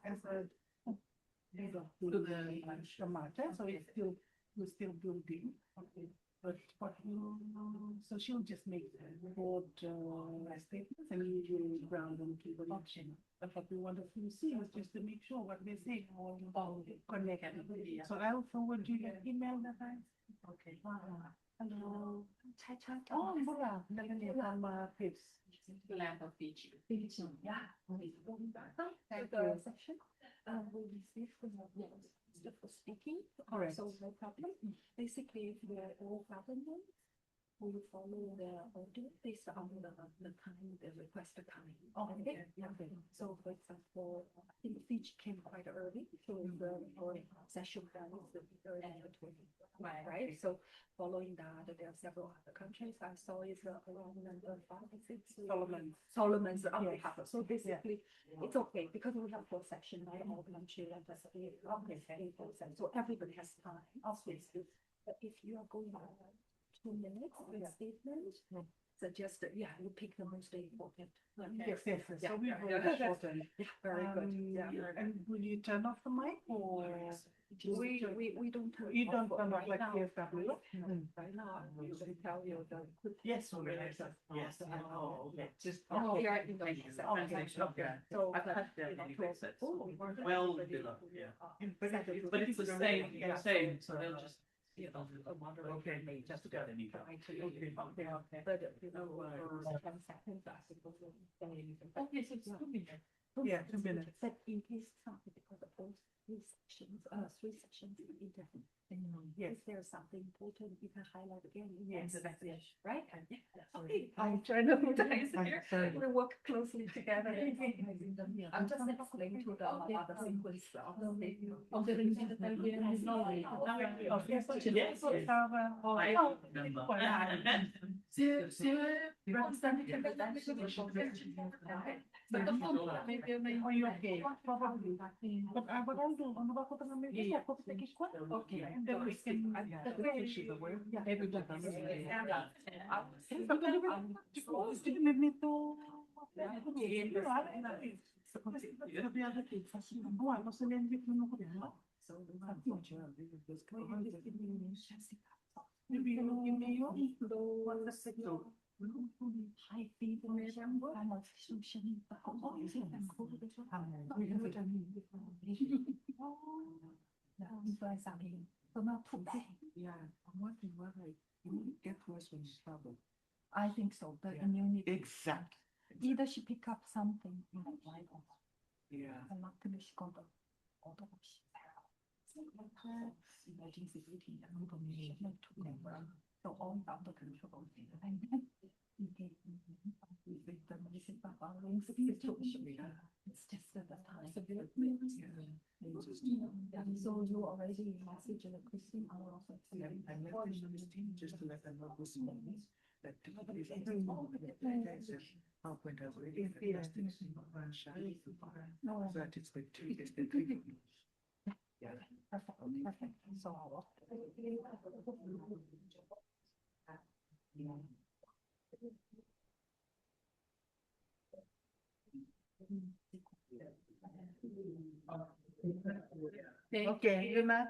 as a lead up to the matter, so it's still we're still building. Okay. But what you so she'll just make broad statements and you will ground them to the option. But what we want to see is just to make sure what they say all connected. So I'll forward you the email that I okay. Hello. Oh, mula. Nagani sama Pips. Land of Fiji. Yeah. Thank you. Section. We received for speaking. Correct. So no problem. Basically, we're all government. We follow the order based on the time, the requested time. Oh, okay. Okay. So, for example, I think Fiji came quite early, so the session done is earlier 20. Right. So, following that, there are several other countries. I saw is around number 5 or 6. Solomon's on behalf. So basically, it's okay because we have 4 sessions, right? All countries and okay. So everybody has time. Obviously, but if you are going 2 minutes with statement, suggest that you pick the most important. Yes. So we will shorten. Very good. And will you turn off the mic or we don't turn you don't turn off right like now. CSW? Right now, I usually tell you the Yes. Yes. Oh, okay. Just we are in the okay. So I've had that anyway, so it's well developed, yeah. But it's the same, so they'll just a moderator okay, may just just got an ego. okay. But for 10 seconds, I suppose Okay, so it's 2 minutes. Yeah, 2 minutes. But in case something, because of those 3 sessions are internet. Yes. If there's something important, you can highlight again. Yes. Right? Okay. I'm trying to organize here. Sorry. We work closely together. I'm just explaining to the other sequence of the Yes. But the phone, maybe Oh, you're okay. Probably. But what I'll do, ano ba ko tanga may ko take ko? Okay. And then we can high fever, I'm a solution. So not too bad. Yeah, I'm wondering whether you get worse when you travel. I think so. The immunity. Exactly. Either she pick up something in the light or Yeah. luckily she got the auto. Emergency meeting and information to them. So all under control. And then we get with the medicine following situation. It's just at the time. So you already message the Christine. I will also I messaged this team just to let them know this morning that PowerPoint has already invested that it's like 2 days. Yeah. Perfect. So I will. Okay, you're not.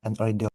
And audio.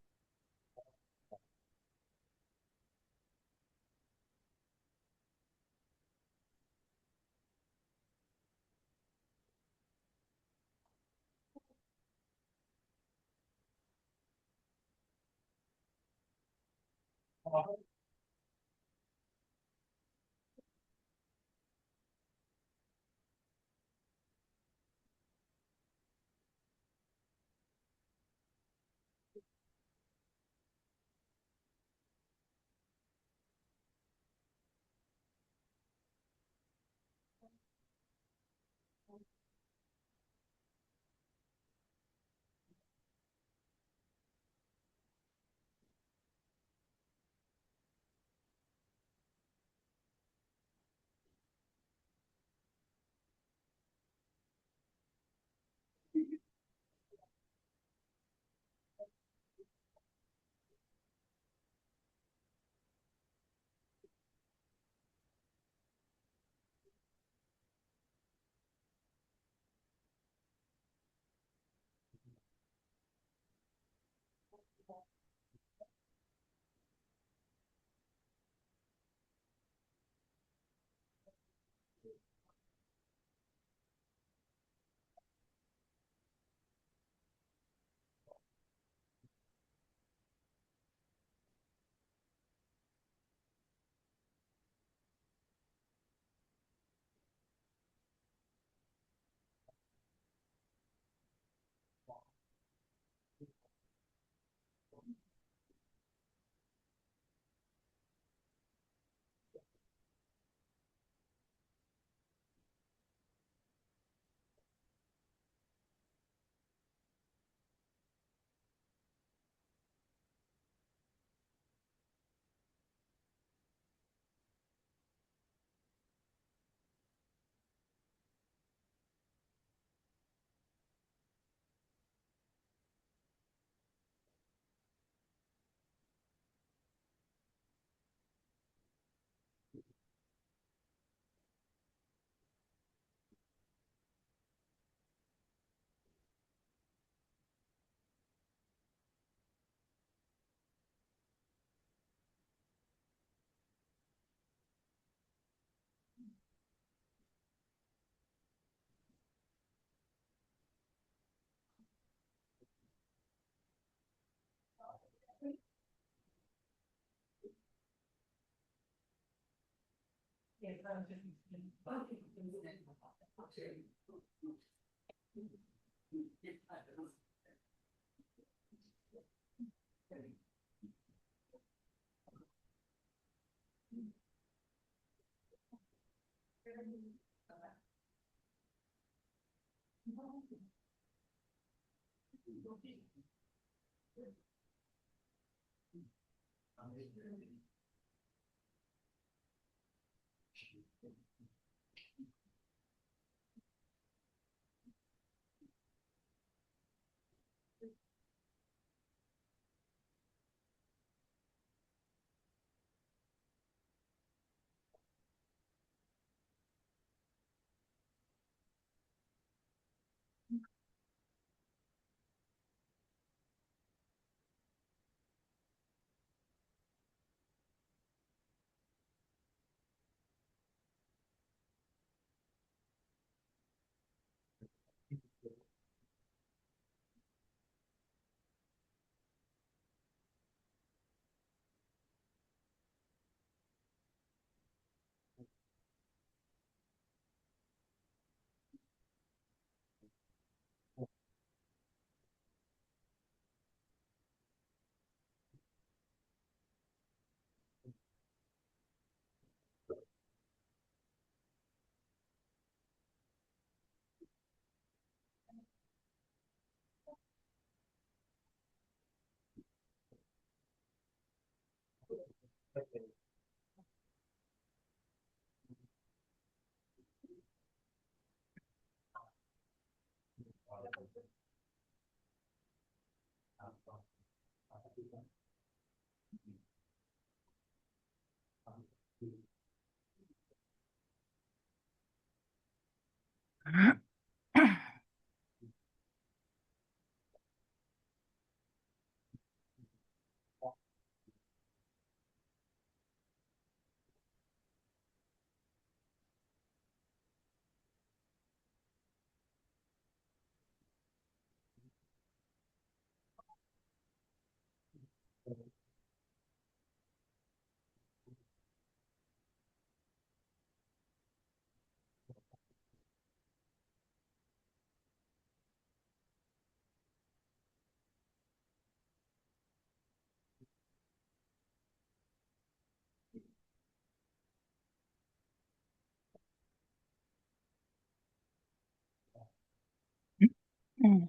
Mm.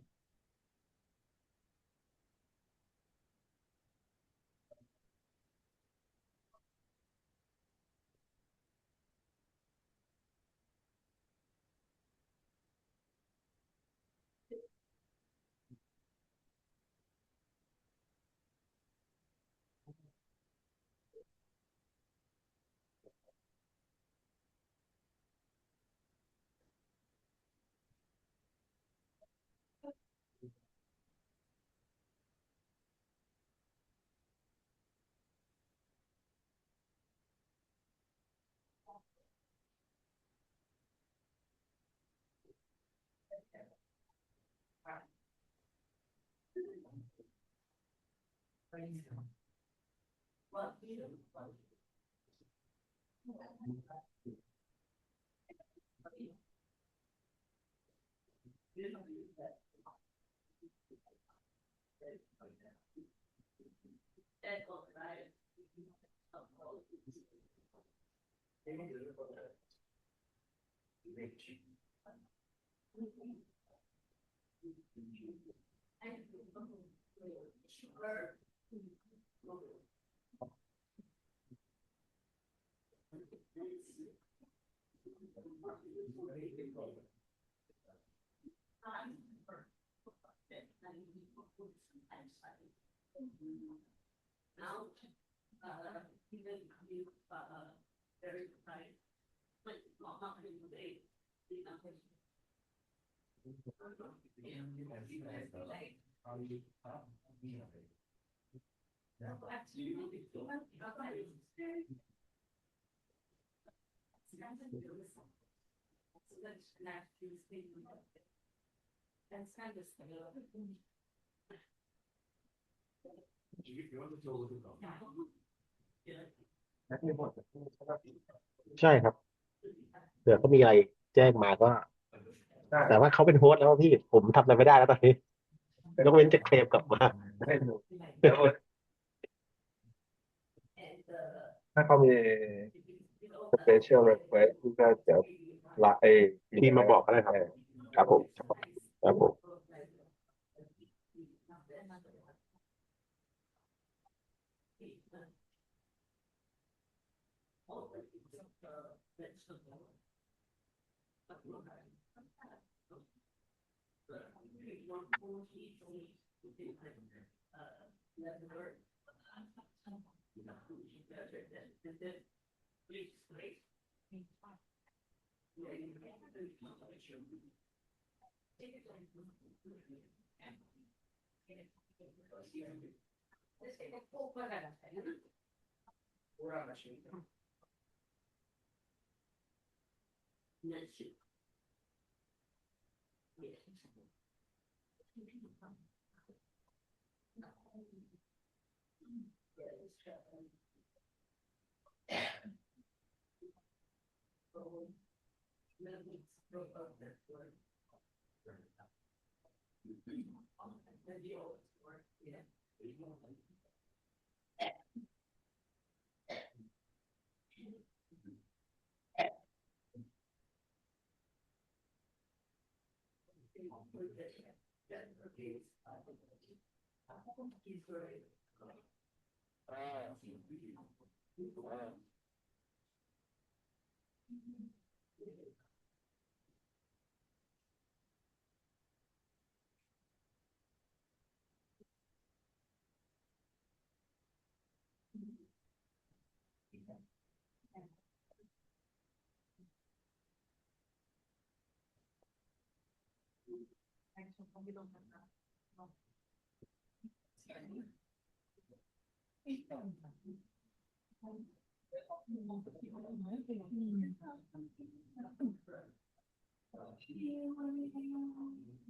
ใช่ครับ เผื่อเขามีอะไรแจ้งมาก็แต่ว่าเขาเป็นโฮสต์แล้วพี่ผมทำอะไรไม่ได้แล้วตอนนี้ยกเว้นจะเคลมกลับมา ถ้าเขามี special request ที่ก็จะละพี่มาบอกก็ได้ครับครับผมครับผม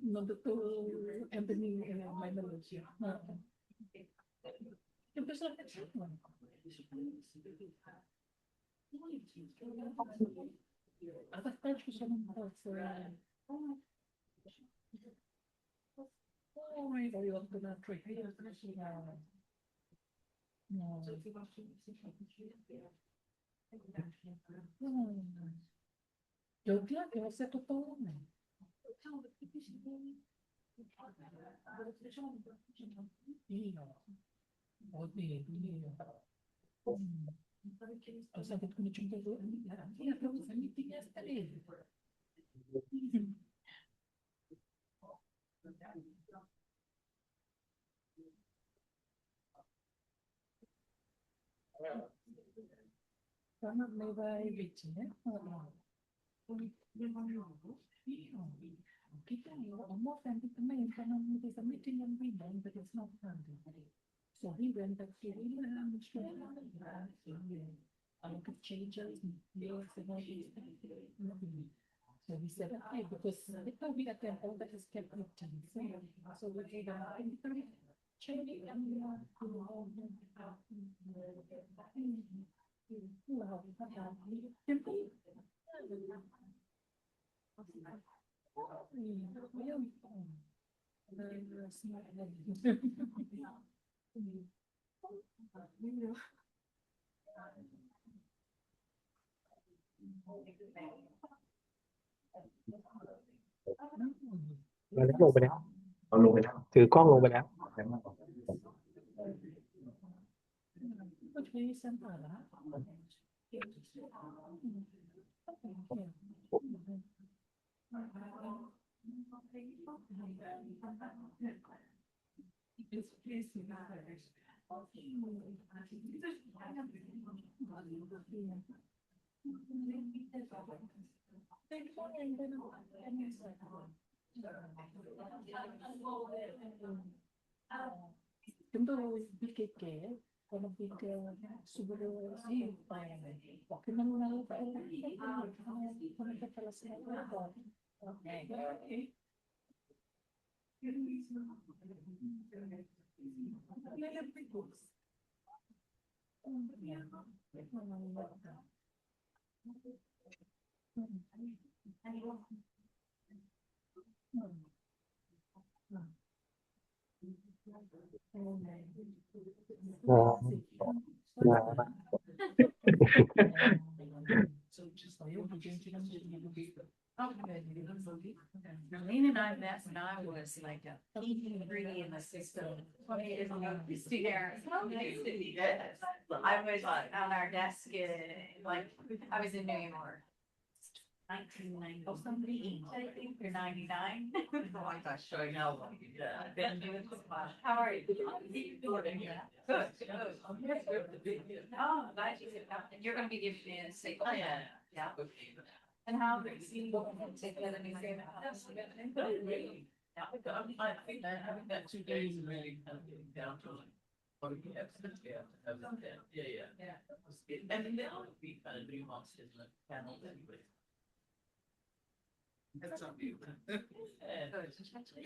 Non tutto Anthony mai Malaysia. Che cosa facciamo? Aspetta, ci sono un po'. Oh, I voglio una trip. No. Được lắm, thì sẽ tốt tốt này. Oddio, ho sempre conosciuto la cosa mi tiene a stare. Karena mulai vicine, kita almost ended the main economy is a meeting and we know that it's not funded. So we went back to I look at changes, years and all these things. So we said, okay, because we attend all that is kept written. So we did changing andลงไปแล้วเอาลงไปแล้วถือกล้องลงไปแล้ว Chúng tôi biết kể còn một việc super hoặc cái năng lượng phải không phải là sẽ còn Marlene and I met when I was like a three in the system. I was on our desk in, like, I was in New York. 1990 something, I think, or 99. Oh my gosh, showing how long I've been doing this. How are you? Good. Oh, glad you said that. You're gonna be giving me a say. Oh, yeah. Yeah. And how have you take the other new favorite house? I think that 2 days really kind of getting down to like. Yeah. And then they'll be kind of nuanced in the panels anyway. That's on you.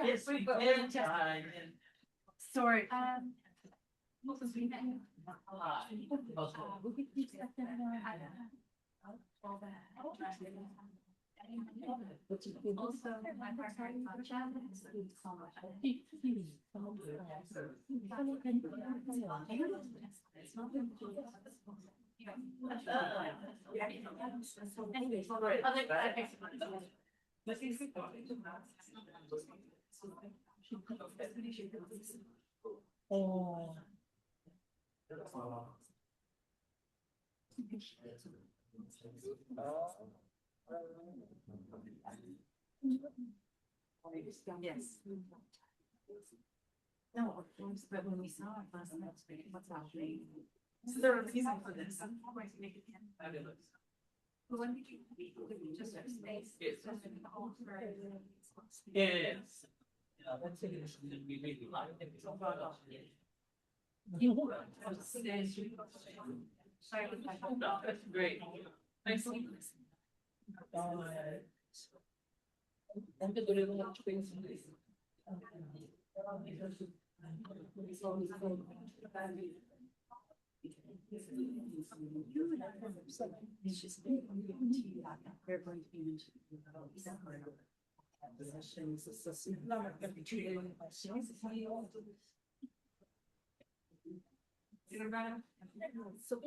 Yes, we did. Sorry. Also, my Yes. No, of course, but when we saw it last night, what's happening? So there was a reason for this. I'm going to make it. When did you just have space? Yes. Yes. Yeah, that's it. We really like it. So far, that's great. Thanks. So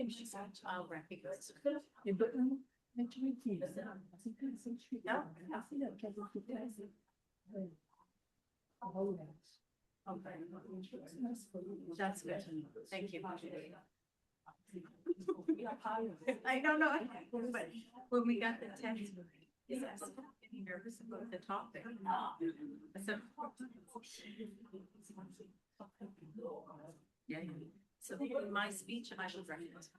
she's a child recognize. That's good. Thank you. I don't know, but when we got the text, I was getting nervous about the topic. So, yeah. So in my speech, I should recognize.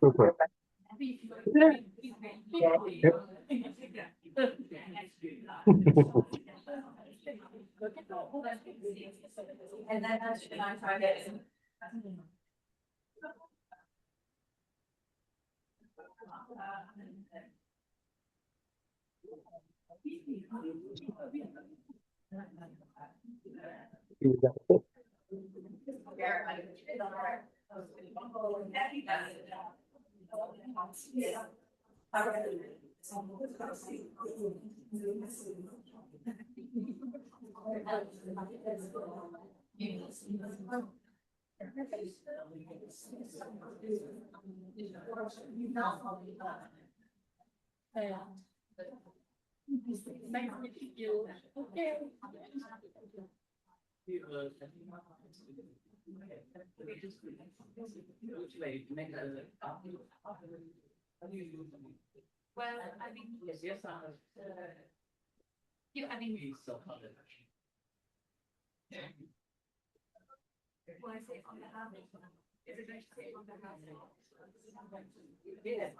Super. And then I tried it. Well, I mean, yeah, I mean, why say on behalf of? Is it going to say on behalf of? Yes.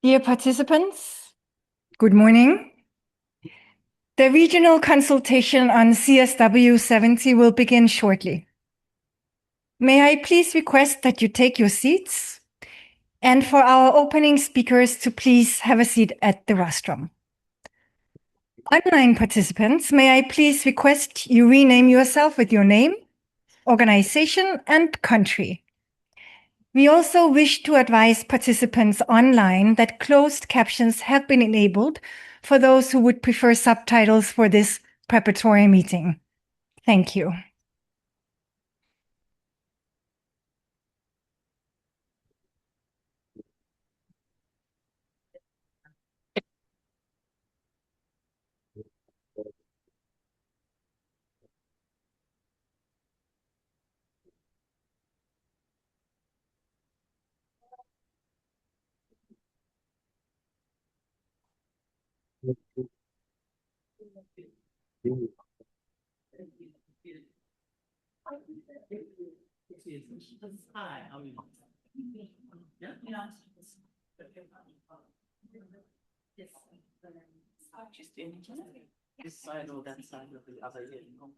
Dear participants, good morning. The regional consultation on CSW70 will begin shortly. May I please request that you take your seats and for our opening speakers to please have a seat at the rostrum. Online participants, may I please request you rename yourself with your name, organization, and country. We also wish to advise participants online that closed captions have been enabled for those who would prefer subtitles for this preparatory meeting. Thank you. Just in this side or that side of the other ear. Thank you so much.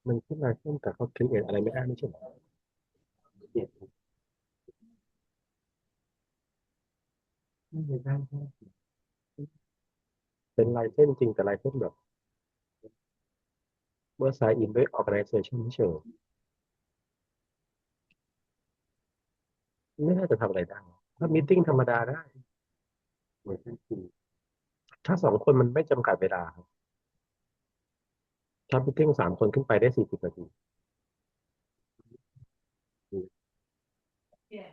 มันขึ้นมาขึ้นแต่เขาครีเอทอะไรไม่ได้ไม่ใช่เหรอไม่ได้เป็นลายเส้นจริงแต่ลายเส้นแบบเมื่อ sign in ด้วย organization เฉยไม่น่าจะทำอะไรได้ถ้ามีติ้งธรรมดาได้เหมือนกันคือถ้า2 คนมันไม่จำกัดเวลาครับถ้ามีติ้ง3 คนขึ้นไปได้40 นาที Yeah.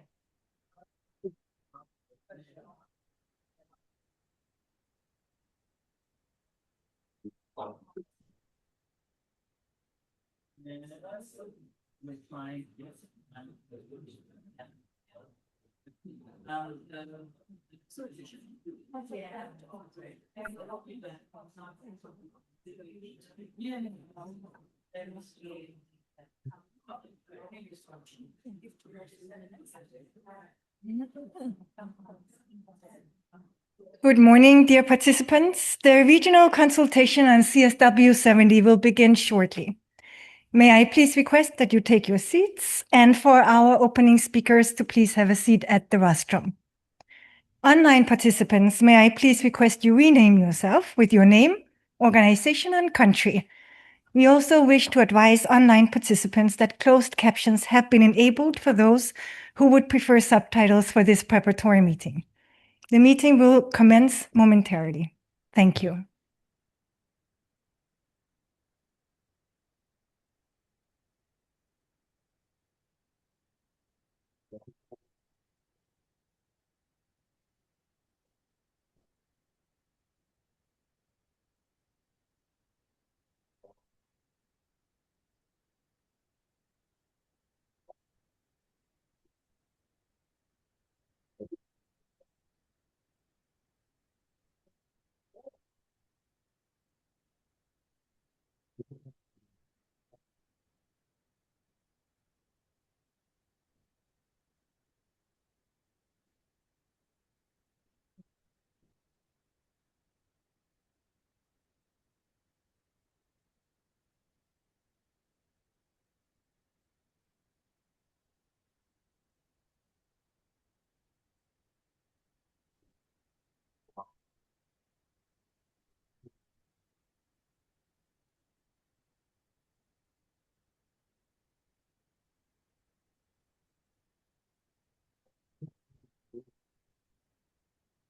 With my yes, Good morning, dear participants. The regional consultation on CSW70 will begin shortly. May I please request that you take your seats and for our opening speakers to please have a seat at the rostrum. Online participants, may I please request you rename yourself with your name, organization, and country. We also wish to advise online participants that closed captions have been enabled for those who would prefer subtitles for this preparatory meeting. The meeting will commence momentarily. Thank you.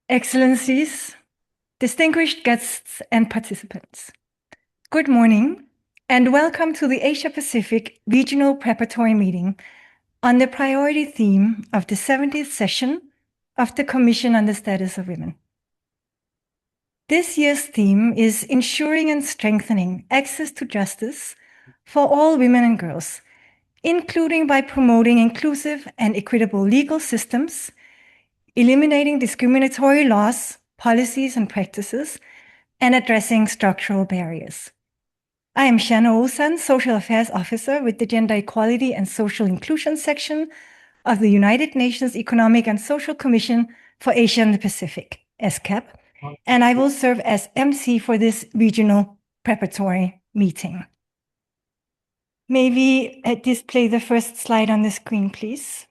Excellencies, distinguished guests and participants, good morning and welcome to the Asia Pacific Regional Preparatory Meeting on the priority theme of the 70th session of the Commission on the Status of Women. This year's theme is ensuring and strengthening access to justice for all women and girls, including by promoting inclusive and equitable legal systems, eliminating discriminatory laws, policies, and practices, and addressing structural barriers. I am Shanna Olsan, Social Affairs Officer with the Gender Equality and Social Inclusion section of the United Nations Economic and Social Commission for Asia and the Pacific, ESCAP, and I will serve as MC for this regional preparatory meeting. May we display the first slide on the screen, please?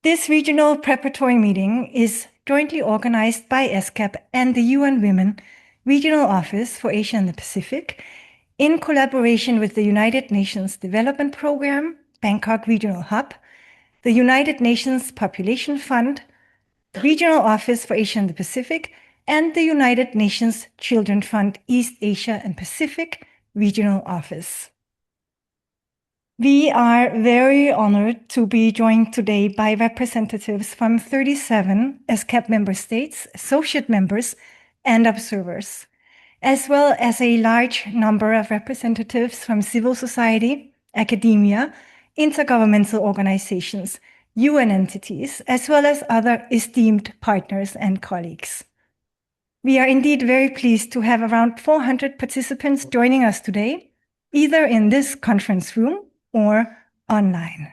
This regional preparatory meeting is jointly organized by ESCAP and the UN Women Regional Office for Asia and the Pacific in collaboration with the United Nations Development Programme, Bangkok Regional Hub, the United Nations Population Fund, the Regional Office for Asia and the Pacific, and the United Nations Children Fund East Asia and Pacific Regional Office. We are very honored to be joined today by representatives from 37 ESCAP member states, associate members, and observers, as well as a large number of representatives from civil society, academia, intergovernmental organizations, UN entities, as well as other esteemed partners and colleagues. We are indeed very pleased to have around 400 participants joining us today, either in this conference room or online.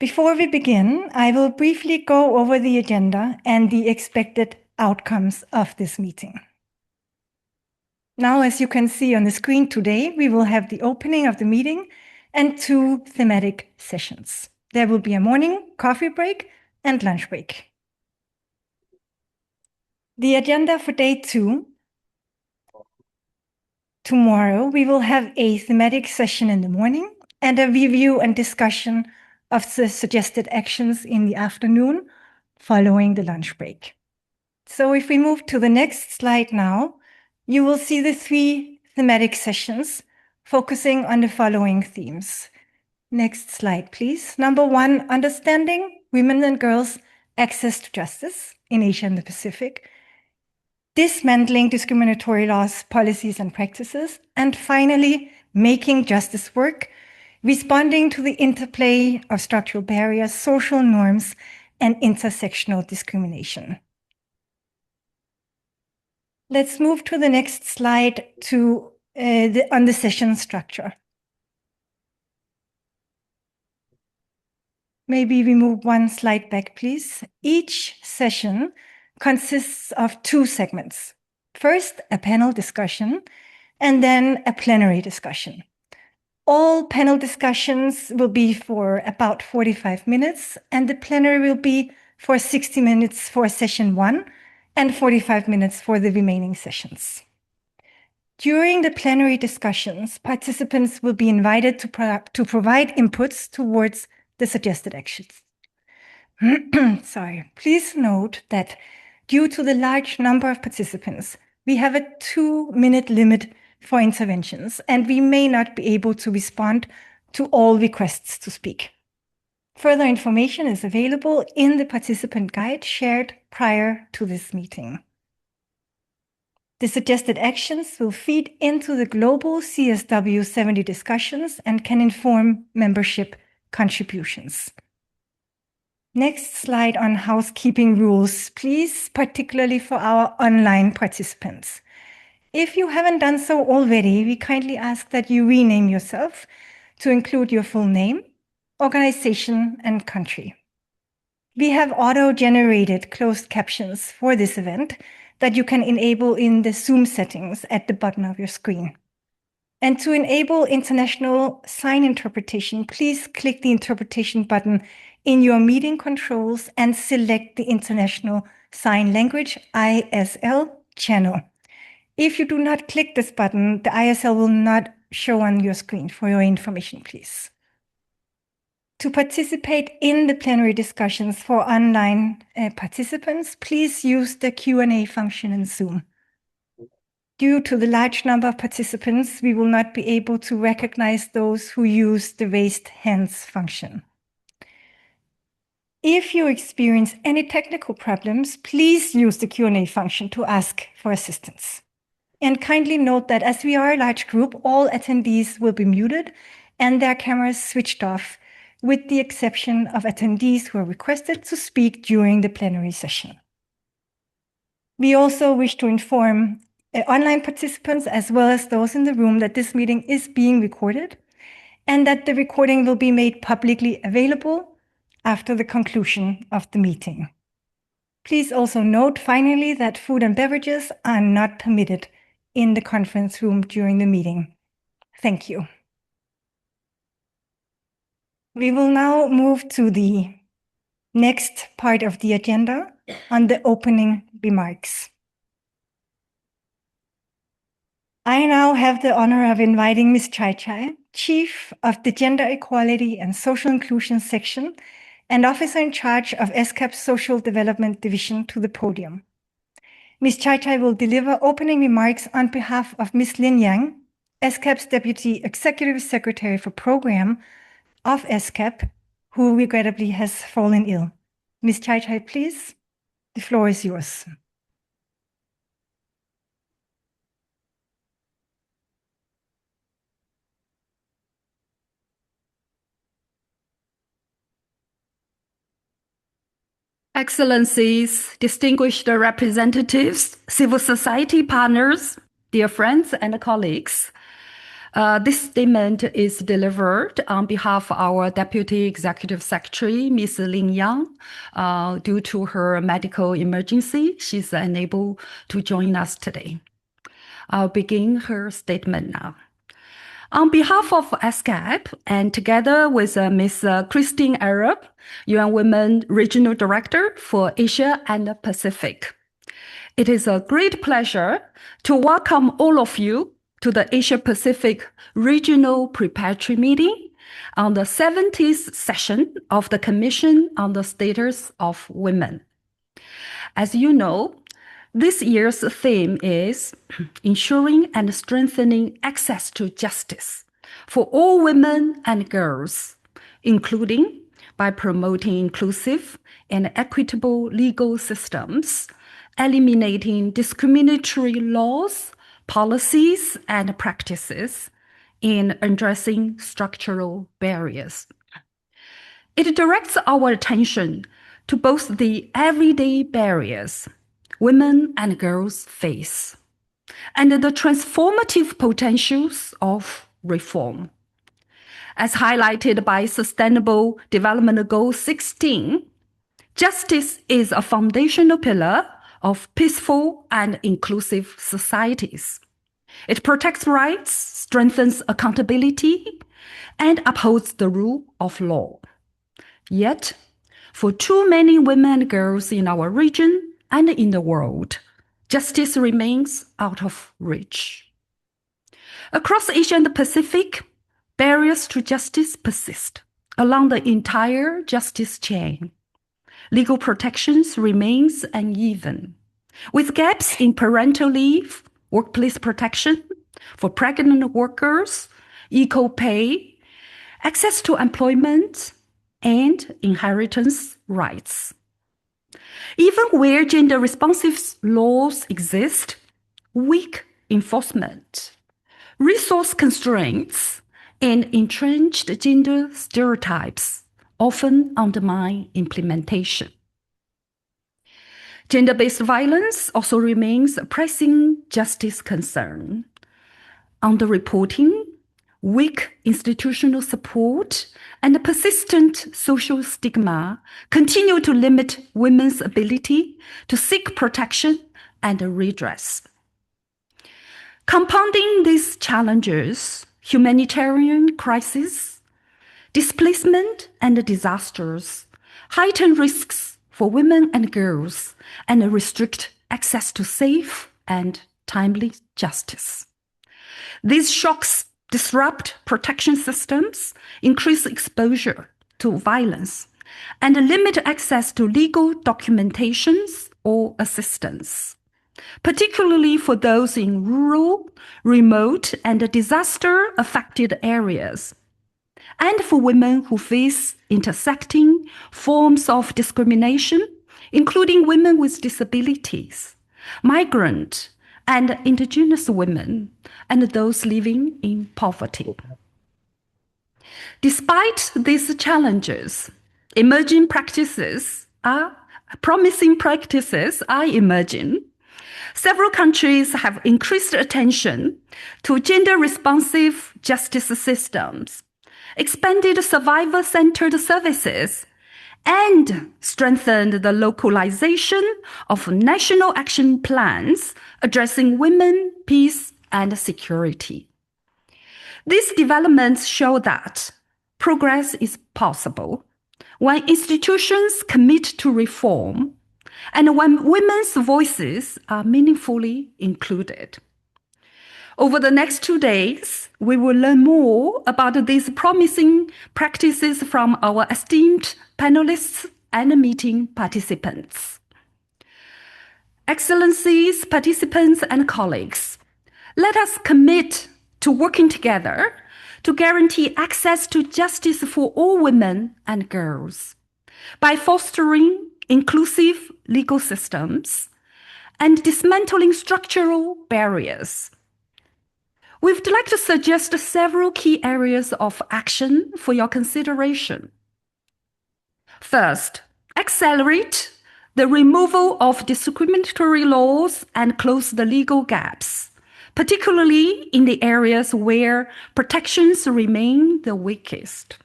Before we begin, I will briefly go over the agenda and the expected outcomes of this meeting. Now, as you can see on the screen today, we will have the opening of the meeting and 2 thematic sessions. There will be a morning coffee break and lunch break. The agenda for day 2. Tomorrow, we will have a thematic session in the morning and a review and discussion of the suggested actions in the afternoon following the lunch break. So if we move to the next slide now, you will see the 3 thematic sessions focusing on the following themes. Next slide, please. Number 1, understanding women and girls' access to justice in Asia and the Pacific. Dismantling discriminatory laws, policies, and practices. And finally, making justice work, responding to the interplay of structural barriers, social norms, and intersectional discrimination. Let's move to the next slide on the session structure. Maybe we move 1 slide back, please. Each session consists of 2 segments. First, a panel discussion, and then a plenary discussion. All panel discussions will be for about 45 minutes, and the plenary will be for 60 minutes for session 1 and 45 minutes for the remaining sessions. During the plenary discussions, participants will be invited to provide inputs towards the suggested actions. Sorry. Please note that due to the large number of participants, we have a 2-minute limit for interventions, and we may not be able to respond to all requests to speak. Further information is available in the participant guide shared prior to this meeting. The suggested actions will feed into the global CSW70 discussions and can inform membership contributions. Next slide on housekeeping rules, please, particularly for our online participants. If you haven't done so already, we kindly ask that you rename yourself to include your full name, organization, and country. We have auto-generated closed captions for this event that you can enable in the Zoom settings at the bottom of your screen. And to enable international sign interpretation, please click the interpretation button in your meeting controls and select the International Sign Language ISL channel. If you do not click this button, the ISL will not show on your screen. For your information, please. To participate in the plenary discussions for online participants, please use the Q&A function in Zoom. Due to the large number of participants, we will not be able to recognize those who use the raised hands function. If you experience any technical problems, please use the Q&A function to ask for assistance. And kindly note that as we are a large group, all attendees will be muted and their cameras switched off, with the exception of attendees who are requested to speak during the plenary session. We also wish to inform online participants as well as those in the room that this meeting is being recorded and that the recording will be made publicly available after the conclusion of the meeting. Please also note finally that food and beverages are not permitted in the conference room during the meeting. Thank you. We will now move to the next part of the agenda on the opening remarks. I now have the honor of inviting Ms. Chai Chai, Chief of the Gender Equality and Social Inclusion Section and Officer in charge of ESCAP's Social Development Division, to the podium. Ms. Chai Chai will deliver opening remarks on behalf of Ms. Lin Yang, ESCAP's Deputy Executive Secretary for Program of ESCAP, who regrettably has fallen ill. Ms. Chai Chai, please, the floor is yours. Excellencies, distinguished representatives, civil society partners, dear friends and colleagues, this statement is delivered on behalf of our Deputy Executive Secretary, Ms. Lin Yang. Due to her medical emergency, she's unable to join us today. I'll begin her statement now. On behalf of ESCAP and together with Ms. Christine Arab, UN Women Regional Director for Asia and the Pacific, it is a great pleasure to welcome all of you to the Asia Pacific Regional Preparatory Meeting on the 70th session of the Commission on the Status of Women. As you know, this year's theme is ensuring and strengthening access to justice for all women and girls, including by promoting inclusive and equitable legal systems, eliminating discriminatory laws, policies, and practices, in addressing structural barriers. It directs our attention to both the everyday barriers women and girls face, and the transformative potentials of reform. As highlighted by Sustainable Development Goal 16, justice is a foundational pillar of peaceful and inclusive societies. It protects rights, strengthens accountability, and upholds the rule of law. Yet, for too many women and girls in our region and in the world, justice remains out of reach. Across Asia and the Pacific, barriers to justice persist along the entire justice chain. Legal protections remains uneven, with gaps in parental leave, workplace protection for pregnant workers, equal pay, access to employment, and inheritance rights. Even where gender-responsive laws exist, weak enforcement, resource constraints, and entrenched gender stereotypes often undermine implementation. Gender-based violence also remains a pressing justice concern. Underreporting, weak institutional support, and persistent social stigma continue to limit women's ability to seek protection and redress. Compounding these challenges, humanitarian crises, displacement, and disasters heighten risks for women and girls and restrict access to safe and timely justice. These shocks disrupt protection systems, increase exposure to violence and limit access to legal documentations or assistance, particularly for those in rural, remote, and disaster-affected areas, and for women who face intersecting forms of discrimination, including women with disabilities, migrant and indigenous women, and those living in poverty. Despite these challenges, promising practices are emerging. Several countries have increased attention to gender-responsive justice systems, expanded survivor-centered services, and strengthened the localization of national action plans addressing women, peace, and security. These developments show that progress is possible when institutions commit to reform and when women's voices are meaningfully included. Over the next 2 days, we will learn more about these promising practices from our esteemed panelists and meeting participants. Excellencies, participants, and colleagues, let us commit to working together to guarantee access to justice for all women and girls by fostering inclusive legal systems and dismantling structural barriers. We would like to suggest several key areas of action for your consideration. First, accelerate the removal of discriminatory laws and close the legal gaps, particularly in the areas where protections remain the weakest,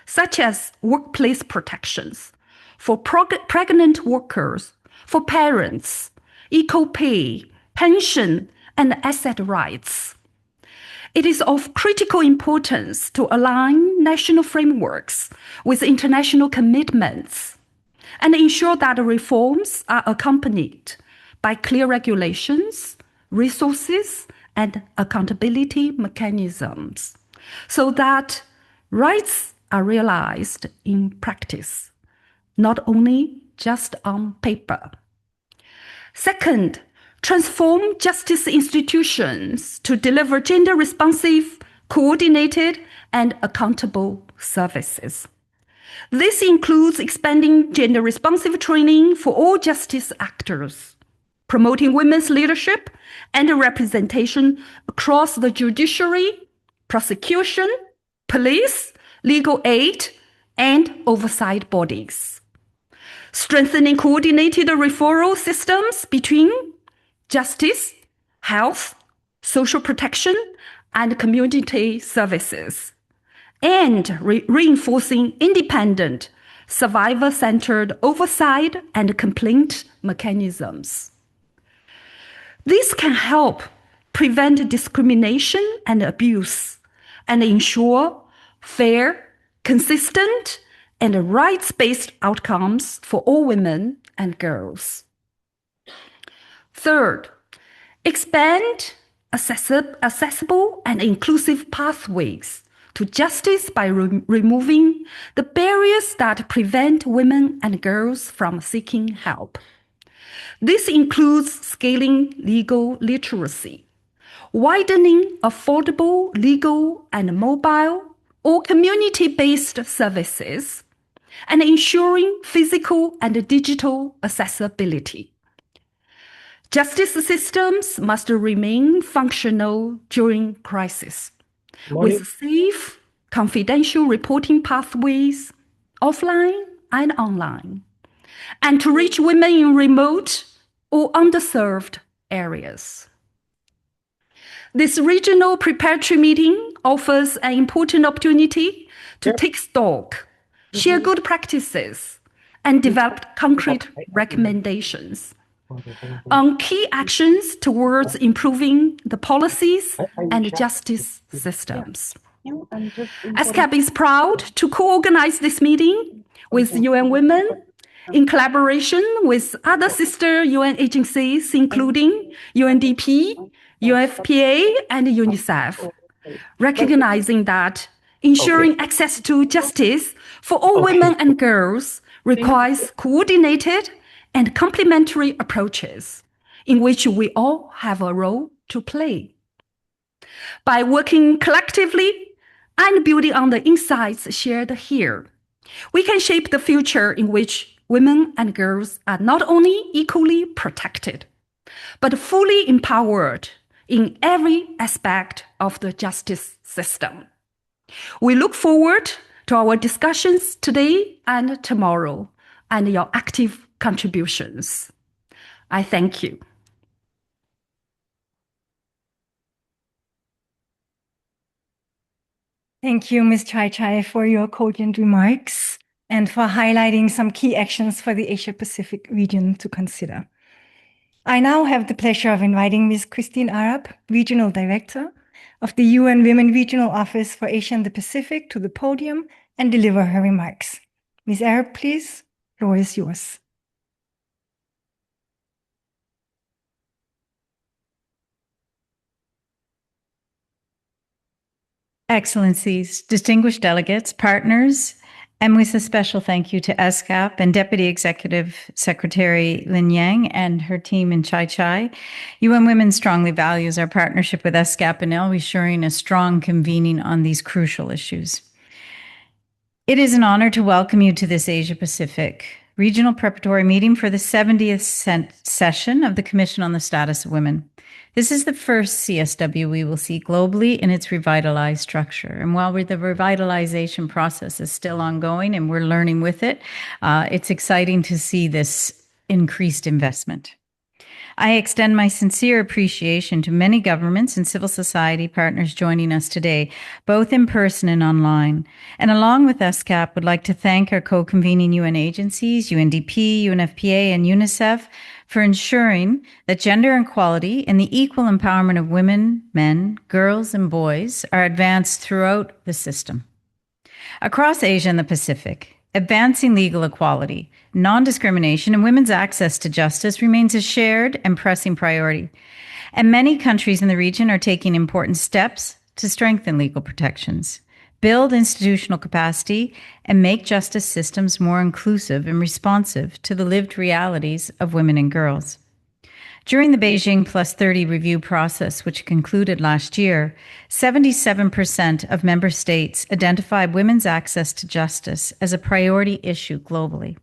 such as workplace protections for pregnant workers, for parents, equal pay, pension, and asset rights. It is of critical importance to align national frameworks with international commitments and ensure that reforms are accompanied by clear regulations, resources, and accountability mechanisms so that rights are realized in practice, not only just on paper. Second, transform justice institutions to deliver gender-responsive, coordinated, and accountable services. This includes expanding gender-responsive training for all justice actors, promoting women's leadership and representation across the judiciary, prosecution, police, legal aid, and oversight bodies. Strengthening coordinated referral systems between justice, health, social protection, and community services, and reinforcing independent, survivor-centered oversight and complaint mechanisms. This can help prevent discrimination and abuse and ensure fair, consistent, and rights-based outcomes for all women and girls. Third, expand accessible and inclusive pathways to justice by removing the barriers that prevent women and girls from seeking help. This includes scaling legal literacy, widening affordable legal and mobile or community-based services, and ensuring physical and digital accessibility. Justice systems must remain functional during crisis, with safe, confidential reporting pathways, offline and online, and to reach women in remote or underserved areas. This regional preparatory meeting offers an important opportunity to take stock, share good practices, and develop concrete recommendations on key actions towards improving the policies and justice systems. ESCAP is proud to co-organize this meeting with UN Women in collaboration with other sister UN agencies, including UNDP, UNFPA, and UNICEF, recognizing that Ensuring access to justice for all women and girls requires coordinated and complementary approaches in which we all have a role to play. By working collectively and building on the insights shared here, we can shape the future in which women and girls are not only equally protected, but fully empowered in every aspect of the justice system. We look forward to our discussions today and tomorrow and your active contributions. I thank you. Thank you, Ms. Chai Chai, for your cogent remarks and for highlighting some key actions for the Asia-Pacific region to consider. I now have the pleasure of inviting Ms. Christine Arab, Regional Director of the UN Women Regional Office for Asia and the Pacific, to the podium and deliver her remarks. Ms. Arab, please, the floor is yours. Excellencies, distinguished delegates, partners, and with a special thank you to ESCAP and Deputy Executive Secretary Lin Yang and her team in Chai Chai, UN Women strongly values our partnership with ESCAP and ensuring a strong convening on these crucial issues. It is an honor to welcome you to this Asia-Pacific Regional Preparatory Meeting for the 70th session of the Commission on the Status of Women. This is the first CSW we will see globally in its revitalized structure. And while the revitalization process is still ongoing and we're learning with it, it's exciting to see this increased investment. I extend my sincere appreciation to many governments and civil society partners joining us today, both in person and online. And along with ESCAP, would like to thank our co-convening UN agencies, UNDP, UNFPA, and UNICEF, for ensuring that gender equality and the equal empowerment of women, men, girls, and boys are advanced throughout the system. Across Asia and the Pacific, advancing legal equality, non-discrimination, and women's access to justice remains a shared and pressing priority. And many countries in the region are taking important steps to strengthen legal protections, build institutional capacity, and make justice systems more inclusive and responsive to the lived realities of women and girls. During the Beijing Plus 30 review process, which concluded last year, 77% of member states identified women's access to justice as a priority issue globally.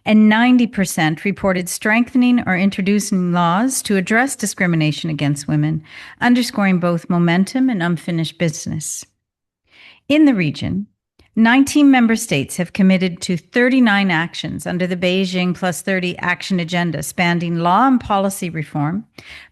And 90% reported strengthening or introducing laws to address discrimination against women, underscoring both momentum and unfinished business. In the region, 19 member states have committed to 39 actions under the Beijing Plus 30 action agenda, spanning law and policy reform,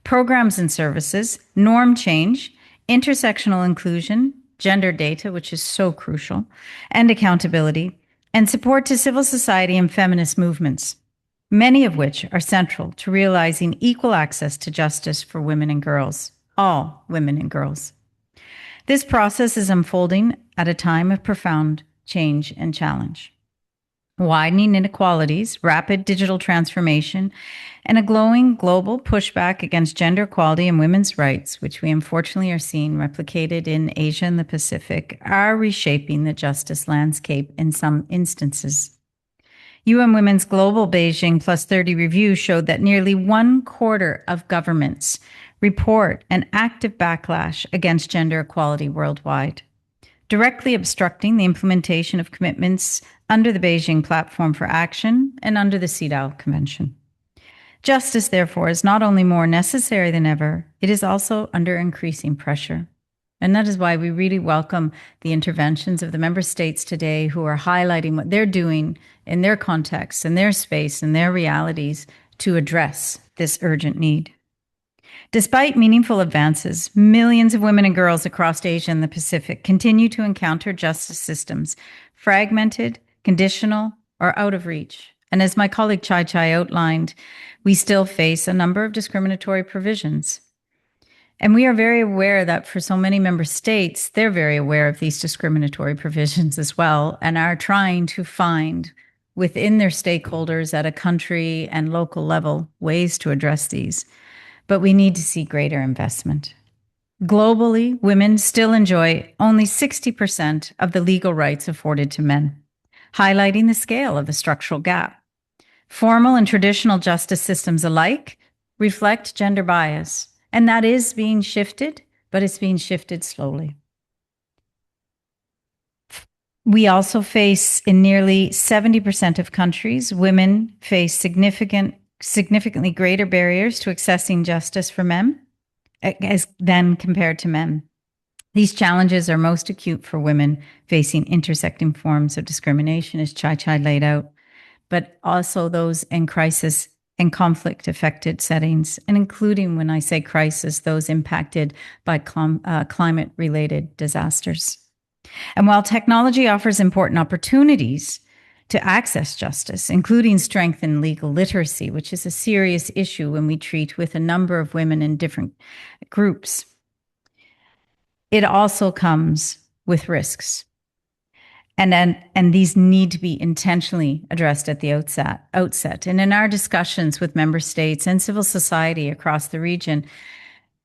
programs and services, norm change, intersectional inclusion, gender data, which is so crucial, and accountability, and support to civil society and feminist movements, many of which are central to realizing equal access to justice for women and girls, all women and girls. This process is unfolding at a time of profound change and challenge. Widening inequalities, rapid digital transformation, and a growing global pushback against gender equality and women's rights, which we unfortunately are seeing replicated in Asia and the Pacific, are reshaping the justice landscape in some instances. UN Women's Global Beijing Plus 30 review showed that nearly 1/4 of governments report an active backlash against gender equality worldwide, directly obstructing the implementation of commitments under the Beijing Platform for Action and under the CEDAW Convention. Justice, therefore, is not only more necessary than ever, it is also under increasing pressure. And that is why we really welcome the interventions of the member states today who are highlighting what they're doing in their context, in their space, in their realities to address this urgent need. Despite meaningful advances, millions of women and girls across Asia and the Pacific continue to encounter justice systems fragmented, conditional, or out of reach. And as my colleague Chai Chai outlined, we still face a number of discriminatory provisions. And we are very aware that for so many member states, they're very aware of these discriminatory provisions as well and are trying to find within their stakeholders at a country and local level ways to address these. But we need to see greater investment. Globally, women still enjoy only 60% of the legal rights afforded to men, highlighting the scale of the structural gap. Formal and traditional justice systems alike reflect gender bias, and that is being shifted, but it's being shifted slowly. We also face, in nearly 70% of countries, women face significantly greater barriers to accessing justice for men than compared to men. These challenges are most acute for women facing intersecting forms of discrimination, as Chai laid out, but also those in crisis and conflict-affected settings, and including, when I say crisis, those impacted by climate-related disasters. And while technology offers important opportunities to access justice, including strengthen legal literacy, which is a serious issue when we treat with a number of women in different groups, it also comes with risks. And these need to be intentionally addressed at the outset. And in our discussions with member states and civil society across the region,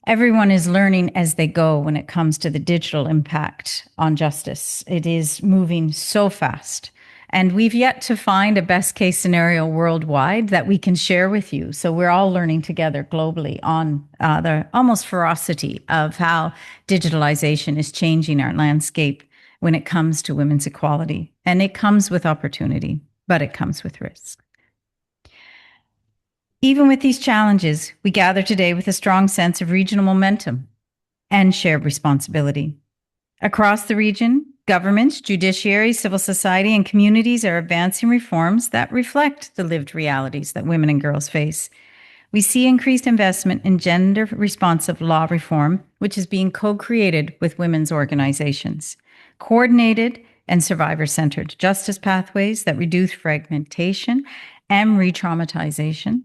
everyone is learning as they go when it comes to the digital impact on justice. It is moving so fast. And we've yet to find a best case scenario worldwide that we can share with you. So we're all learning together globally on the almost ferocity of how digitalization is changing our landscape when it comes to women's equality. And it comes with opportunity, but it comes with risk. Even with these challenges, we gather today with a strong sense of regional momentum and shared responsibility. Across the region, governments, judiciary, civil society, and communities are advancing reforms that reflect the lived realities that women and girls face. We see increased investment in gender-responsive law reform, which is being co-created with women's organizations, coordinated and survivor-centered justice pathways that reduce fragmentation and re-traumatization,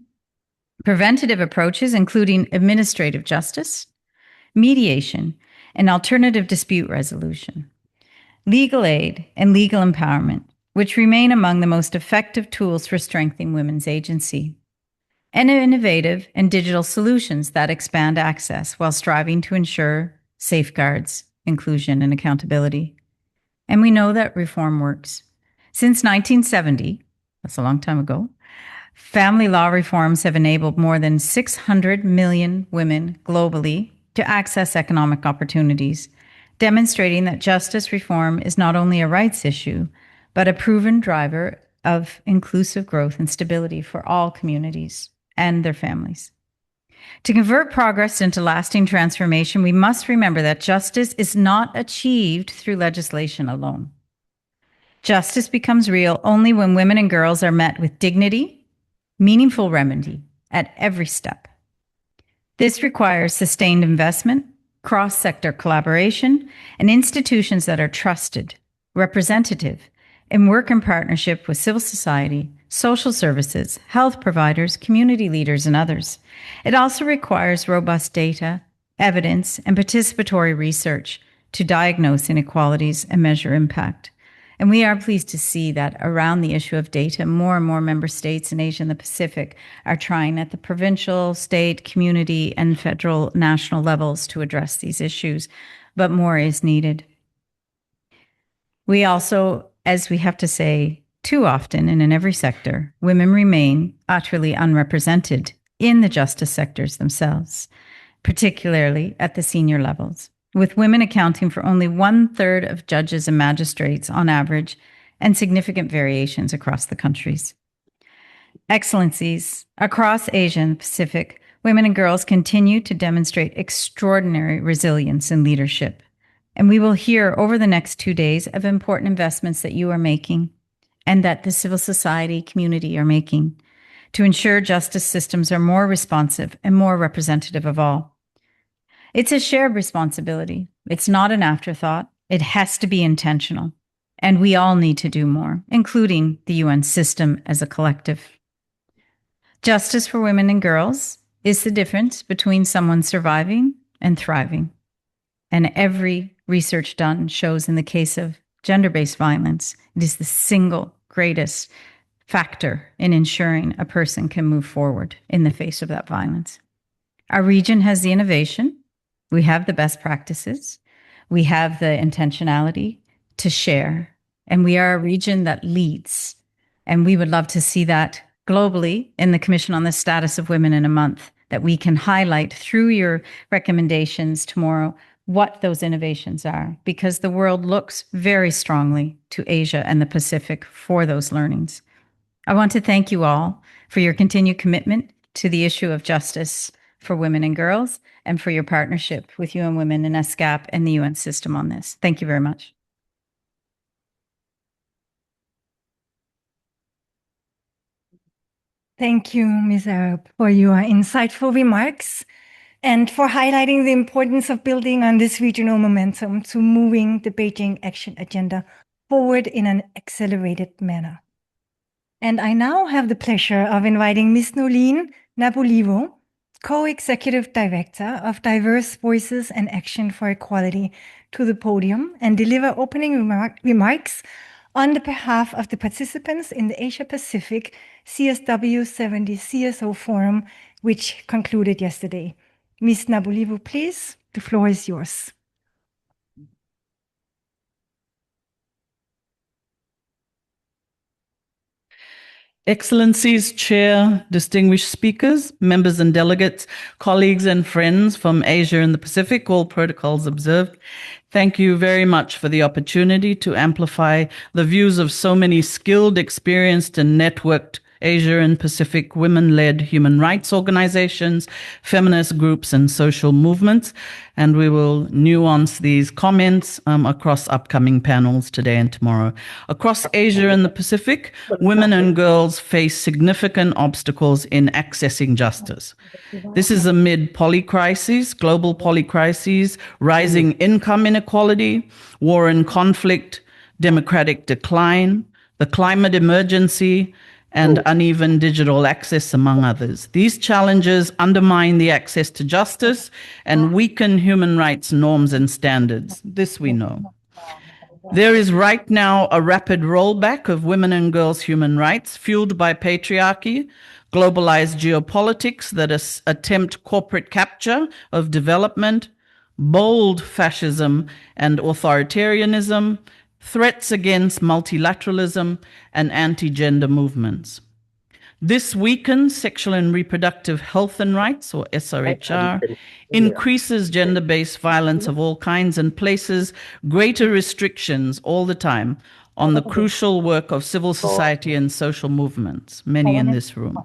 preventative approaches, including administrative justice, mediation, and alternative dispute resolution, legal aid, and legal empowerment, which remain among the most effective tools for strengthening women's agency, and innovative and digital solutions that expand access while striving to ensure safeguards, inclusion, and accountability. And we know that reform works. Since 1970, that's a long time ago, family law reforms have enabled more than 600 million women globally to access economic opportunities, demonstrating that justice reform is not only a rights issue, but a proven driver of inclusive growth and stability for all communities and their families. To convert progress into lasting transformation, we must remember that justice is not achieved through legislation alone. Justice becomes real only when women and girls are met with dignity, meaningful remedy at every step. This requires sustained investment, cross-sector collaboration, and institutions that are trusted, representative, and work in partnership with civil society, social services, health providers, community leaders, and others. It also requires robust data, evidence, and participatory research to diagnose inequalities and measure impact. And we are pleased to see that around the issue of data, more and more member states in Asia and the Pacific are trying at the provincial, state, community, and federal, national levels to address these issues, but more is needed. We also, as we have to say too often and in every sector, women remain utterly unrepresented in the justice sectors themselves, particularly at the senior levels, with women accounting for only 1/3 of judges and magistrates on average, and significant variations across the countries. Excellencies, across Asia and the Pacific, women and girls continue to demonstrate extraordinary resilience and leadership. And we will hear over the next 2 days of important investments that you are making and that the civil society community are making to ensure justice systems are more responsive and more representative of all. It's a shared responsibility. It's not an afterthought. It has to be intentional. And we all need to do more, including the UN system as a collective. Justice for women and girls is the difference between someone surviving and thriving. And every research done shows in the case of gender-based violence, it is the single greatest factor in ensuring a person can move forward in the face of that violence. Our region has the innovation, We have the best practices. We have the intentionality to share. And we are a region that leads. And we would love to see that globally in the Commission on the Status of Women in a Month, that we can highlight through your recommendations tomorrow what those innovations are, because the world looks very strongly to Asia and the Pacific for those learnings. I want to thank you all for your continued commitment to the issue of justice for women and girls, and for your partnership with UN Women and ESCAP and the UN system on this. Thank you very much. Thank you, Ms. Arab, for your insightful remarks and for highlighting the importance of building on this regional momentum to moving the Beijing Action Agenda forward in an accelerated manner. And I now have the pleasure of inviting Ms. Nolene Nabulivo, Co-Executive Director of Diverse Voices and Action for Equality, to the podium and deliver opening remarks on the behalf of the participants in the Asia-Pacific CSW70 CSO Forum, which concluded yesterday. Ms. Nabulivo, please, the floor is yours. Excellencies, Chair, distinguished speakers, members and delegates, colleagues and friends from Asia and the Pacific, all protocols observed. Thank you very much for the opportunity to amplify the views of so many skilled, experienced and networked Asia and Pacific women-led human rights organizations, feminist groups and social movements. And we will nuance these comments across upcoming panels today and tomorrow. Across Asia and the Pacific, women and girls face significant obstacles in accessing justice. This is amid polycrises, global polycrises, rising income inequality, war and conflict, democratic decline, the climate emergency, and uneven digital access, among others. These challenges undermine the access to justice and weaken human rights norms and standards. This we know. There is right now a rapid rollback of women and girls' human rights, fueled by patriarchy, globalized geopolitics that attempt corporate capture of development, bold fascism and authoritarianism, threats against multilateralism, and anti-gender movements. This weakens sexual and reproductive health and rights, or SRHR, increases gender-based violence of all kinds, and places greater restrictions all the time on the crucial work of civil society and social movements, many in this room.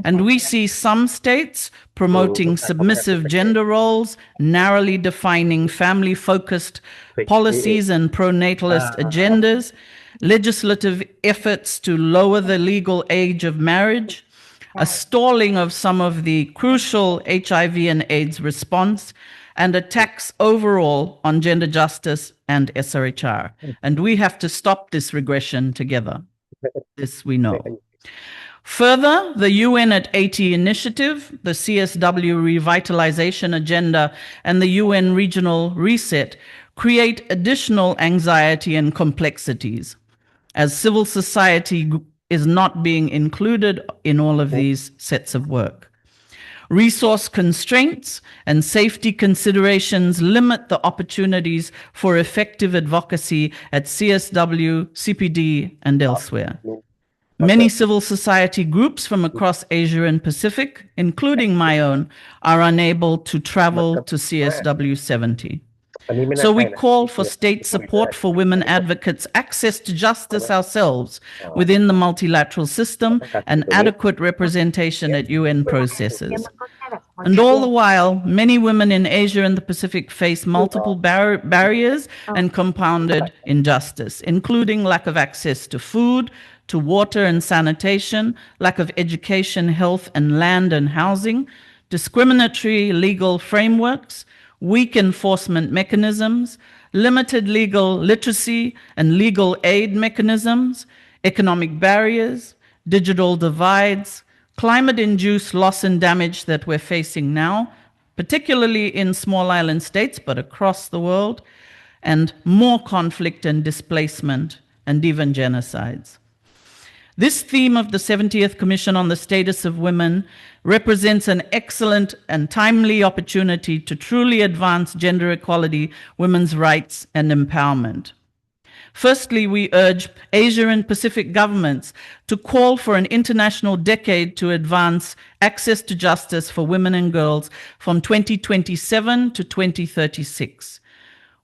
And we see some states promoting submissive gender roles, narrowly defining family-focused policies and pro-natalist agendas, legislative efforts to lower the legal age of marriage, a stalling of some of the crucial HIV and AIDS response, and attacks overall on gender justice and SRHR. And we have to stop this regression together. This we know. Further, the UN at 80 initiative, the CSW revitalization agenda, and the UN regional reset create additional anxiety and complexities, as civil society is not being included in all of these sets of work. Resource constraints and safety considerations limit the opportunities for effective advocacy at CSW, CPD, and elsewhere. Many civil society groups from across Asia and Pacific, including my own, are unable to travel to CSW70. So we call for state support for women advocates, access to justice ourselves within the multilateral system, and adequate representation at UN processes. And all the while, many women in Asia and the Pacific face multiple barriers and compounded injustice, including lack of access to food, to water and sanitation, lack of education, health, and land and housing, discriminatory legal frameworks, weak enforcement mechanisms, limited legal literacy and legal aid mechanisms, economic barriers, digital divides, climate-induced loss and damage that we're facing now, particularly in small island states, but across the world, and more conflict and displacement, and even genocides. This theme of the 70th Commission on the Status of Women represents an excellent and timely opportunity to truly advance gender equality, women's rights, and empowerment. Firstly, we urge Asia and Pacific governments to call for an international decade to advance access to justice for women and girls from 2027 to 2036.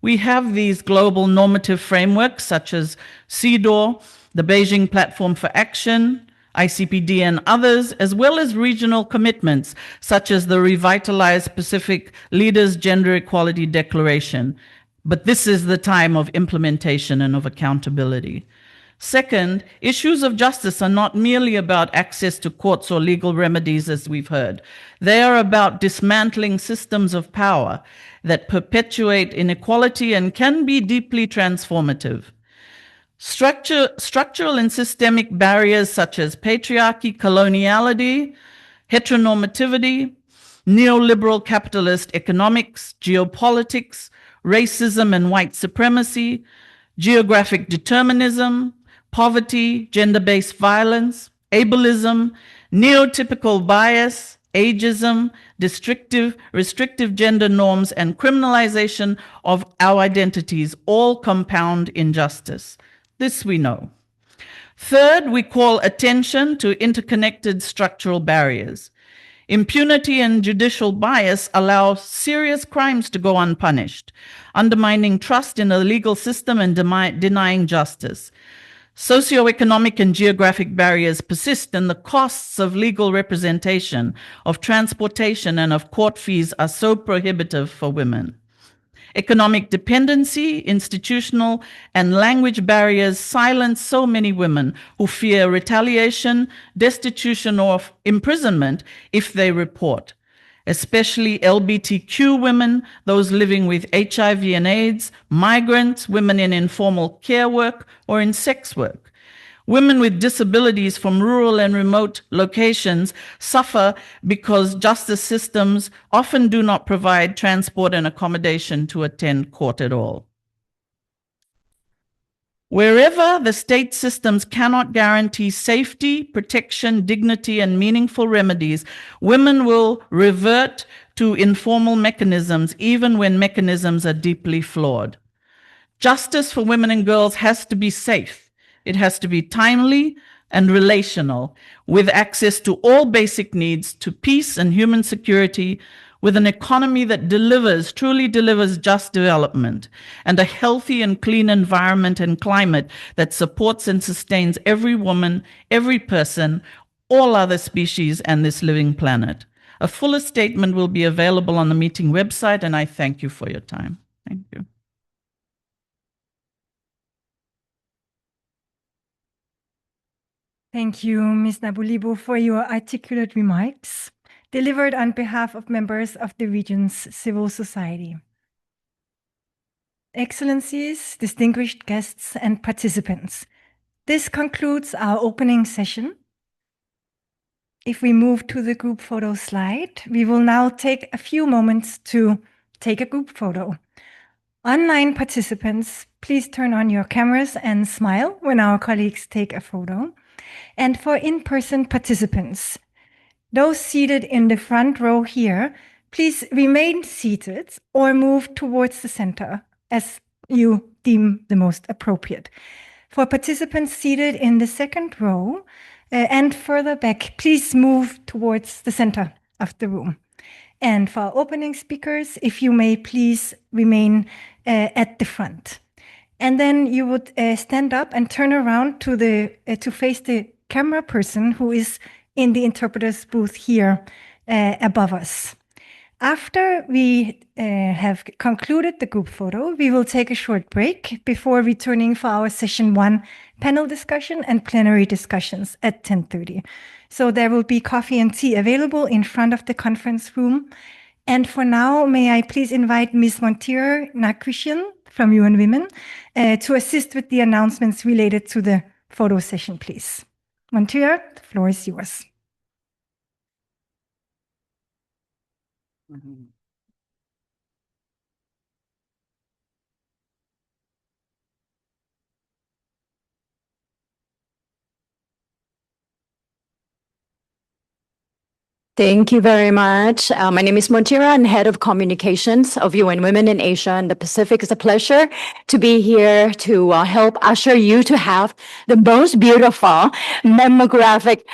We have these global normative frameworks such as CEDAW, the Beijing Platform for Action, ICPD, and others, as well as regional commitments such as the Revitalized Pacific Leaders Gender Equality Declaration. But this is the time of implementation and of accountability. Second, issues of justice are not merely about access to courts or legal remedies, as we've heard. They are about dismantling systems of power that perpetuate inequality and can be deeply transformative. Structural and systemic barriers such as patriarchy, coloniality, heteronormativity, neoliberal capitalist economics, geopolitics, racism and white supremacy, geographic determinism, poverty, gender-based violence, ableism, neotypical bias, ageism, restrictive gender norms, and criminalization of our identities all compound injustice. This we know. Third, we call attention to interconnected structural barriers. Impunity and judicial bias allow serious crimes to go unpunished, undermining trust in the legal system and denying justice. Socioeconomic and geographic barriers persist, and the costs of legal representation, of transportation, and of court fees are so prohibitive for women. Economic dependency, institutional and language barriers silence so many women who fear retaliation, destitution, or imprisonment if they report, especially LGBTQ women, those living with HIV and AIDS, migrants, women in informal care work or in sex work. Women with disabilities from rural and remote locations suffer because justice systems often do not provide transport and accommodation to attend court at all. Wherever the state systems cannot guarantee safety, protection, dignity, and meaningful remedies, women will revert to informal mechanisms, even when mechanisms are deeply flawed. Justice for women and girls has to be safe. It has to be timely and relational, with access to all basic needs, to peace and human security, with an economy that truly delivers just development, and a healthy and clean environment and climate that supports and sustains every woman, every person, all other species, and this living planet. A fuller statement will be available on the meeting website, and I thank you for your time. Thank you. Thank you, Ms. Nabulibo, for your articulate remarks delivered on behalf of members of the region's civil society. Excellencies, distinguished guests, and participants, this concludes our opening session. If we move to the group photo slide, we will now take a few moments to take a group photo. Online participants, please turn on your cameras and smile when our colleagues take a photo. And for in-person participants, those seated in the front row here, please remain seated or move towards the center as you deem the most appropriate. For participants seated in the second row and further back, please move towards the center of the room. And for our opening speakers, if you may please remain at the front. And then you would stand up and turn around to face the camera person who is in the interpreter's booth here above us. After we have concluded the group photo, we will take a short break before returning for our session 1 panel discussion and plenary discussions at 10:30. So there will be coffee and tea available in front of the conference room. And for now, may I please invite Ms. Montier Nakrishian from UN Women to assist with the announcements related to the photo session, please. Montier, the floor is yours. Thank you very much. My name is Montira. I'm Head of Communications of UN Women in Asia and the Pacific. It's a pleasure to be here to help usher you to have the most beautiful memographic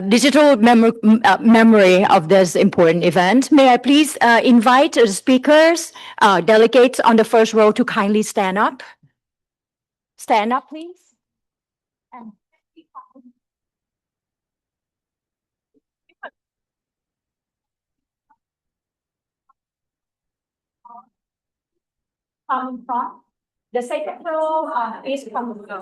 digital memory of this important event. May I please invite the speakers, delegates on the first row to kindly stand up. Stand up, please. From the second row is from the front.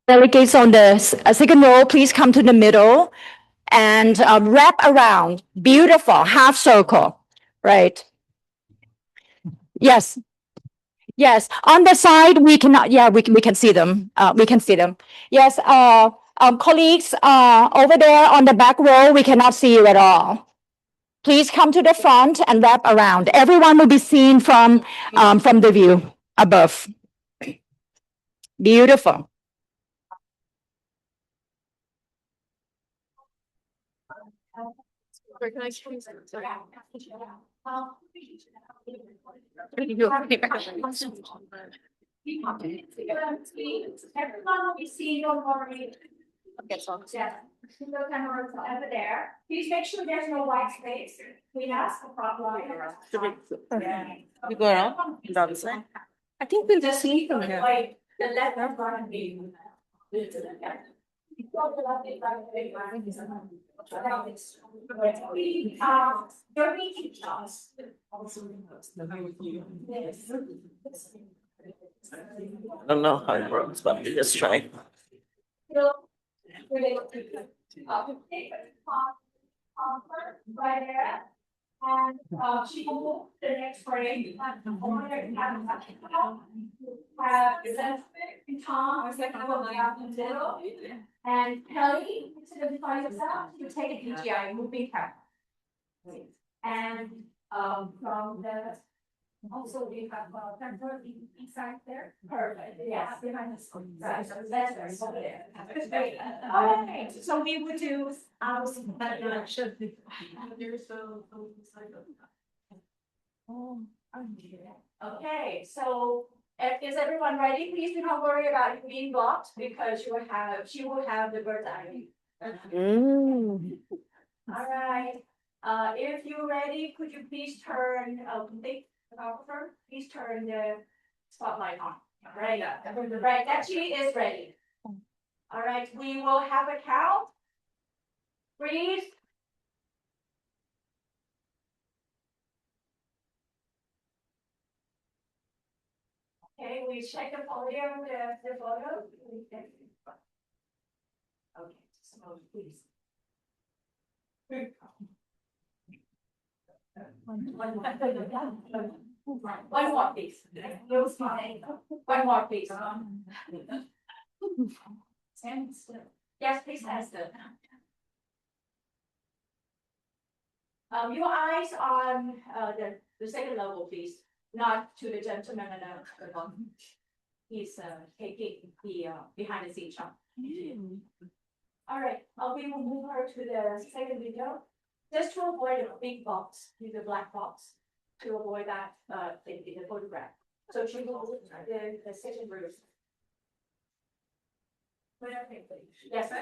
Delegates on the second row, please come to the middle and wrap around. Beautiful, half circle, right? Yes. Yes, on the side, we cannot, yeah, we can see them. We can see them. Yes, colleagues over there on the back row, we cannot see you at all. Please come to the front and wrap around. Everyone will be seen from the view above. Beautiful. Everyone will be seen, don't worry. Okay, so yeah, the cameras are over there. Please make sure there's no white space. We ask for problem. You go around on the other side. I think we'll just see them here. Like the left of front be. Your meeting class. I don't know how it works, but let's try. Right there. And she will move to the next frame. Have the Tom, and Kelly, to the side yourself, you take a DJI moving camera. And from the also we have temporary inside there. Perfect. Yes, behind the screen. Right, so that's over there. Okay, so we would do that direction. Okay, so is everyone ready? Please do not worry about you being blocked because she will have the bird's eye view. All right. If you're ready, could you please turn photographer, please turn the spotlight on. Right, right, that she is ready. All right, we will have a count. Freeze. Okay, we check the podium, the photo. Okay, so please. One more, please. One more, please. Stand still. Yes, please stand still. Your eyes on the second level, please. Not to the gentleman and the one. He's taking the behind the scenes shot. All right, we will move her to the second video. Just to avoid a big box, use a black box to avoid that in the photograph. So she will move the second group. Yes.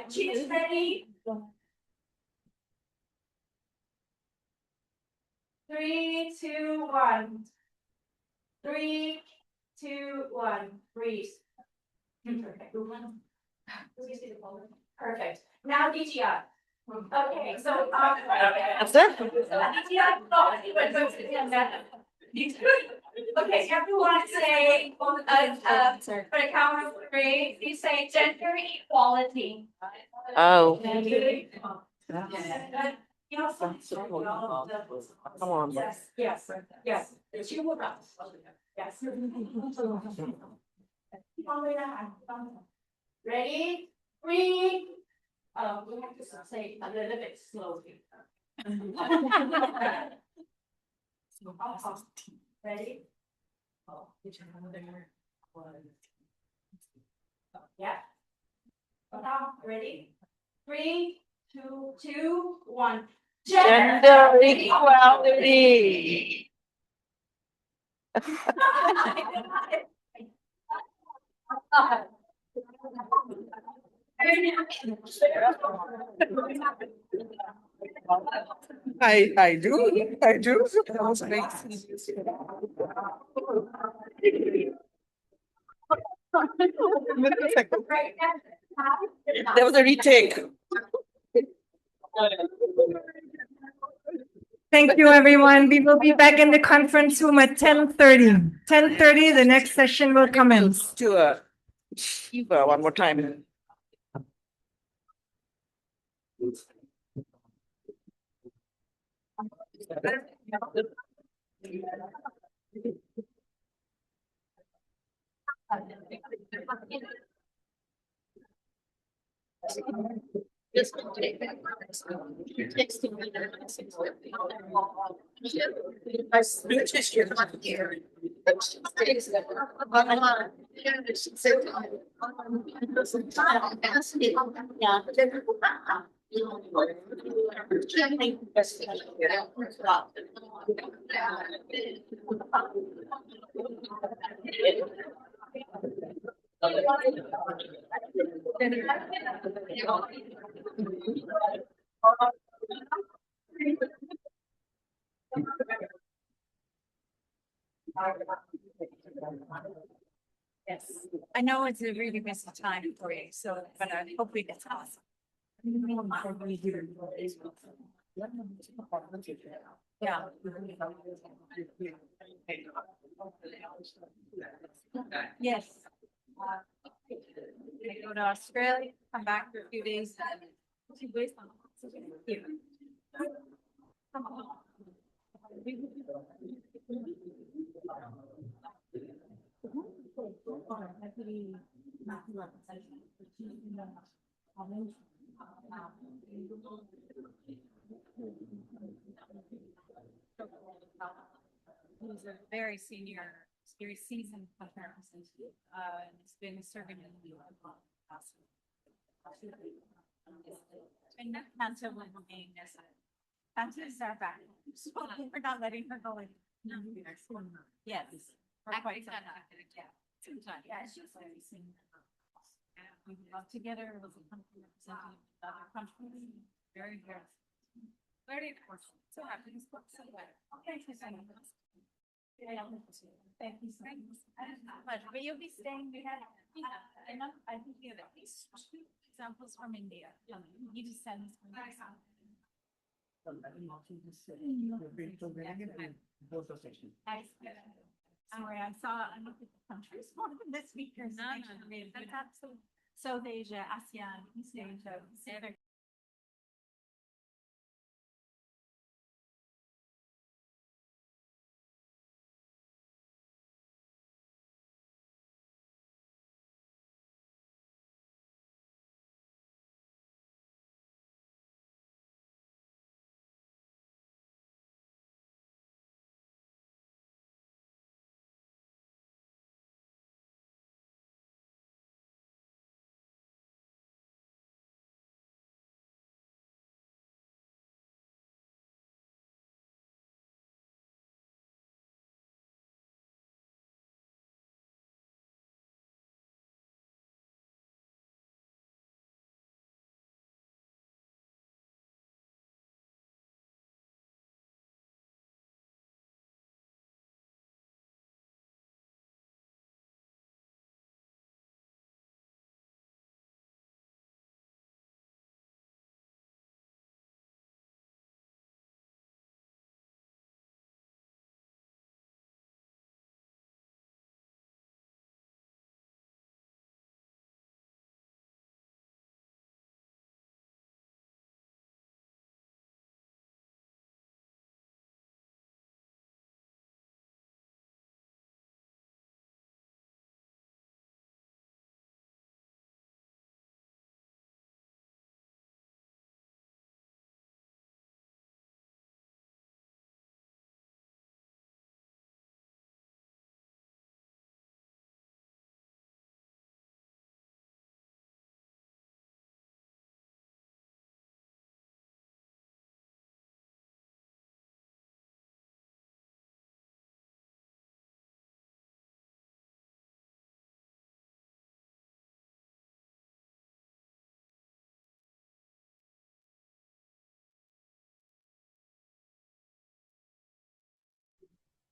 She is ready. 3, 2, 1. 3, 2, 1. Breathe. Perfect. Now DGI. Okay, so That's it? DGI. Okay, everyone say, for the count of three, you say gender equality. Oh. Come on. Yes, yes, yes. Yes. Ready? Three. We have to say a little bit slowly. Ready? Yeah. Now, ready? 3, 2, 1. Gender equality. I do. That was amazing. There was a retake. Thank you, everyone. We will be back in the conference room at 10:30. 10:30, the next session will commence. Do Shiva one more time. Yes, I know it's a really busy time for you, so, but I hope we get awesome. Yeah. Yes. I go to Australia, come back for a few days. Here. He's a very senior, very seasoned pharmacist. He's been serving in the and that cancer will remain as cancer is our back. So we're not letting her go in. No. Yes. For quite some time. Yeah, it's just very senior. We love together as a country representing other countries. Very, very important. So happy to spot somewhere. Okay, so thank you. Thank you so much. But you'll be staying, I think you have at least 2 examples from India. You just send us from Sorry, I looked at the countries more than the speakers. No. That's absolutely. South Asia, ASEAN, East Asia,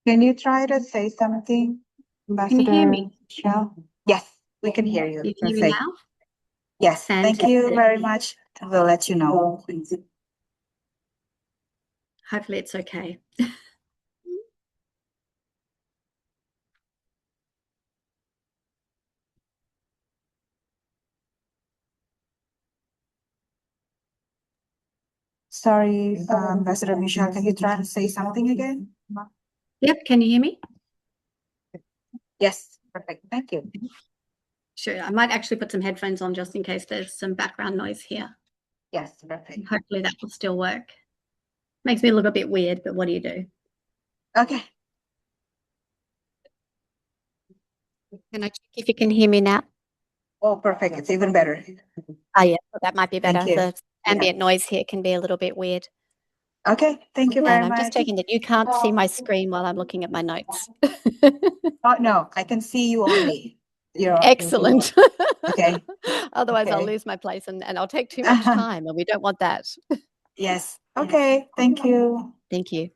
Can you try to say something, Can you hear me? Michelle? Yes, we can hear you. You can hear me Perfect. now? Yes, thank you Fantastic. very much. We'll let you know. Hopefully it's okay. Sorry, Ambassador Michelle, can you try to say something again? Yep, can you hear me? Yes, perfect. Thank you. Sure. I might actually put some headphones on just in case there's some background noise here. Yes, perfect. Hopefully that will still work. Makes me look a bit weird, but what do you do? Okay. Can I check if you can hear me now? Oh, perfect. It's even better. Yeah, well, that might be Thank better. you. The ambient noise here can be a little bit weird. Okay, thank you very And I'm just much. checking that you can't see my screen while I'm looking at my notes. Oh, no, I can see you only. Excellent. Okay. Otherwise, I'll Okay. lose my place and I'll take too much time, and we don't want that. Yes. Okay. Thank you. Thank you.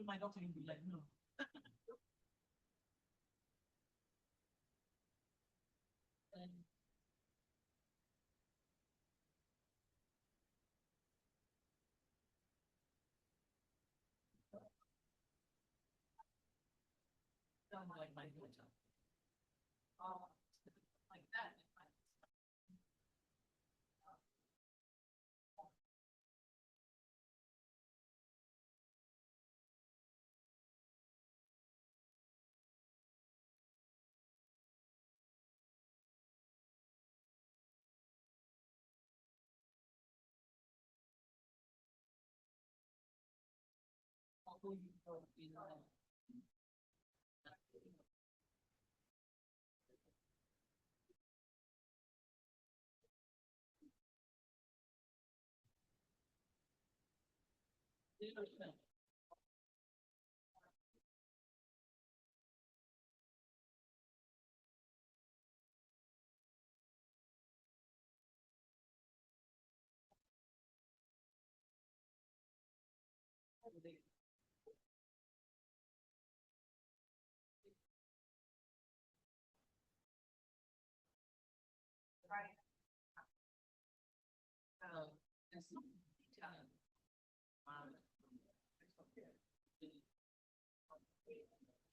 My doctor will be like, no. Sound like my daughter. Like that.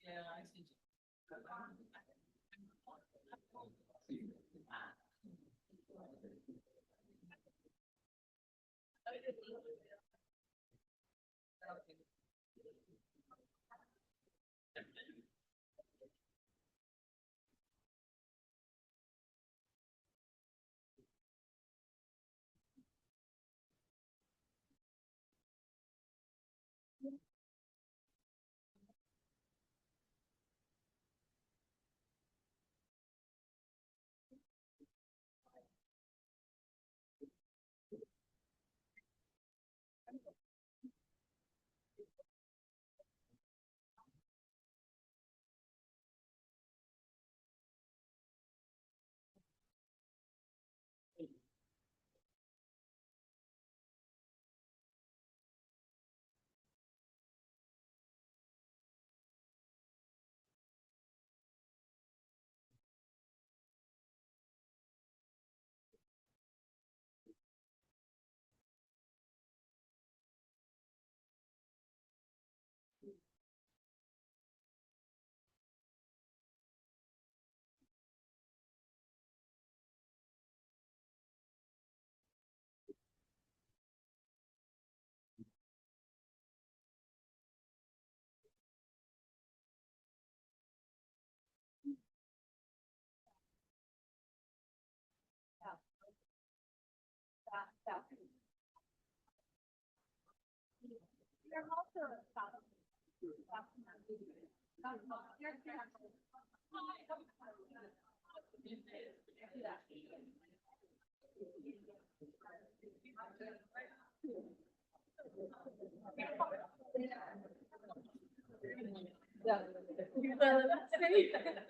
Yeah, I see.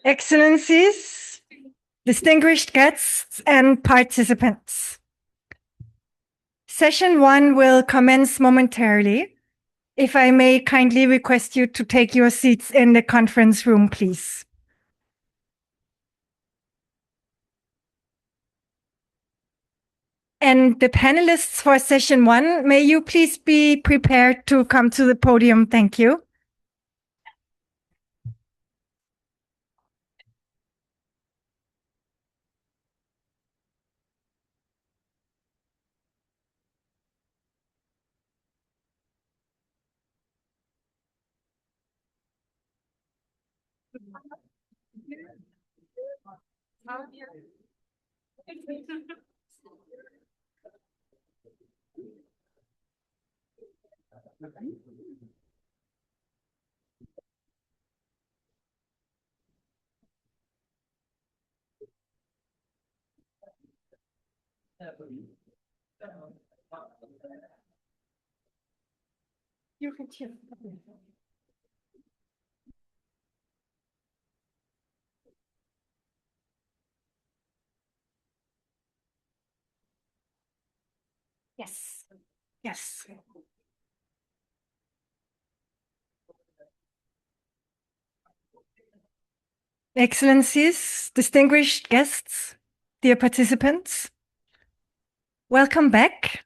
Excellencies, distinguished guests, and participants. Session 1 will commence momentarily. If I may kindly request you to take your seats in the conference room, please. And the panelists for session 1, may you please be prepared to come to the podium. Thank you. You can choose. Yes. Yes. Excellencies, distinguished guests, dear participants, welcome back.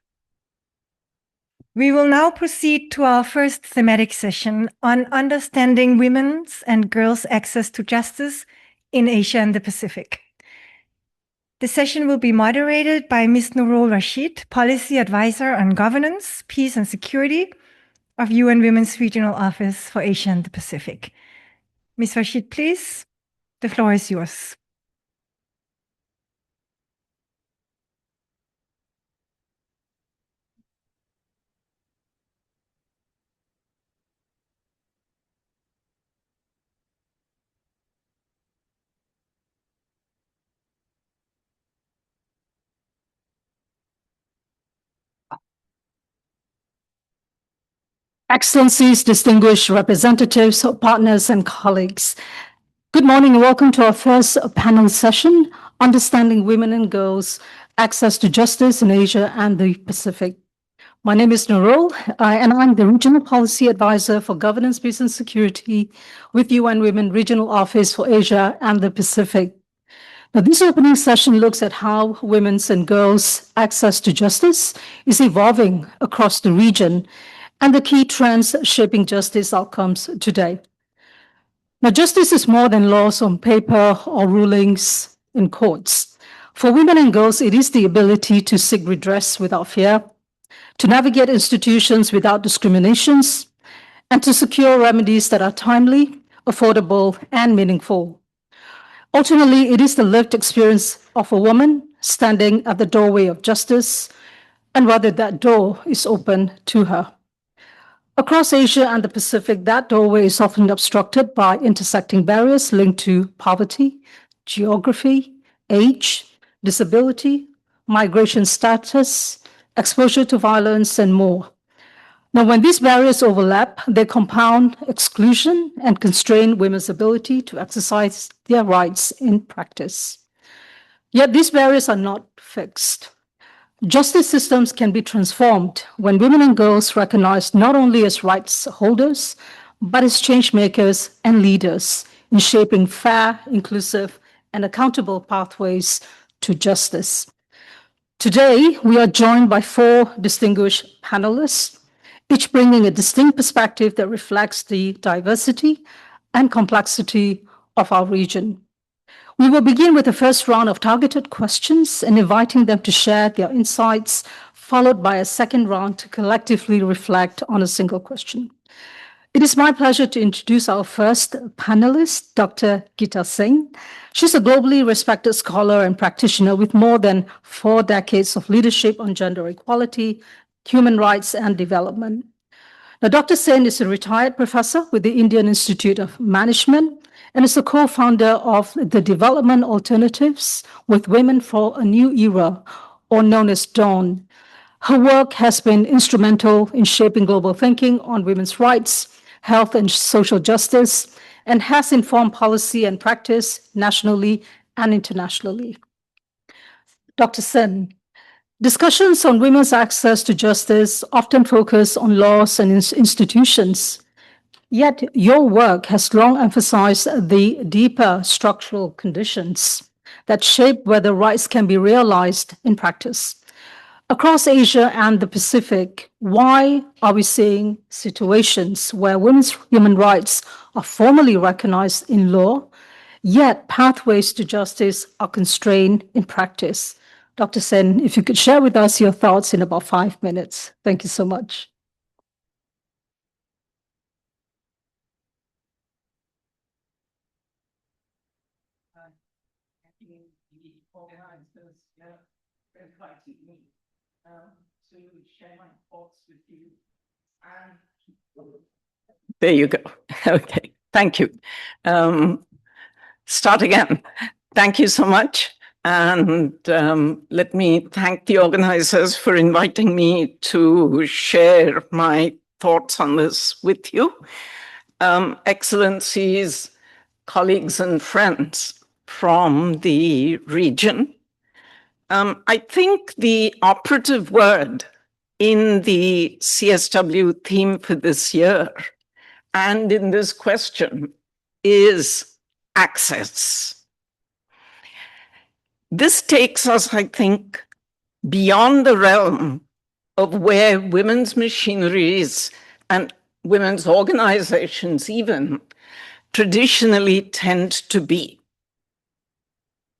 We will now proceed to our first thematic session on understanding women's and girls' access to justice in Asia and the Pacific. The session will be moderated by Ms. Nurul Rashid, Policy Advisor on Governance, Peace and Security of UN Women's Regional Office for Asia and the Pacific. Ms. Rashid, please, the floor is yours. Excellencies, distinguished representatives, partners, and colleagues. Good morning and welcome to our first panel session, Understanding Women and Girls' Access to Justice in Asia and the Pacific. My name is Nurul, and I'm the Regional Policy Advisor for Governance, Peace and Security with UN Women Regional Office for Asia and the Pacific. Now, this opening session looks at how women's and girls' access to justice is evolving across the region and the key trends shaping justice outcomes today. Now, justice is more than laws on paper or rulings in courts. For women and girls, it is the ability to seek redress without fear, to navigate institutions without discriminations, and to secure remedies that are timely, affordable, and meaningful. Ultimately, it is the lived experience of a woman standing at the doorway of justice, and whether that door is open to her. Across Asia and the Pacific, that doorway is often obstructed by intersecting barriers linked to poverty, geography, age, disability, migration status, exposure to violence, and more. Now, when these barriers overlap, they compound exclusion and constrain women's ability to exercise their rights in practice. Yet these barriers are not fixed. Justice systems can be transformed when women and girls recognized not only as rights holders, but as change makers and leaders in shaping fair, inclusive, and accountable pathways to justice. Today, we are joined by 4 distinguished panelists, each bringing a distinct perspective that reflects the diversity and complexity of our region. We will begin with the first round of targeted questions and inviting them to share their insights, followed by a second round to collectively reflect on a single question. It is my pleasure to introduce our first panelist, Dr. Geeta Singh. She's a globally respected scholar and practitioner with more than 4 decades of leadership on gender equality, human rights, and development. Now, Dr. Singh is a retired professor with the Indian Institute of Management and is a co-founder of the Development Alternatives with Women for a New Era, or known as DAWN. Her work has been instrumental in shaping global thinking on women's rights, health and social justice, and has informed policy and practice nationally and internationally. Dr. Singh, discussions on women's access to justice often focus on laws and institutions. Yet your work has long emphasized the deeper structural conditions that shape whether rights can be realized in practice. Across Asia and the Pacific, why are we seeing situations where women's human rights are formally recognized in law, yet pathways to justice are constrained in practice? Dr. Sen, if you could share with us your thoughts in about 5 minutes. Thank you so much. The organizers invited me to share my thoughts with you. There you go. Okay, thank you. Start again. Thank you so much. And let me thank the organizers for inviting me to share my thoughts on this with you. Excellencies, colleagues, and friends from the region. I think the operative word in the CSW theme for this year and in this question is access. This takes us, I think, beyond the realm of where women's machineries and women's organizations even traditionally tend to be,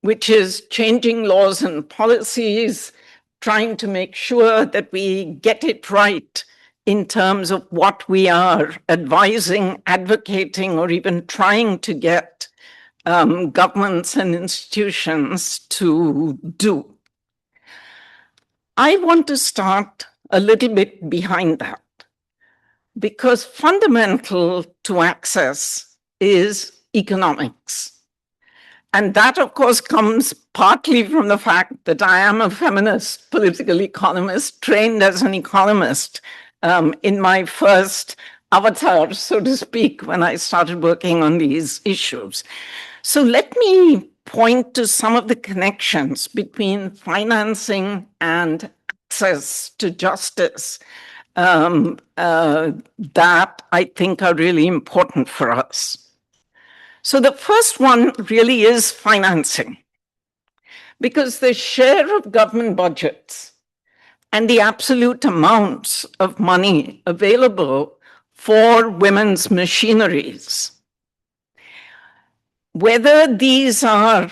which is changing laws and policies, trying to make sure that we get it right in terms of what we are advising, advocating, or even trying to get governments and institutions to do. I want to start a little bit behind that, because fundamental to access is economics. And that, of course, comes partly from the fact that I am a feminist political economist, trained as an economist in my first avatar, so to speak, when I started working on these issues. So let me point to some of the connections between financing and access to justice that I think are really important for us. So the first one really is financing, because the share of government budgets and the absolute amounts of money available for women's machineries, whether these are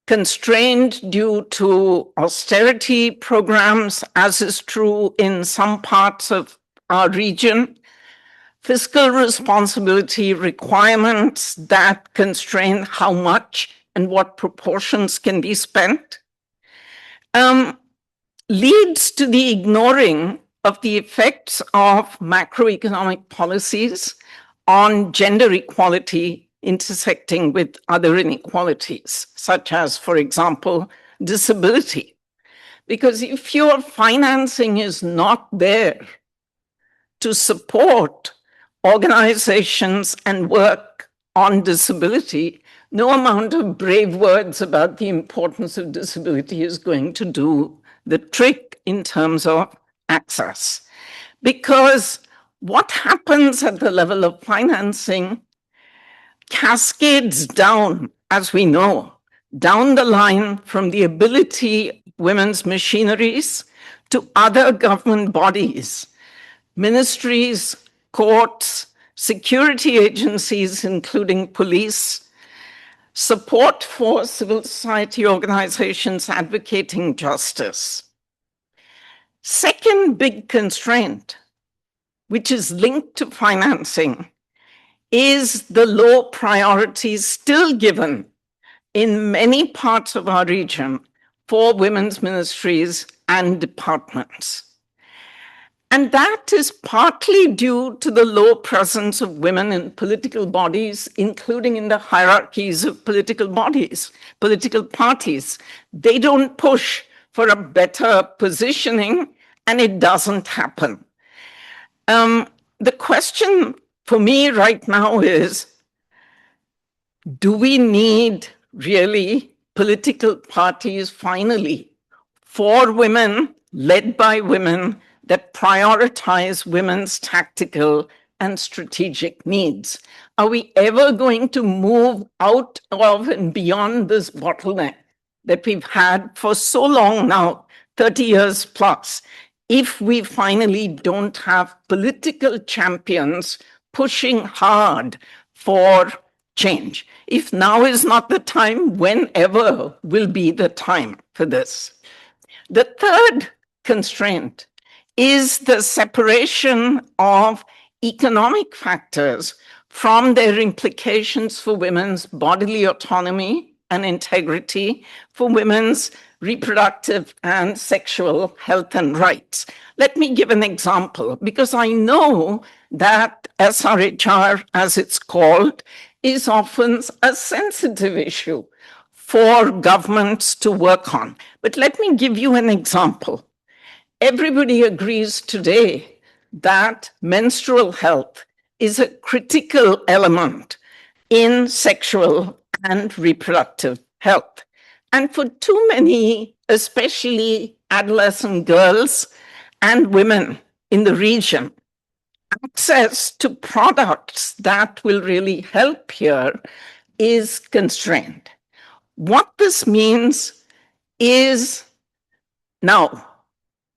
constrained due to austerity programs, as is true in some parts of our region, fiscal responsibility requirements that constrain how much and what proportions can be spent, leads to the ignoring of the effects of macroeconomic policies on gender equality intersecting with other inequalities, such as, for example, disability. Because if your financing is not there to support organizations and work on disability, no amount of brave words about the importance of disability is going to do the trick in terms of access. Because what happens at the level of financing cascades down, as we know, down the line from the ability of women's machineries to other government bodies, ministries, courts, security agencies, including police, support for civil society organizations advocating justice. Second big constraint, which is linked to financing, is the low priorities still given in many parts of our region for women's ministries and departments. And that is partly due to the low presence of women in political bodies, including in the hierarchies of political bodies, political parties. They don't push for a better positioning, and it doesn't happen. The question for me right now is, do we need really political parties finally for women, led by women, that prioritize women's tactical and strategic needs? Are we ever going to move out of and beyond this bottleneck that we've had for so long now, 30 years plus, if we finally don't have political champions pushing hard for change? If now is not the time, whenever will be the time for this? The third constraint is the separation of economic factors from their implications for women's bodily autonomy and integrity, for women's reproductive and sexual health and rights. Let me give an example, because I know that SRHR, as it's called, is often a sensitive issue for governments to work on. But let me give you an example. Everybody agrees today that menstrual health is a critical element in sexual and reproductive health. And for too many, especially adolescent girls and women in the region, access to products that will really help here is constrained. What this means is now,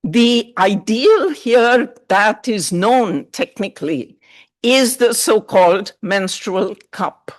the ideal here that is known technically is the so-called menstrual cup.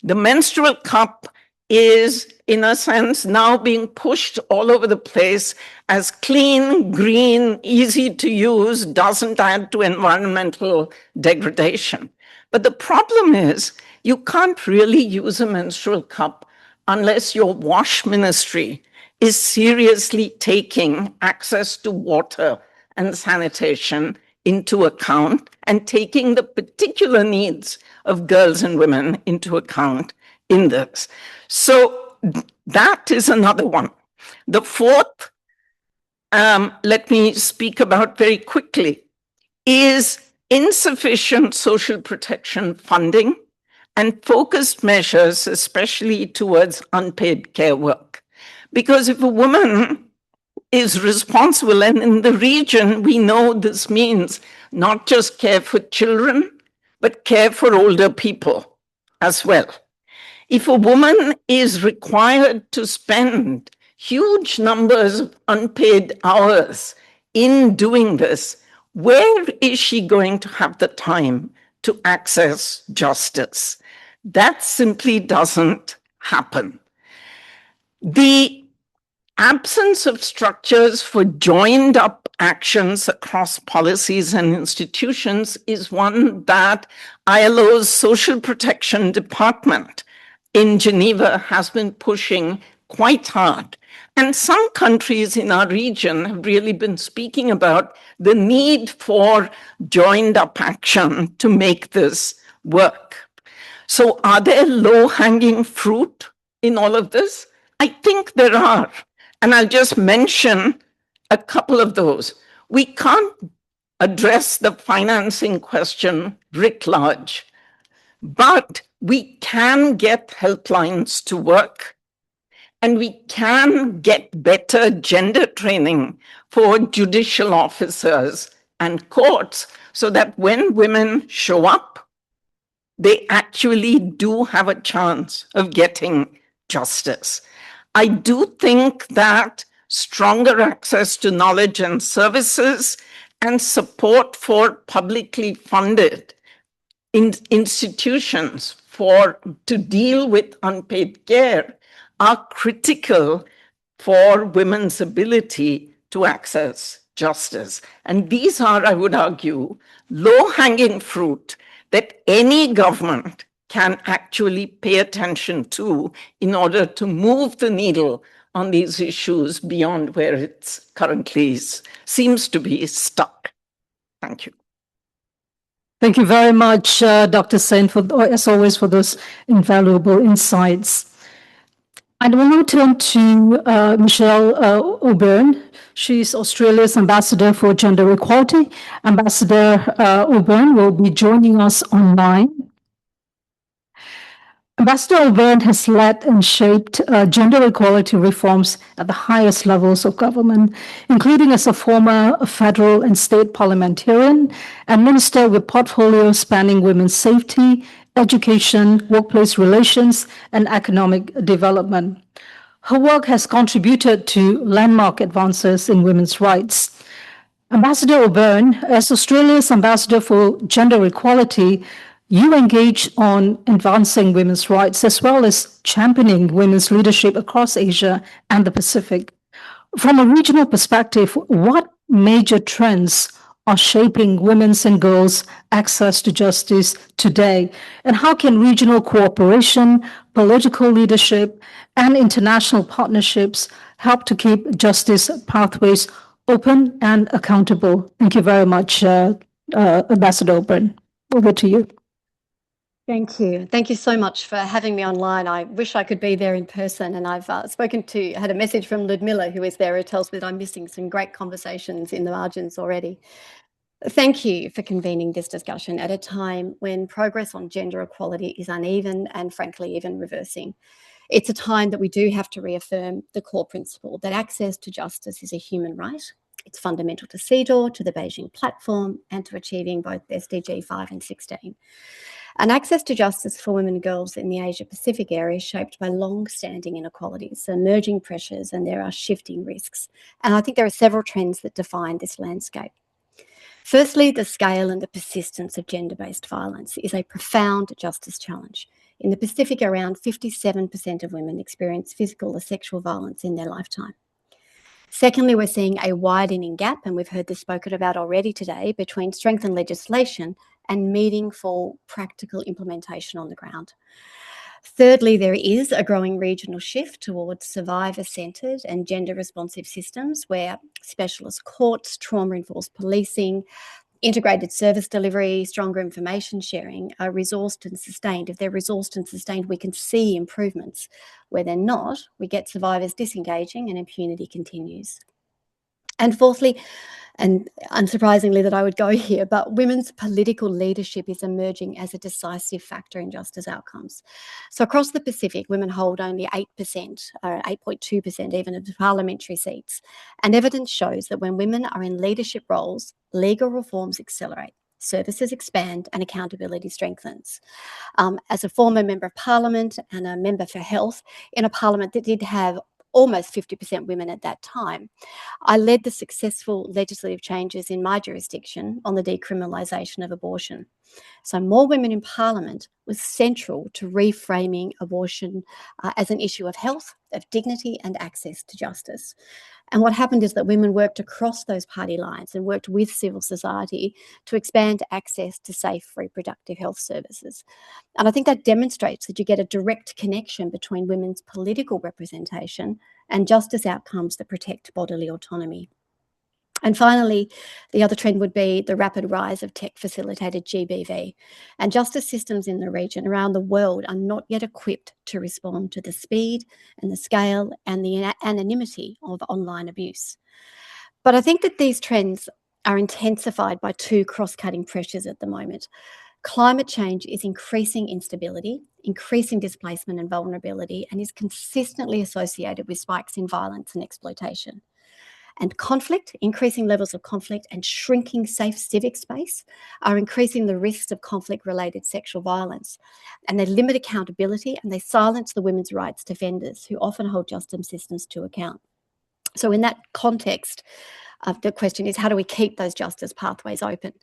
The menstrual cup is, in a sense, now being pushed all over the place as clean, green, easy to use, doesn't add to environmental degradation. But the problem is you can't really use a menstrual cup unless your wash ministry is seriously taking access to water and sanitation into account and taking the particular needs of girls and women into account in this. So that is another one. The fourth, let me speak about very quickly, is insufficient social protection funding and focused measures, especially towards unpaid care work. Because if a woman is responsible, and in the region, we know this means not just care for children, but care for older people as well. If a woman is required to spend huge numbers of unpaid hours in doing this, where is she going to have the time to access justice? That simply doesn't happen. The absence of structures for joined up actions across policies and institutions is one that ILO's Social Protection Department in Geneva has been pushing quite hard. And some countries in our region have really been speaking about the need for joined up action to make this work. So are there low-hanging fruit in all of this? I think there are. And I'll just mention a couple of those. We can't address the financing question writ large, but we can get helplines to work, and we can get better gender training for judicial officers and courts so that when women show up, they actually do have a chance of getting justice. I do think that stronger access to knowledge and services and support for publicly funded institutions to deal with unpaid care are critical for women's ability to access justice. And these are, I would argue, low-hanging fruit that any government can actually pay attention to in order to move the needle on these issues beyond where it currently seems to be stuck. Thank you. Thank you very much, Dr. Sen, as always, for those invaluable insights. I will now turn to Michelle Auburn. She's Australia's Ambassador for Gender Equality. Ambassador Auburn will be joining us online. Ambassador Auburn has led and shaped gender equality reforms at the highest levels of government, including as a former federal and state parliamentarian and minister with portfolios spanning women's safety, education, workplace relations, and economic development. Her work has contributed to landmark advances in women's rights. Ambassador Auburn, as Australia's Ambassador for Gender Equality, you engage on advancing women's rights as well as championing women's leadership across Asia and the Pacific. From a regional perspective, what major trends are shaping women's and girls' access to justice today? And how can regional cooperation, political leadership, and international partnerships help to keep justice pathways open and accountable? Thank you very much, Ambassador Auburn. Over to you. Thank you. Thank you so much for having me online. I wish I could be there in person, and I've had a message from Ludmilla, who is there, who tells me that I'm missing some great conversations in the margins already. Thank you for convening this discussion at a time when progress on gender equality is uneven and frankly even reversing. It's a time that we do have to reaffirm the core principle that access to justice is a human right It's fundamental to CEDAW, to the Beijing platform, and to achieving both SDG 5 and 16. And access to justice for women and girls in the Asia-Pacific area is shaped by long-standing inequalities, emerging pressures, and there are shifting risks. And I think there are several trends that define this landscape. Firstly, the scale and the persistence of gender-based violence is a profound justice challenge. In the Pacific, around 57% of women experience physical or sexual violence in their lifetime. Secondly, we're seeing a widening gap, and we've heard this spoken about already today, between strengthened legislation and meaningful practical implementation on the ground. Thirdly, there is a growing regional shift towards survivor-centred and gender-responsive systems where specialist courts, trauma-informed policing, integrated service delivery, stronger information sharing are resourced and sustained. If they're resourced and sustained, we can see improvements. Where they're not, we get survivors disengaging and impunity continues. And fourthly, and unsurprisingly that I would go here, but women's political leadership is emerging as a decisive factor in justice outcomes. So across the Pacific, women hold only 8%, or 8.2% even of the parliamentary seats. And evidence shows that when women are in leadership roles, legal reforms accelerate, services expand, and accountability strengthens. As a former member of parliament and a member for health in a parliament that did have almost 50% women at that time, I led the successful legislative changes in my jurisdiction on the decriminalisation of abortion. So more women in Parliament was central to reframing abortion as an issue of health, of dignity and access to justice. And what happened is that women worked across those party lines and worked with civil society to expand access to safe reproductive health services. And I think that demonstrates that you get a direct connection between women's political representation and justice outcomes that protect bodily autonomy. And finally, the other trend would be the rapid rise of tech-facilitated GBV. And justice systems in the region around the world are not yet equipped to respond to the speed and the scale and the anonymity of online abuse. But I think that these trends are intensified by two cross-cutting pressures at the moment. Climate change is increasing instability, increasing displacement and vulnerability, and is consistently associated with spikes in violence and exploitation. And conflict, increasing levels of conflict and shrinking safe civic space are increasing the risks of conflict-related sexual violence. And they limit accountability and they silence the women's rights defenders who often hold justice systems to account. So in that context, the question is, how do we keep those justice pathways open?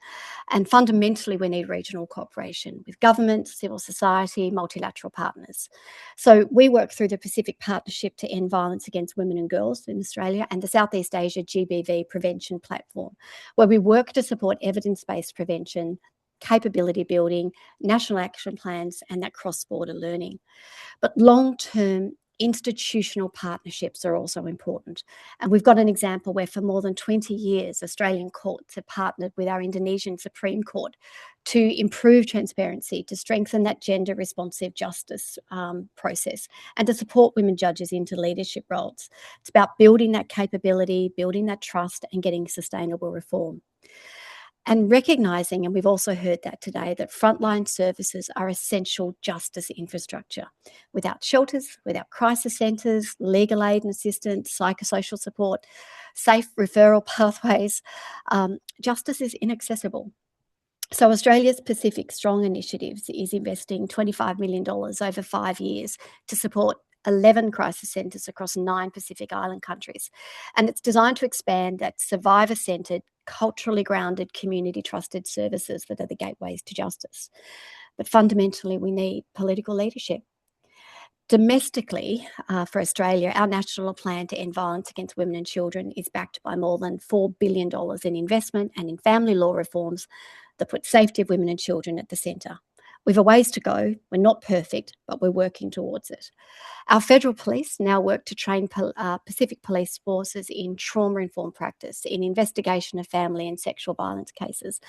And fundamentally, we need regional cooperation with government, civil society, multilateral partners. So we work through the Pacific Partnership to End Violence Against Women and Girls in Australia and the Southeast Asia GBV Prevention Platform, where we work to support evidence-based prevention, capability building, national action plans, and that cross-border learning. But long-term institutional partnerships are also important. And we've got an example where for more than 20 years, Australian courts have partnered with our Indonesian Supreme Court to improve transparency, to strengthen that gender responsive justice process, and to support women judges into leadership roles. It's about building that capability, building that trust, and getting sustainable reform. And recognising, and we've also heard that today, that frontline services are essential justice infrastructure. Without shelters, without crisis centres, legal aid and assistance, psychosocial support, safe referral pathways, justice is inaccessible. So Australia's Pacific Strong Initiatives is investing $25 million over 5 years to support 11 crisis centres across 9 Pacific Island countries. And it's designed to expand that survivor-centred, culturally grounded, community-trusted services that are the gateways to justice. But fundamentally, we need political leadership. Domestically, for Australia, our national plan to end violence against women and children is backed by more than $4 billion in investment and in family law reforms that put safety of women and children at the centre. We've a ways to go. We're not perfect, but we're working towards it. Our federal police now work to train Pacific police forces in trauma-informed practice, in investigation of family and sexual violence cases,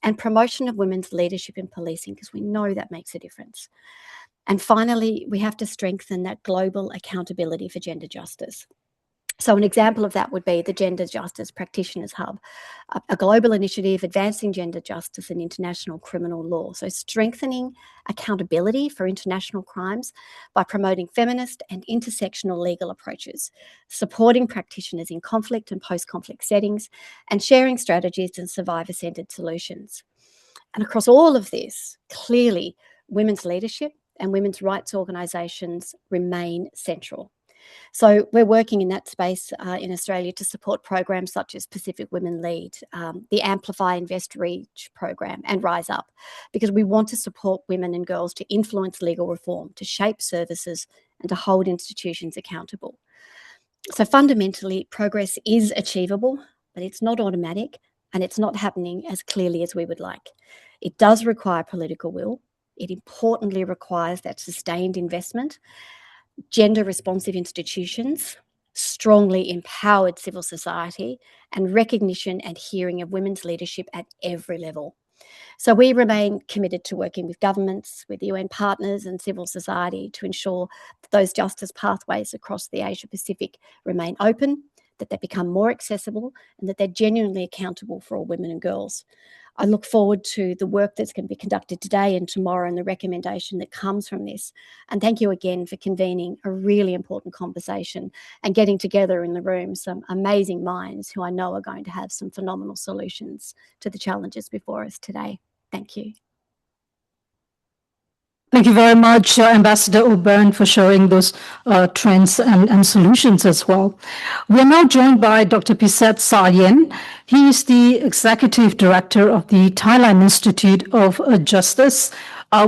and promotion of women's leadership in policing, because we know that makes a difference. And finally, we have to strengthen that global accountability for gender justice. So an example of that would be the Gender Justice Practitioners Hub, a global initiative advancing gender justice in international criminal law. So strengthening accountability for international crimes by promoting feminist and intersectional legal approaches, supporting practitioners in conflict and post-conflict settings, and sharing strategies and survivor-centered solutions. And across all of this, clearly, women's leadership and women's rights organisations remain central. So we're working in that space in Australia to support programs such as Pacific Women Lead, the Amplify, Invest, Reach program, and Rise Up, because we want to support women and girls to influence legal reform, to shape services, and to hold institutions accountable. So fundamentally, progress is achievable, but it's not automatic, and it's not happening as clearly as we would like. It does require political will. It importantly requires that sustained investment, gender responsive institutions, strongly empowered civil society, and recognition and hearing of women's leadership at every level. So we remain committed to working with governments, with UN partners and civil society to ensure that those justice pathways across the Asia Pacific remain open, that they become more accessible, and that they're genuinely accountable for all women and girls. I look forward to the work that's going to be conducted today and tomorrow and the recommendation that comes from this. And thank you again for convening a really important conversation and getting together in the room some amazing minds who I know are going to have some phenomenal solutions to the challenges before us today. Thank you. Thank you very much, Ambassador O'Byrne, for sharing those trends and solutions as well. We are now joined by Dr. Pisat Saryan. He is the Executive Director of the Thailand Institute of Justice,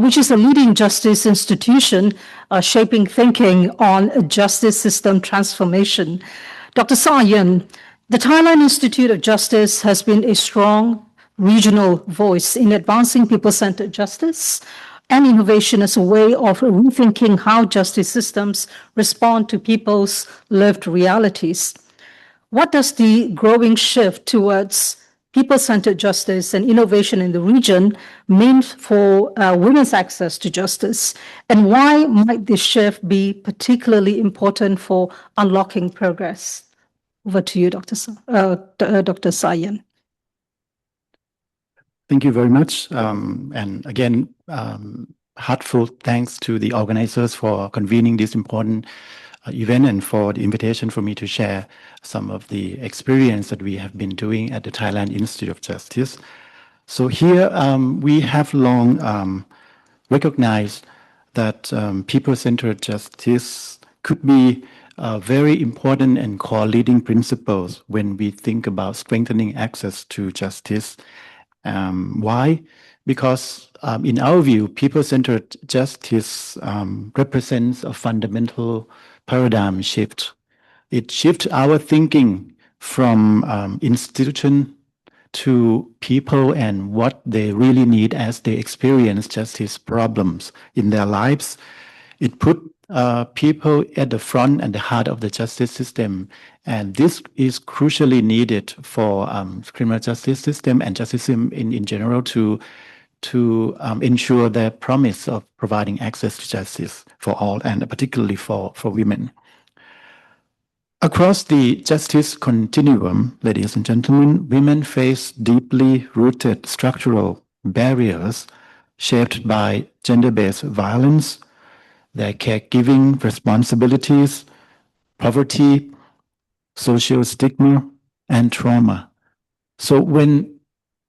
which is a leading justice institution shaping thinking on justice system transformation. Dr. Saryan, the Thailand Institute of Justice has been a strong regional voice in advancing people-centered justice and innovation as a way of rethinking how justice systems respond to people's lived realities. What does the growing shift towards people-centered justice and innovation in the region mean for women's access to justice? And why might this shift be particularly important for unlocking progress? Over to you, Dr. Saryan. Thank you very much. And again, heartfelt thanks to the organizers for convening this important event and for the invitation for me to share some of the experience that we have been doing at the Thailand Institute of Justice. So here we have long recognized that people-centered justice could be very important and core leading principles when we think about strengthening access to justice. Why? Because in our view, people-centered justice represents a fundamental paradigm shift. It shifts our thinking from institution to people and what they really need as they experience justice problems in their lives. It put people at the front and the heart of the justice system. And this is crucially needed for criminal justice system and justice system in general to ensure the promise of providing access to justice for all, and particularly for women. Across the justice continuum, ladies and gentlemen, women face deeply rooted structural barriers shaped by gender-based violence, their caregiving responsibilities, poverty, social stigma, and trauma. So when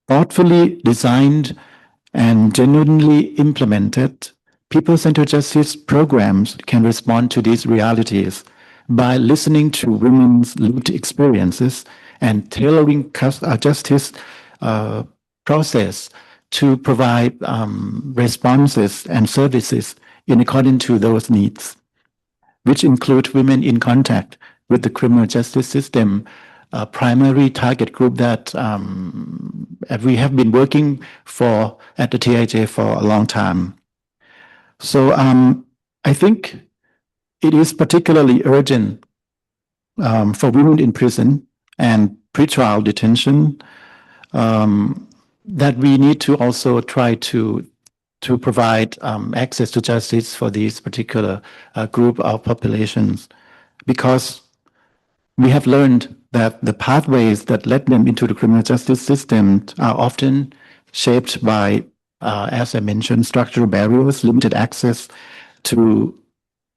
thoughtfully designed and genuinely implemented, people-centered justice programs can respond to these realities by listening to women's lived experiences and tailoring justice process to provide responses and services in accordance to those needs, which include women in contact with the criminal justice system, a primary target group that we have been working for at the TIJ for a long time. So I think it is particularly urgent for women in prison and pretrial detention that we need to also try to provide access to justice for these particular group of populations, because we have learned that the pathways that led them into the criminal justice system are often shaped by, as I mentioned, structural barriers, limited access to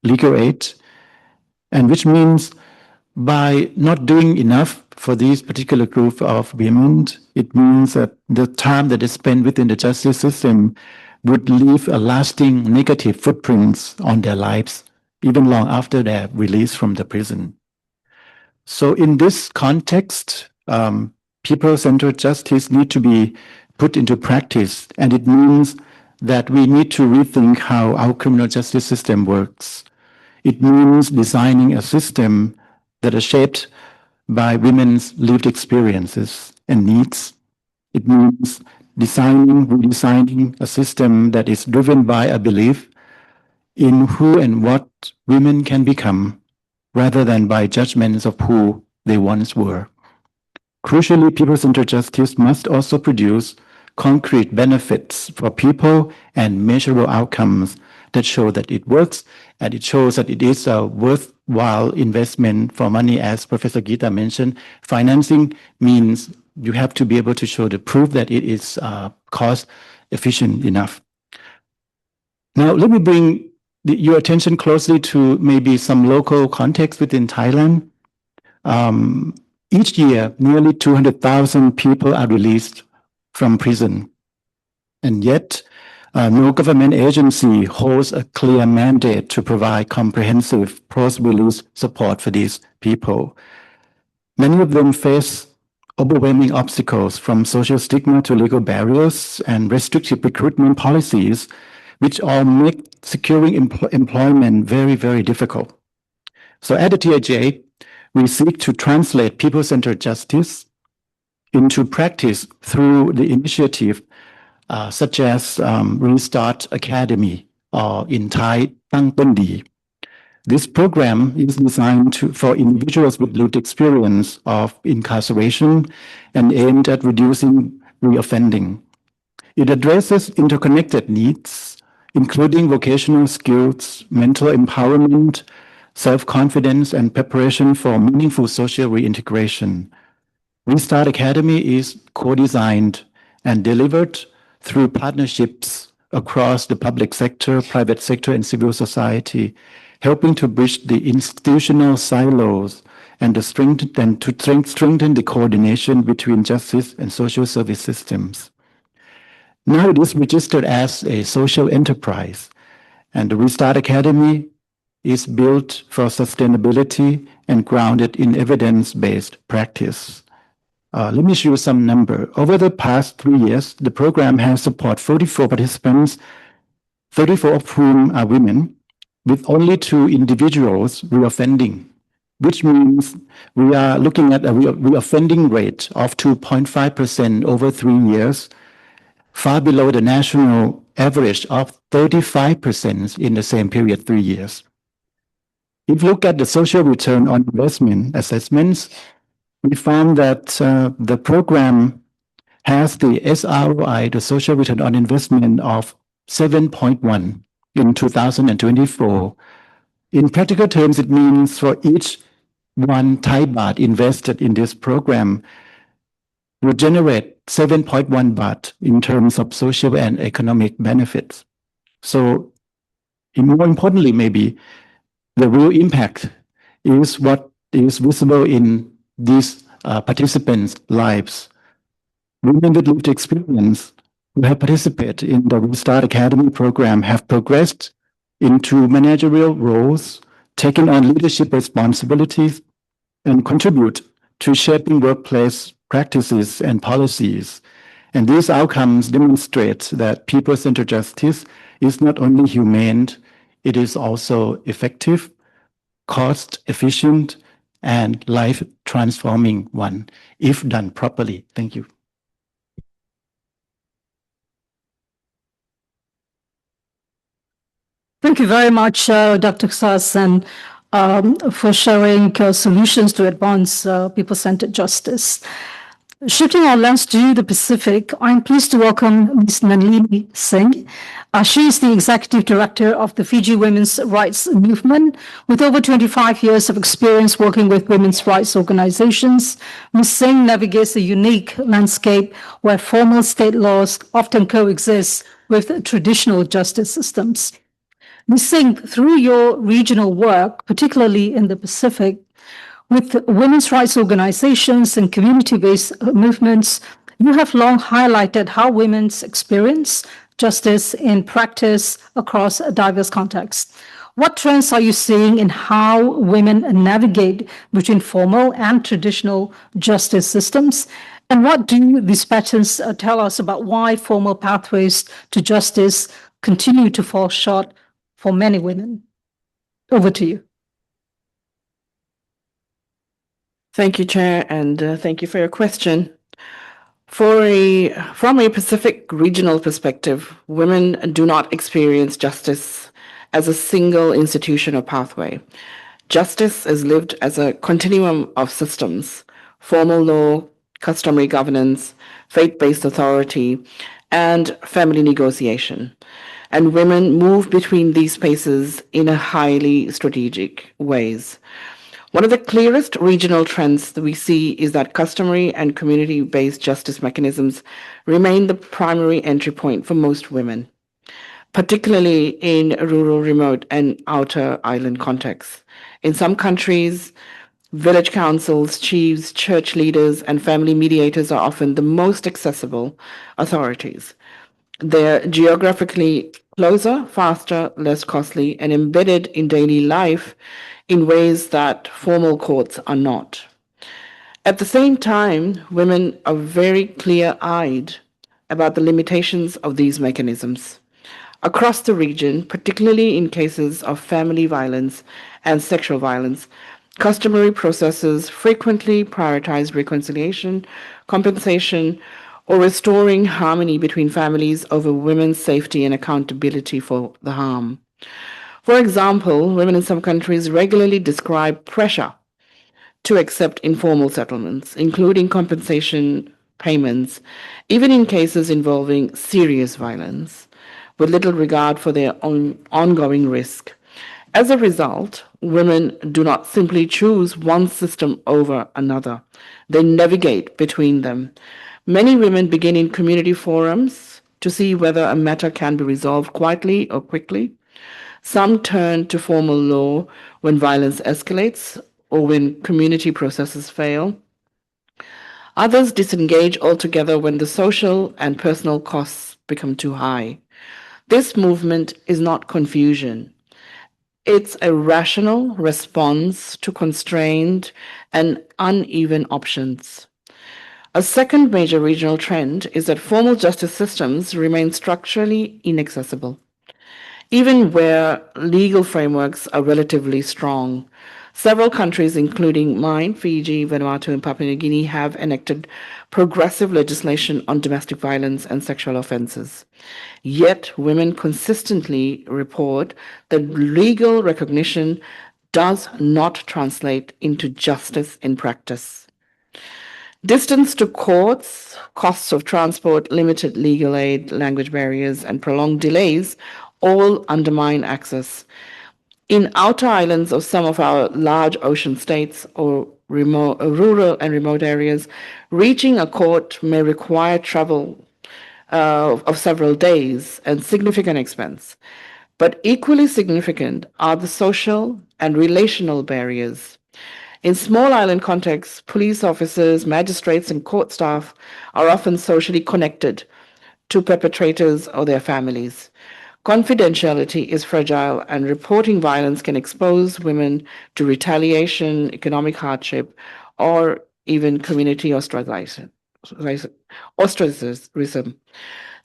legal aid, and which means by not doing enough for these particular group of women, it means that the time that they spend within the justice system would leave a lasting negative footprints on their lives, even long after they're released from the prison. So in this context, people-centered justice need to be put into practice, and it means that we need to rethink how our criminal justice system works. It means designing a system that is shaped by women's lived experiences and needs. It means redesigning a system that is driven by a belief in who and what women can become, rather than by judgments of who they once were. Crucially, people-centered justice must also produce concrete benefits for people and measurable outcomes that show that it works, and it shows that it is a worthwhile investment for money. As Professor Gita mentioned, financing means you have to be able to show the proof that it is cost efficient enough. Now, let me bring your attention closely to maybe some local context within Thailand. Each year, nearly 200,000 people are released from prison. And yet, no government agency holds a clear mandate to provide comprehensive post-release support for these people. Many of them face overwhelming obstacles, from social stigma to legal barriers and restrictive recruitment policies, which all make securing employment very, very difficult. So at the TIJ, we seek to translate people-centered justice into practice through the initiative such as Restart Academy, or in Thai, Tang Ton Di. This program is designed for individuals with lived experience of incarceration and aimed at reducing reoffending. It addresses interconnected needs, including vocational skills, mental empowerment, self-confidence, and preparation for meaningful social reintegration. Restart Academy is co-designed and delivered through partnerships across the public sector, private sector, and civil society, helping to bridge the institutional silos and to strengthen the coordination between justice and social service systems. Now it is registered as a social enterprise, and the Restart Academy is built for sustainability and grounded in evidence-based practice. Let me show you some number. Over the past 3 years, the program has supported 44 participants, 34 of whom are women, with only 2 individuals reoffending, which means we are looking at a reoffending rate of 2.5% over 3 years, far below the national average of 35% in the same period, 3 years. If you look at the social return on investment assessments, we found that the program has the SROI, the social return on investment, of 7.1 in 2024. In practical terms, it means for each 1 Thai baht invested in this program would generate 7.1 baht in terms of social and economic benefits. So, more importantly, maybe the real impact is what is visible in these participants' lives. Women with lived experience who have participated in the Restart Academy program have progressed into managerial roles, taken on leadership responsibilities, and contribute to shaping workplace practices and policies. And these outcomes demonstrate that people-centered justice is not only humane, it is also effective, cost-efficient, and life-transforming one, if done properly. Thank you. Thank you very much, Dr. Sasan, for sharing solutions to advance people-centered justice. Shifting our lens to the Pacific, I'm pleased to welcome Ms. Nalini Singh, She is the executive director of the Fiji Women's Rights Movement, with over 25 years of experience working with women's rights organizations. Ms. Singh navigates a unique landscape where formal state laws often coexist with traditional justice systems. Ms. Singh, through your regional work, particularly in the Pacific, with women's rights organizations and community-based movements, you have long highlighted how women's experience justice in practice across diverse contexts. What trends are you seeing in how women navigate between formal and traditional justice systems? And what do these patterns tell us about why formal pathways to justice continue to fall short for many women? Over to you. Thank you, Chair, and thank you for your question. From a Pacific regional perspective, women do not experience justice as a single institution or pathway. Justice is lived as a continuum of systems: formal law, customary governance, faith-based authority, and family negotiation. And women move between these spaces in a highly strategic ways. One of the clearest regional trends that we see is that customary and community-based justice mechanisms remain the primary entry point for most women, particularly in rural, remote, and outer island contexts. In some countries, village councils, chiefs, church leaders, and family mediators are often the most accessible authorities. They're geographically closer, faster, less costly, and embedded in daily life in ways that formal courts are not. At the same time, women are very clear-eyed about the limitations of these mechanisms. Across the region, particularly in cases of family violence and sexual violence, customary processes frequently prioritize reconciliation, compensation, or restoring harmony between families over women's safety and accountability for the harm. For example, women in some countries regularly describe pressure to accept informal settlements, including compensation payments, even in cases involving serious violence, with little regard for their own ongoing risk. As a result, women do not simply choose one system over another. They navigate between them. Many women begin in community forums to see whether a matter can be resolved quietly or quickly. Some turn to formal law when violence escalates or when community processes fail. Others disengage altogether when the social and personal costs become too high. This movement is not confusion. It's a rational response to constrained and uneven options. A second major regional trend is that formal justice systems remain structurally inaccessible. Even where legal frameworks are relatively strong, several countries, including mine, Fiji, Vanuatu, and Papua New Guinea, have enacted progressive legislation on domestic violence and sexual offenses. Yet, women consistently report that legal recognition does not translate into justice in practice. Distance to courts, costs of transport, limited legal aid, language barriers, and prolonged delays all undermine access. In outer islands of some of our large ocean states or rural and remote areas, reaching a court may require travel of several days and significant expense. But equally significant are the social and relational barriers. In small island contexts, police officers, magistrates, and court staff are often socially connected to perpetrators or their families. Confidentiality is fragile, and reporting violence can expose women to retaliation, economic hardship, or even community ostracism.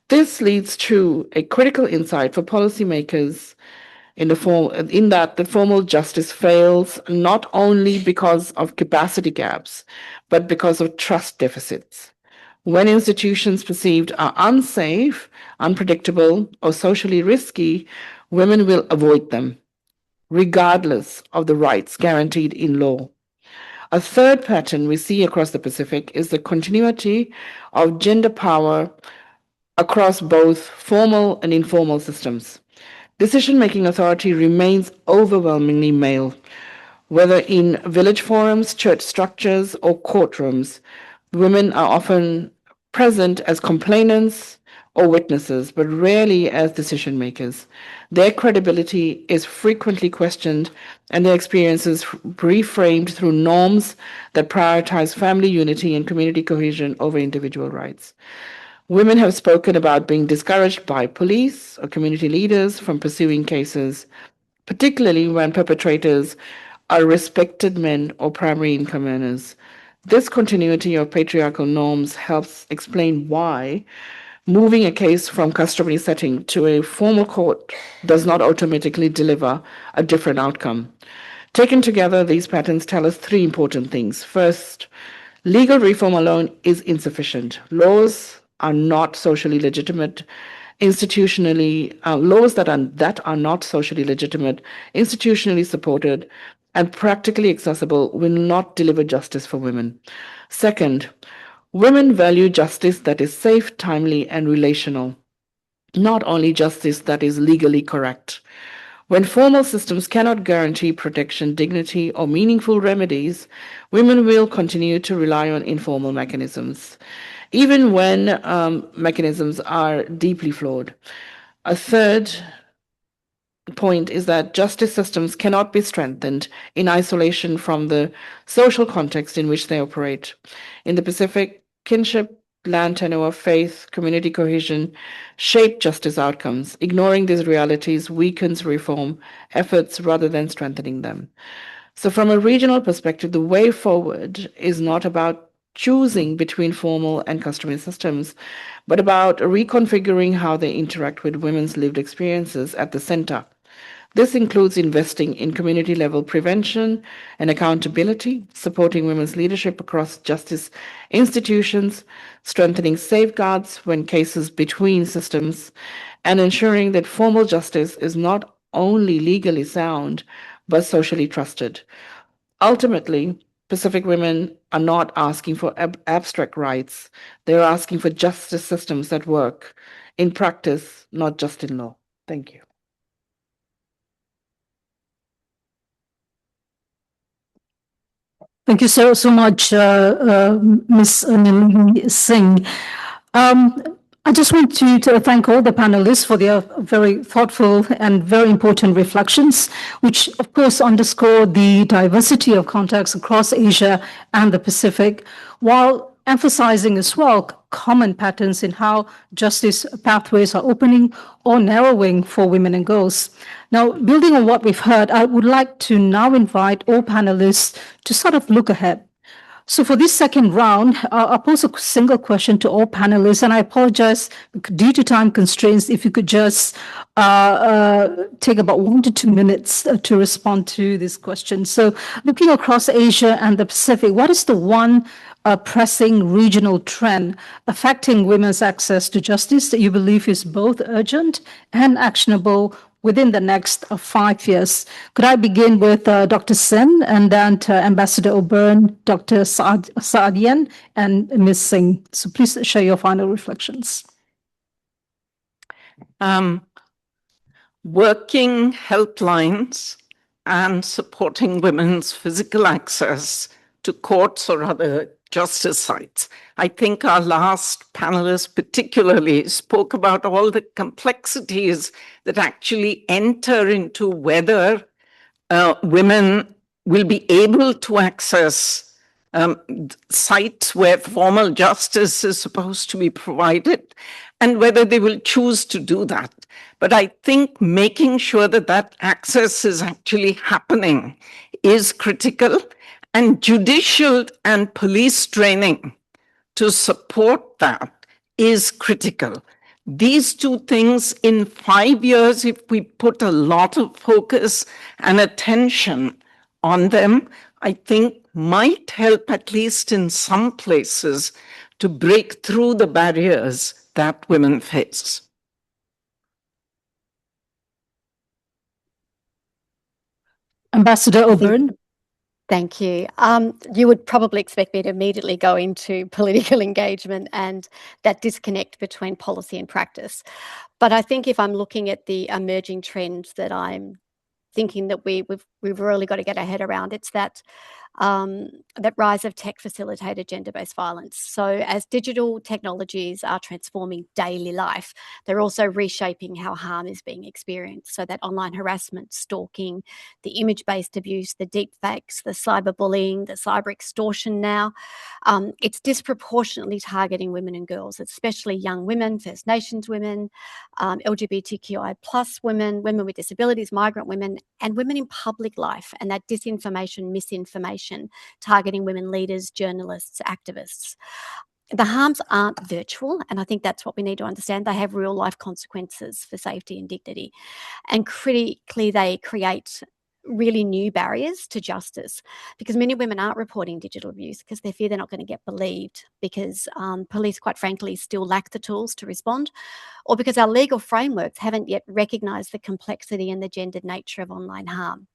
This leads to a critical insight for policymakers in that the formal justice fails not only because of capacity gaps, but because of trust deficits. When institutions perceived are unsafe, unpredictable, or socially risky, women will avoid them, regardless of the rights guaranteed in law. A third pattern we see across the Pacific is the continuity of gender power across both formal and informal systems. Decision-making authority remains overwhelmingly male, whether in village forums, church structures, or courtrooms. Women are often present as complainants or witnesses, but rarely as decision makers. Their credibility is frequently questioned and their experiences reframed through norms that prioritize family unity and community cohesion over individual rights. Women have spoken about being discouraged by police or community leaders from pursuing cases, particularly when perpetrators are respected men or primary income earners. This continuity of patriarchal norms helps explain why moving a case from customary setting to a formal court does not automatically deliver a different outcome. Taken together, these patterns tell us three important things. First, legal reform alone is insufficient. Laws are not socially legitimate, laws that are not socially legitimate, institutionally supported, and practically accessible will not deliver justice for women. Second, women value justice that is safe, timely, and relational, not only justice that is legally correct. When formal systems cannot guarantee protection, dignity, or meaningful remedies, women will continue to rely on informal mechanisms, even when mechanisms are deeply flawed. A third point is that justice systems cannot be strengthened in isolation from the social context in which they operate. In the Pacific, kinship, land tenure, faith, community cohesion shape justice outcomes. Ignoring these realities weakens reform efforts rather than strengthening them. So from a regional perspective, the way forward is not about choosing between formal and customary systems, but about reconfiguring how they interact with women's lived experiences at the center. This includes investing in community-level prevention and accountability, supporting women's leadership across justice institutions, strengthening safeguards when cases between systems, and ensuring that formal justice is not only legally sound, but socially trusted. Ultimately, Pacific women are not asking for abstract rights. They're asking for justice systems that work in practice, not just in law. Thank you. Thank you so much, Ms. Nalini Singh. I just want to thank all the panelists for their very thoughtful and very important reflections, which of course underscore the diversity of contexts across Asia and the Pacific, while emphasizing as well common patterns in how justice pathways are opening or narrowing for women and girls. Now, building on what we've heard, I would like to now invite all panelists to sort of look ahead. So for this second round, I'll pose a single question to all panelists, and I apologize due to time constraints if you could just take about 1 to 2 minutes to respond to this question. So looking across Asia and the Pacific, what is the one pressing regional trend affecting women's access to justice that you believe is both urgent and actionable within the next 5 years? Could I begin with Dr. Sen and then to Ambassador O'Byrne, Dr. Saadian, and Ms. Singh? So please share your final reflections. Working helplines and supporting women's physical access to courts or other justice sites. I think our last panelist particularly spoke about all the complexities that actually enter into whether women will be able to access sites where formal justice is supposed to be provided and whether they will choose to do that. But I think making sure that that access is actually happening is critical, and judicial and police training to support that is critical. These two things in 5 years, if we put a lot of focus and attention on them, I think might help, at least in some places, to break through the barriers that women face. Ambassador O'Byrne. Thank you. You would probably expect me to immediately go into political engagement and that disconnect between policy and practice. But I think if I'm looking at the emerging trends that I'm thinking that we've really got to get our head around, it's that that rise of tech-facilitated gender-based violence. So as digital technologies are transforming daily life, they're also reshaping how harm is being experienced. So that online harassment, stalking, the image-based abuse, the deepfakes, the cyberbullying, the cyber extortion now, it's disproportionately targeting women and girls, especially young women, First Nations women, LGBTQI plus women, women with disabilities, migrant women, and women in public life, and that disinformation, misinformation, targeting women leaders, journalists, activists. The harms aren't virtual, and I think that's what we need to understand. They have real life consequences for safety and dignity. And critically, they create really new barriers to justice because many women aren't reporting digital abuse because they fear they're not going to get believed, because police, quite frankly, still lack the tools to respond, or because our legal frameworks haven't yet recognised the complexity and the gendered nature of online harm.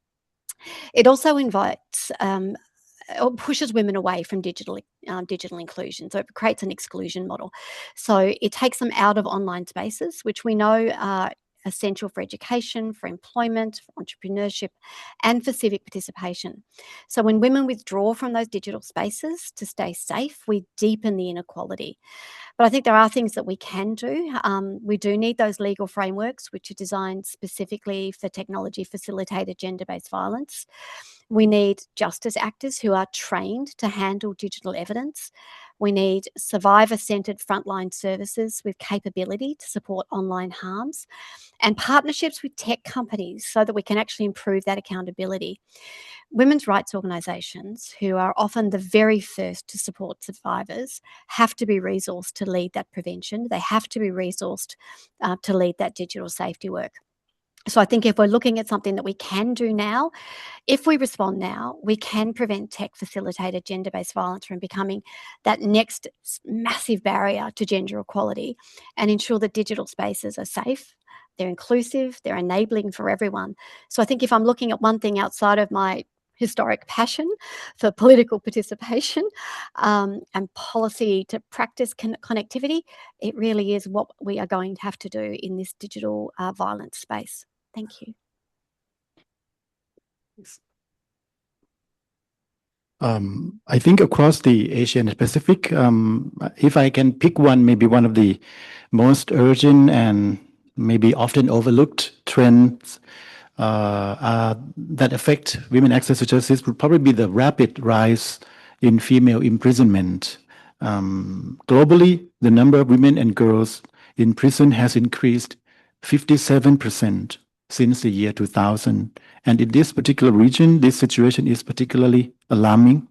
It also invites or pushes women away from digital inclusion. So it creates an exclusion model. So it takes them out of online spaces, which we know are essential for education, for employment, for entrepreneurship, and for civic participation. So when women withdraw from those digital spaces to stay safe, we deepen the inequality. But I think there are things that we can do. We do need those legal frameworks, which are designed specifically for technology-facilitated gender-based violence. We need justice actors who are trained to handle digital evidence. We need survivor-centred frontline services with capability to support online harms, and partnerships with tech companies so that we can actually improve that accountability. Women's rights organisations, who are often the very first to support survivors, have to be resourced to lead that prevention. They have to be resourced to lead that digital safety work. So I think if we're looking at something that we can do now, if we respond now, we can prevent tech-facilitated gender-based violence from becoming that next massive barrier to gender equality, and ensure that digital spaces are safe, they're inclusive, they're enabling for everyone. So I think if I'm looking at one thing outside of my historic passion for political participation and policy to practice connectivity, it really is what we are going to have to do in this digital violence space. Thank you. I think across the Asia and Pacific, if I can pick one, maybe one of the most urgent and maybe often overlooked trends that affect women access to justice would probably be the rapid rise in female imprisonment. Globally, the number of women and girls in prison has increased 57% since the year 2000. And in this particular region, this situation is particularly alarming.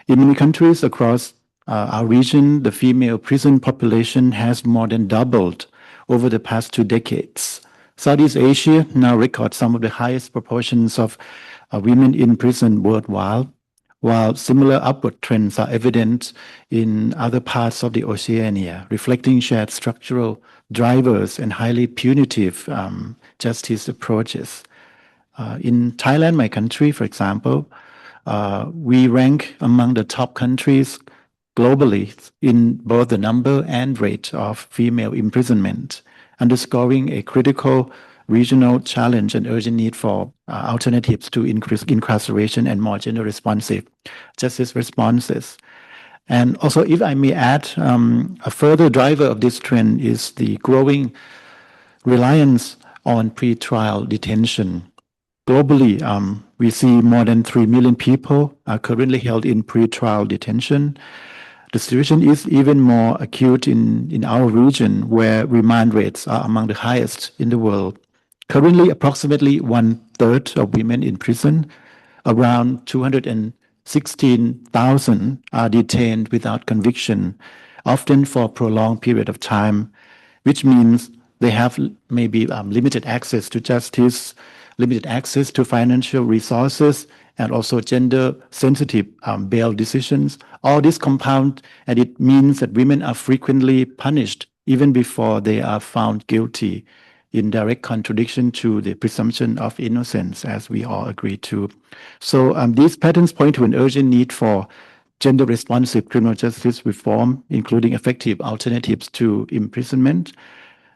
In many countries across our region, the female prison population has more than doubled over the past 2 decades. Southeast Asia now records some of the highest proportions of women in prison worldwide, while similar upward trends are evident in other parts of the Oceania, reflecting shared structural drivers and highly punitive justice approaches. In Thailand, my country, for example, we rank among the top countries globally in both the number and rate of female imprisonment, underscoring a critical regional challenge and urgent need for alternatives to increase incarceration and more gender-responsive justice responses. And also, if I may add, a further driver of this trend is the growing reliance on pre-trial detention. Globally, we see more than 3 million people are currently held in pre-trial detention. The situation is even more acute in our region, where remand rates are among the highest in the world. Currently, approximately 1/3 of women in prison, around 216,000, are detained without conviction, often for a prolonged period of time, which means they have maybe limited access to justice, limited access to financial resources, and also gender-sensitive bail decisions. All this compound, and it means that women are frequently punished even before they are found guilty. in direct contradiction to the presumption of innocence, as we all agree to. So these patterns point to an urgent need for gender-responsive criminal justice reform, including effective alternatives to imprisonment,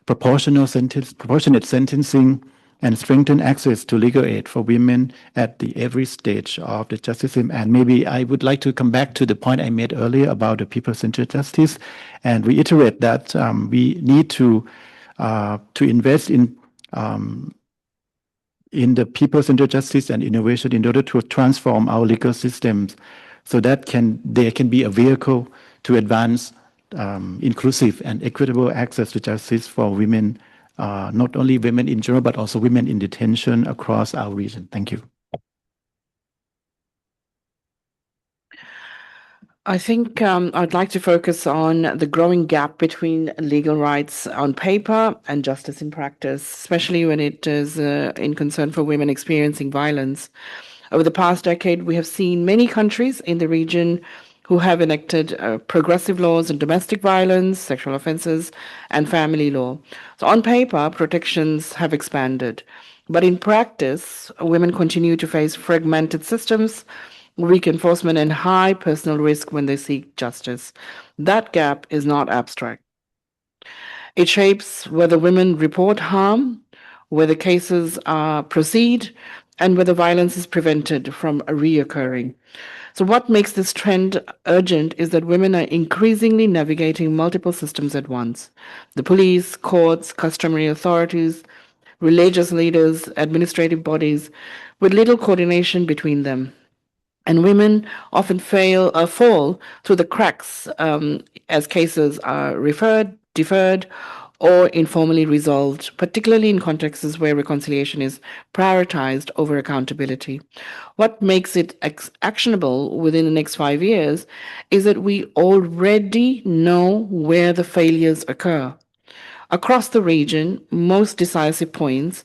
proportionate sentencing, and strengthen access to legal aid for women at every stage of the justice system. And maybe I would like to come back to the point I made earlier about the people-centered justice and reiterate that we need to invest in the people-centered justice and innovation in order to transform our legal systems so that there can be a vehicle to advance inclusive and equitable access to justice for women, not only women in general, but also women in detention across our region. Thank you. I think I'd like to focus on the growing gap between legal rights on paper and justice in practice, especially when it is in concern for women experiencing violence. Over the past decade, we have seen many countries in the region who have enacted progressive laws on domestic violence, sexual offenses, and family law. So on paper, protections have expanded. But in practice, women continue to face fragmented systems, weak enforcement, and high personal risk when they seek justice. That gap is not abstract. It shapes whether women report harm, whether cases proceed, and whether violence is prevented from reoccurring. So what makes this trend urgent is that women are increasingly navigating multiple systems at once. The police, courts, customary authorities, religious leaders, administrative bodies, with little coordination between them. And women often fall through the cracks as cases are referred, deferred, or informally resolved, particularly in contexts where reconciliation is prioritized over accountability. What makes it actionable within the next 5 years is that we already know where the failures occur. Across the region, most decisive points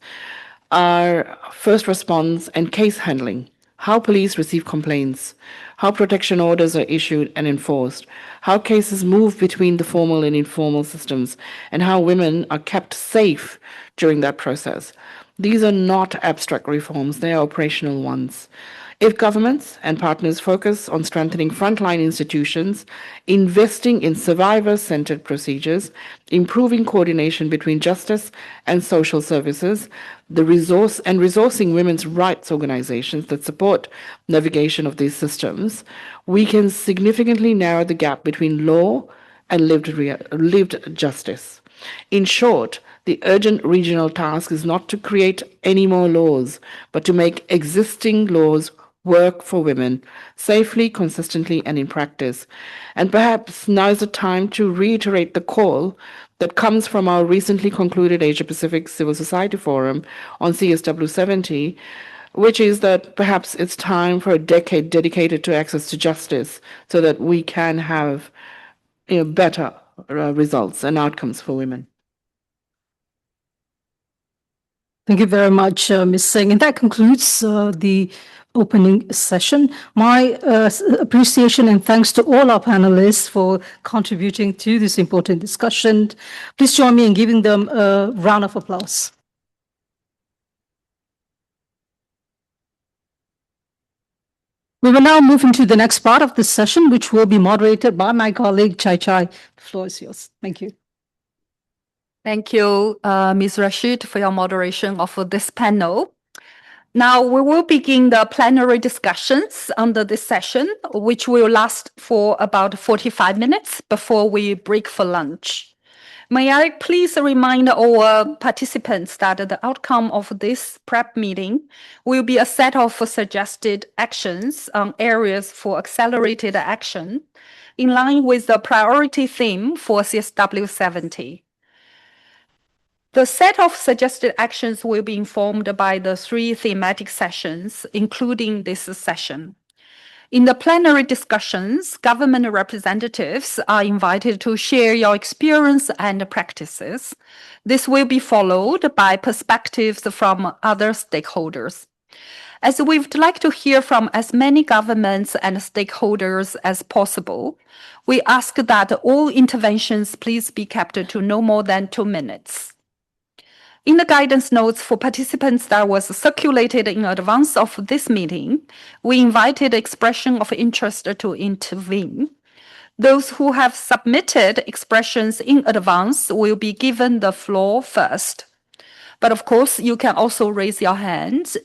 are first response and case handling, how police receive complaints, how protection orders are issued and enforced, how cases move between the formal and informal systems, and how women are kept safe during that process. These are not abstract reforms, they are operational ones. If governments and partners focus on strengthening frontline institutions, investing in survivor-centered procedures, improving coordination between justice and social services, resourcing women's rights organizations that support navigation of these systems, we can significantly narrow the gap between law and lived justice. In short, the urgent regional task is not to create any more laws, but to make existing laws work for women safely, consistently, and in practice. And perhaps now is the time to reiterate the call that comes from our recently concluded Asia Pacific Civil Society Forum on CSW70, which is that perhaps it's time for a decade dedicated to access to justice so that we can have better results and outcomes for women. Thank you very much, Ms. Singh. And that concludes the opening session. My appreciation and thanks to all our panelists for contributing to this important discussion. Please join me in giving them a round of applause. We will now move into the next part of the session, which will be moderated by my colleague, Chai Chai. The floor is yours. Thank you. Thank you, Ms. Rashid, for your moderation of this panel. Now we will begin the plenary discussions under this session, which will last for about 45 minutes before we break for lunch. May I please remind our participants that the outcome of this prep meeting will be a set of suggested actions on areas for accelerated action in line with the priority theme for CSW70. The set of suggested actions will be informed by the 3 thematic sessions, including this session. In the plenary discussions, government representatives are invited to share your experience and practices. This will be followed by perspectives from other stakeholders. As we'd like to hear from as many governments and stakeholders as possible, we ask that all interventions please be kept to no more than 2 minutes. In the guidance notes for participants that was circulated in advance of this meeting, we invited expression of interest to intervene. Those who have submitted expressions in advance will be given the floor first. But of course, you can also raise your hands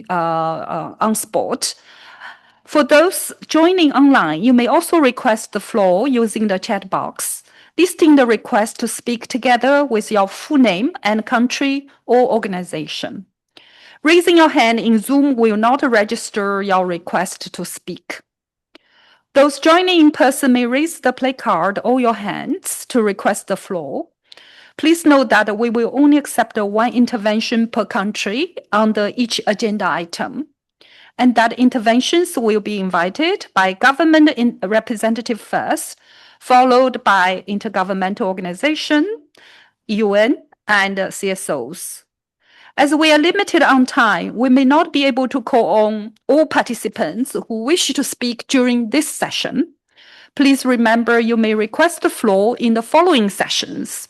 on spot. For those joining online, you may also request the floor using the chat box, listing the request to speak together with your full name and country or organization. Raising your hand in Zoom will not register your request to speak. Those joining in person may raise the play card or your hands to request the floor. Please note that we will only accept one intervention per country under each agenda item, and that interventions will be invited by government representative first, followed by intergovernmental organization, UN, and CSOs. As we are limited on time, we may not be able to call on all participants who wish to speak during this session. Please remember you may request the floor in the following sessions.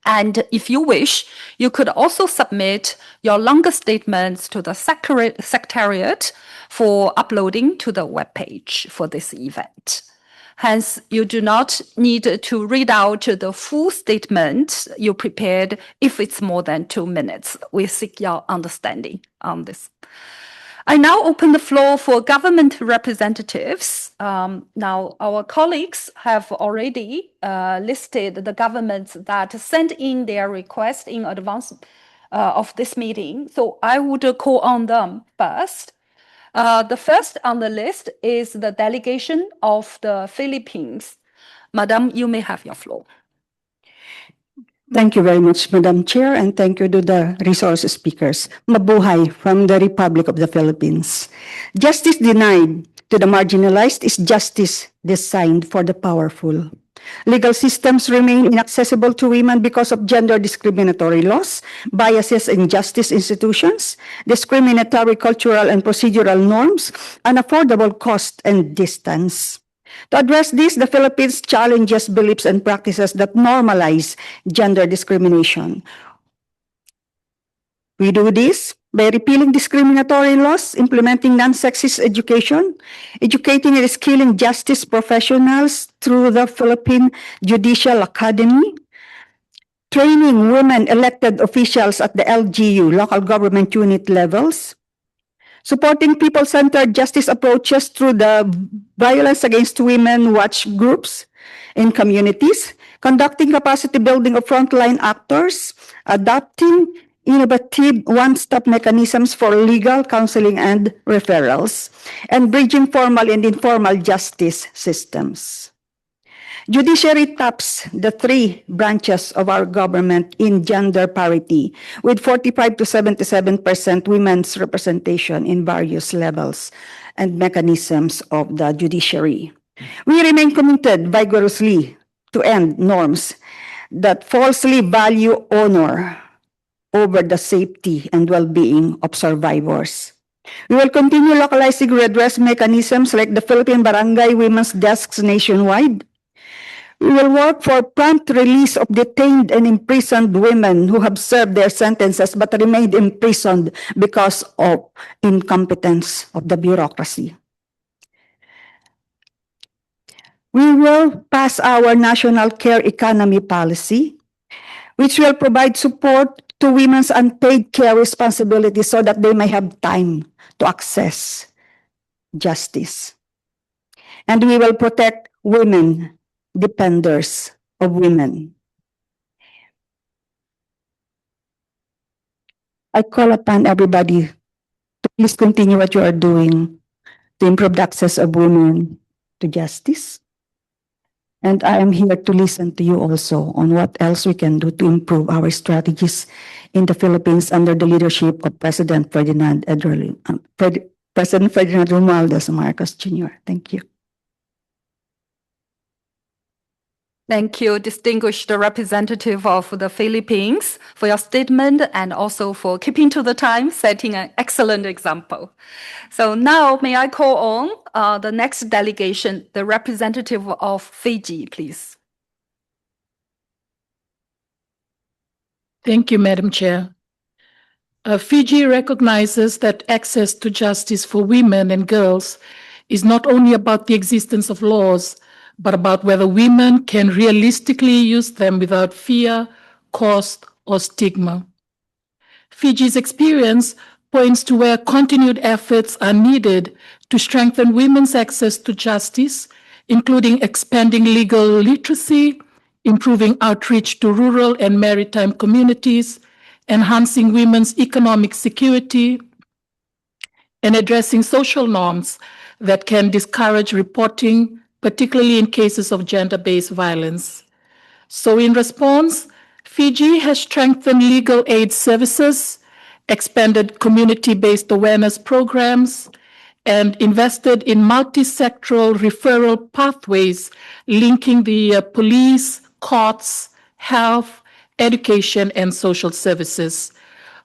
And if you wish, you could also submit your longer statements to the Secretariat for uploading to the webpage for this event. Hence, you do not need to read out the full statement you prepared if it's more than 2 minutes. We seek your understanding on this. I now open the floor for government representatives. Now, our colleagues have already listed the governments that sent in their request in advance of this meeting. So I would call on them first. The first on the list is the delegation of the Philippines. Madam, you may have your floor. Thank you very much, Madam Chair, and thank you to the resource speakers. Mabuhay from the Republic of the Philippines. Justice denied to the marginalized is justice designed for the powerful. Legal systems remain inaccessible to women because of gender discriminatory laws, biases in justice institutions, discriminatory cultural and procedural norms, unaffordable cost and distance. To address this, the Philippines challenges beliefs and practices that normalize gender discrimination. We do this by repealing discriminatory laws, implementing non-sexist education, educating and skilling justice professionals through the Philippine Judicial Academy, training women elected officials at the LGU, local government unit levels, supporting people-centered justice approaches through the Violence Against Women watch groups in communities, conducting capacity building of frontline actors, adopting innovative one-stop mechanisms for legal counseling and referrals, and bridging formal and informal justice systems. Judiciary taps the 3 branches of our government in gender parity, with 45 to 77% women's representation in various levels and mechanisms of the judiciary. We remain committed vigorously to end norms that falsely value honor over the safety and well-being of survivors. We will continue localizing redress mechanisms like the Philippine Barangay Women's Desks nationwide. We will work for prompt release of detained and imprisoned women who have served their sentences but remained imprisoned because of incompetence of the bureaucracy. We will pass our national care economy policy, which will provide support to women's unpaid care responsibilities so that they may have time to access justice. And we will protect women, defenders of women. I call upon everybody to please continue what you are doing to improve the access of women to justice. And I am here to listen to you also on what else we can do to improve our strategies in the Philippines under the leadership of President Ferdinand Romualdez Marcos Jr. Thank you. Thank you, distinguished representative of the Philippines, for your statement and also for keeping to the time, setting an excellent example. So now may I call on the next delegation, the representative of Fiji, please. Thank you, Madam Chair. Fiji recognizes that access to justice for women and girls is not only about the existence of laws, but about whether women can realistically use them without fear, cost, or stigma. Fiji's experience points to where continued efforts are needed to strengthen women's access to justice, including expanding legal literacy, improving outreach to rural and maritime communities, enhancing women's economic security, and addressing social norms that can discourage reporting, particularly in cases of gender-based violence. So in response, Fiji has strengthened legal aid services, expanded community-based awareness programs, and invested in multi-sectoral referral pathways linking the police, courts, health, education, and social services.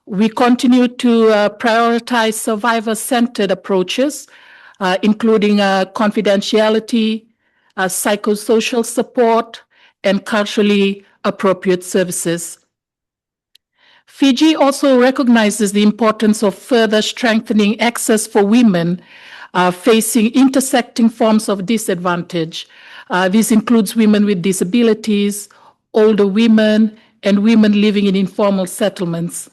We continue to prioritize survivor-centered approaches, including confidentiality, psychosocial support, and culturally appropriate services. Fiji also recognizes the importance of further strengthening access for women facing intersecting forms of disadvantage. This includes women with disabilities, older women, and women living in informal settlements.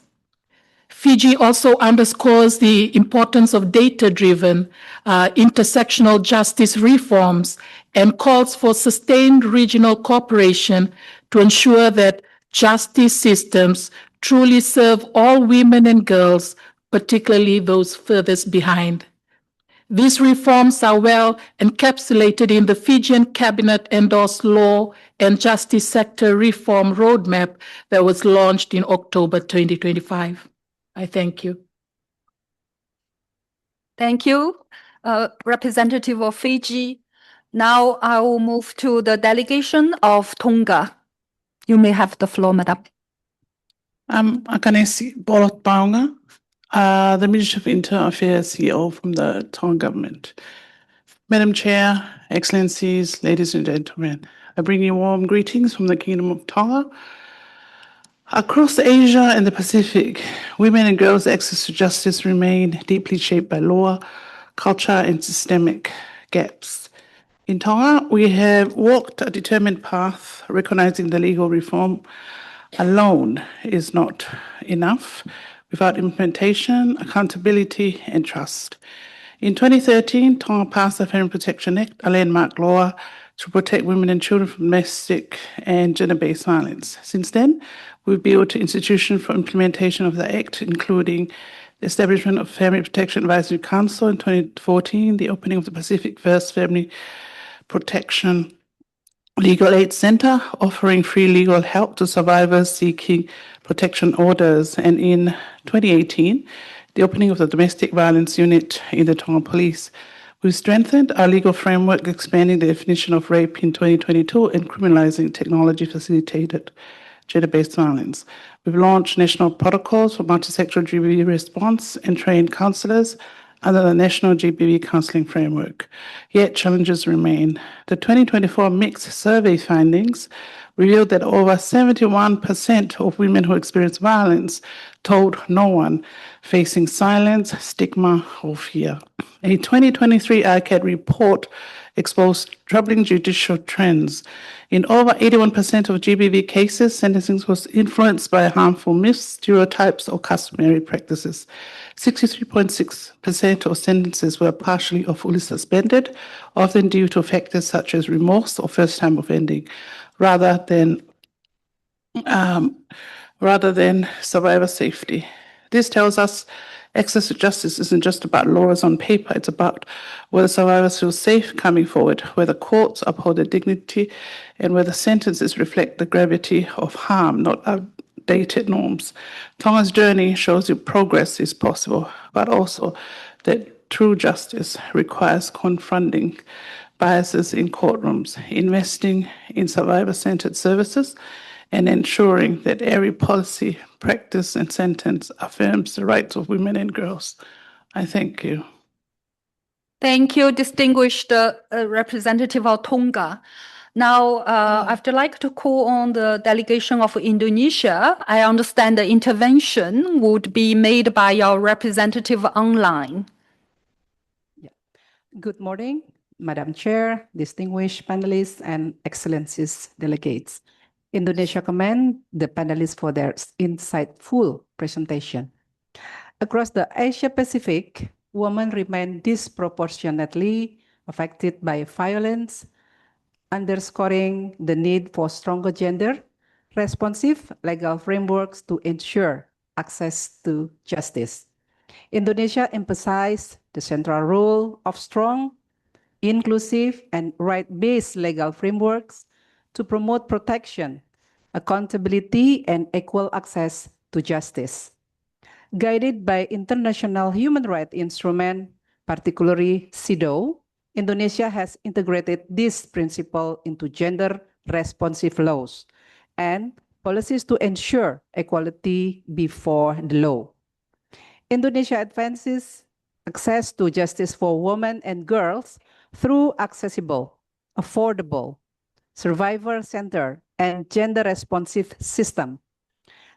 Fiji also underscores the importance of data-driven intersectional justice reforms and calls for sustained regional cooperation to ensure that justice systems truly serve all women and girls, particularly those furthest behind. These reforms are well encapsulated in the Fijian Cabinet-endorsed Law and Justice Sector Reform Roadmap that was launched in October 2025. I thank you. Thank you, Representative of Fiji. Now I will move to the delegation of Tonga. You may have the floor, Madam. Akanesi Bolot Baunga, the Minister of Internal Affairs CEO from the Tonga government. Madam Chair, Excellencies, ladies and gentlemen, I bring you warm greetings from the Kingdom of Tonga. Across Asia and the Pacific, women and girls' access to justice remain deeply shaped by law, culture, and systemic gaps. In Tonga, we have walked a determined path, recognizing the legal reform alone is not enough without implementation, accountability, and trust. In 2013, Tonga passed the Family Protection Act, a landmark law to protect women and children from domestic and gender-based violence. Since then, we've built institutions for implementation of the Act, including the establishment of Family Protection Advisory Council in 2014, the opening of the Pacific First Family Protection Legal Aid Center, offering free legal help to survivors seeking protection orders, and in 2018, the opening of the Domestic Violence Unit in the Tonga Police. We've strengthened our legal framework, expanding the definition of rape in 2022 and criminalizing technology-facilitated gender-based violence. We've launched national protocols for multi-sectoral GBV response and trained counselors under the National GBV Counseling Framework. Yet challenges remain. The 2024 mixed survey findings revealed that over 71% of women who experience violence told no one, facing silence, stigma, or fear. A 2023 ICAD report exposed troubling judicial trends. In over 81% of GBV cases, sentencing was influenced by harmful myths, stereotypes, or customary practices. 63.6% of sentences were partially or fully suspended, often due to factors such as remorse or first-time offending, rather than survivor safety. This tells us access to justice isn't just about laws on paper, it's about whether survivors feel safe coming forward, whether courts uphold their dignity, and whether sentences reflect the gravity of harm, not outdated norms. Tonga's journey shows you progress is possible, but also that true justice requires confronting biases in courtrooms, investing in survivor-centered services, and ensuring that every policy, practice, and sentence affirms the rights of women and girls. I thank you. Thank you, distinguished representative of Tonga. Now, I'd like to call on the delegation of Indonesia. I understand the intervention would be made by your representative online. Good morning, Madam Chair, distinguished panelists, and excellencies delegates. Indonesia commend the panelists for their insightful presentation. Across the Asia-Pacific, women remain disproportionately affected by violence, underscoring the need for stronger gender-responsive legal frameworks to ensure access to justice. Indonesia emphasized the central role of strong, inclusive, and right-based legal frameworks to promote protection, accountability, and equal access to justice. Guided by international human rights instruments, particularly CEDAW, Indonesia has integrated this principle into gender-responsive laws and policies to ensure equality before the law. Indonesia advances access to justice for women and girls through accessible, affordable, survivor-centered, and gender-responsive system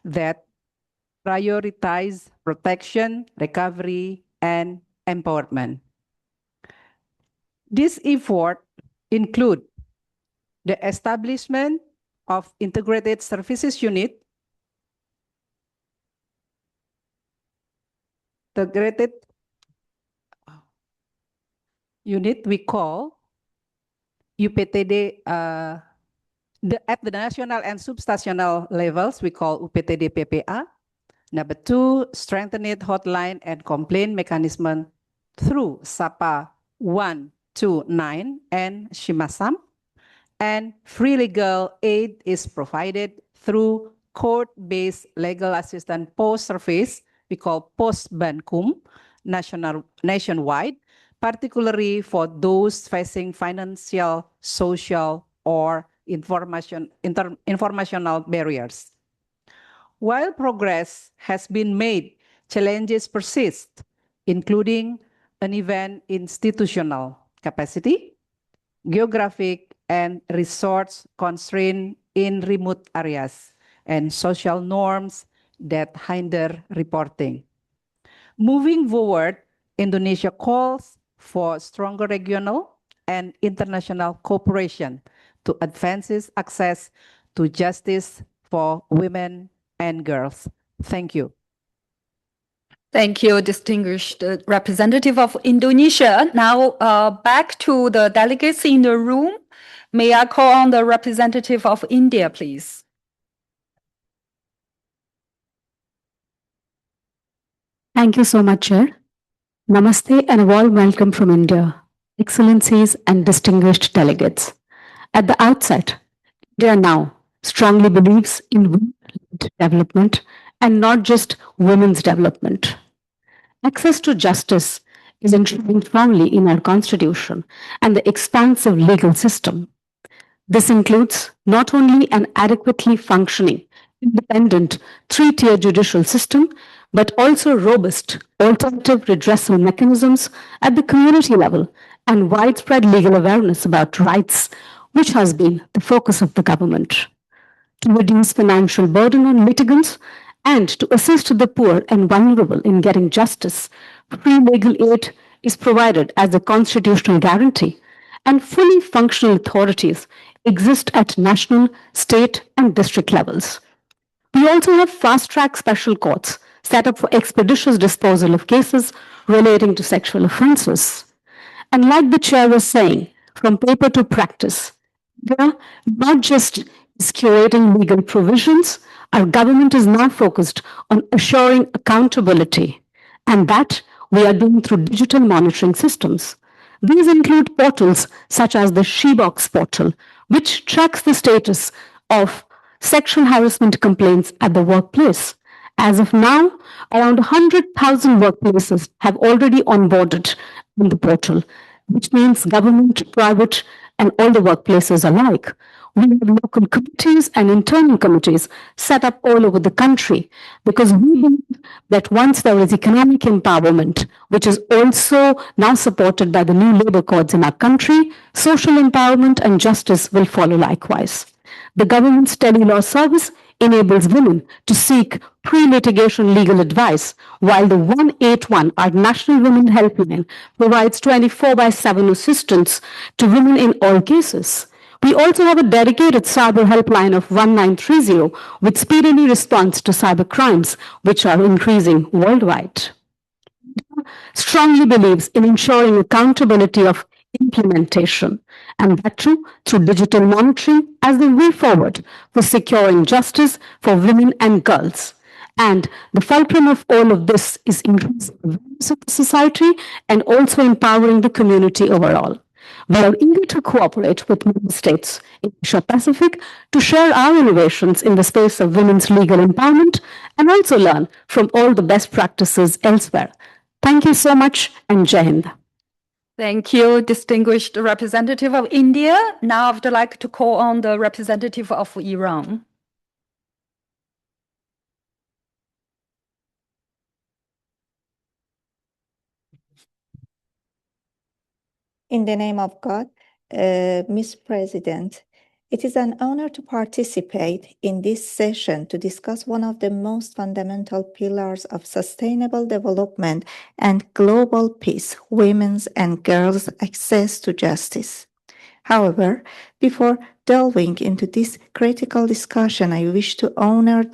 that prioritize protection, recovery, and empowerment. This effort include the establishment of integrated services unit, the integrated unit we call UPTD, at the national and substational levels, we call UPTD PPA. Number 2, strengthened hotline and complaint mechanism through SAPA 129 and Shimasam. And free legal aid is provided through court-based legal assistance post service, we call Post-Bankum, nationwide, particularly for those facing financial, social, or informational barriers. While progress has been made, challenges persist, including uneven institutional capacity, geographic and resource constraints in remote areas, and social norms that hinder reporting. Moving forward, Indonesia calls for stronger regional and international cooperation to advance access to justice for women and girls. Thank you. Thank you, distinguished representative of Indonesia. Now, back to the delegates in the room. May I call on the representative of India, please? Thank you so much, Chair. Namaste and a warm welcome from India, excellencies and distinguished delegates. At the outset, India now strongly believes in women-led development and not just women's development. Access to justice is enshrined firmly in our constitution and the expansive legal system. This includes not only an adequately functioning, independent, three-tier judicial system, but also robust alternative redressal mechanisms at the community level and widespread legal awareness about rights, which has been the focus of the government. To reduce financial burden on litigants and to assist the poor and vulnerable in getting justice, free legal aid is provided as a constitutional guarantee, and fully functional authorities exist at national, state, and district levels. We also have fast-track special courts set up for expeditious disposal of cases relating to sexual offenses. And like the chair was saying, from paper to practice, we are not just is curating legal provisions, our government is now focused on assuring accountability, and that we are doing through digital monitoring systems. These include portals such as the SheBox portal, which tracks the status of sexual harassment complaints at the workplace. As of now, around 100,000 workplaces have already onboarded in the portal, which means government, private, and all the workplaces alike. We have local committees and internal committees set up all over the country because we believe that once there is economic empowerment, which is also now supported by the new labor codes in our country, social empowerment and justice will follow likewise. The government's tele-law service enables women to seek pre-litigation legal advice, while the 181, our National Women Helpline, provides 24/7 assistance to women in all cases. We also have a dedicated cyber helpline of 1930, which speedily responds to cyber crimes, which are increasing worldwide. Strongly believes in ensuring accountability of implementation, and that too through digital monitoring as the way forward for securing justice for women and girls. And the fulcrum of all of this is increasing awareness of the society and also empowering the community overall. We are eager to cooperate with member states in Asia Pacific to share our innovations in the space of women's legal empowerment and also learn from all the best practices elsewhere. Thank you so much, and Jai Hind. Thank you, distinguished representative of India. Now I would like to call on the representative of Iran. In the name of God, Ms. President, it is an honor to participate in this session to discuss one of the most fundamental pillars of sustainable development and global peace, women's and girls' access to justice. However, before delving into this critical discussion, I wish to honor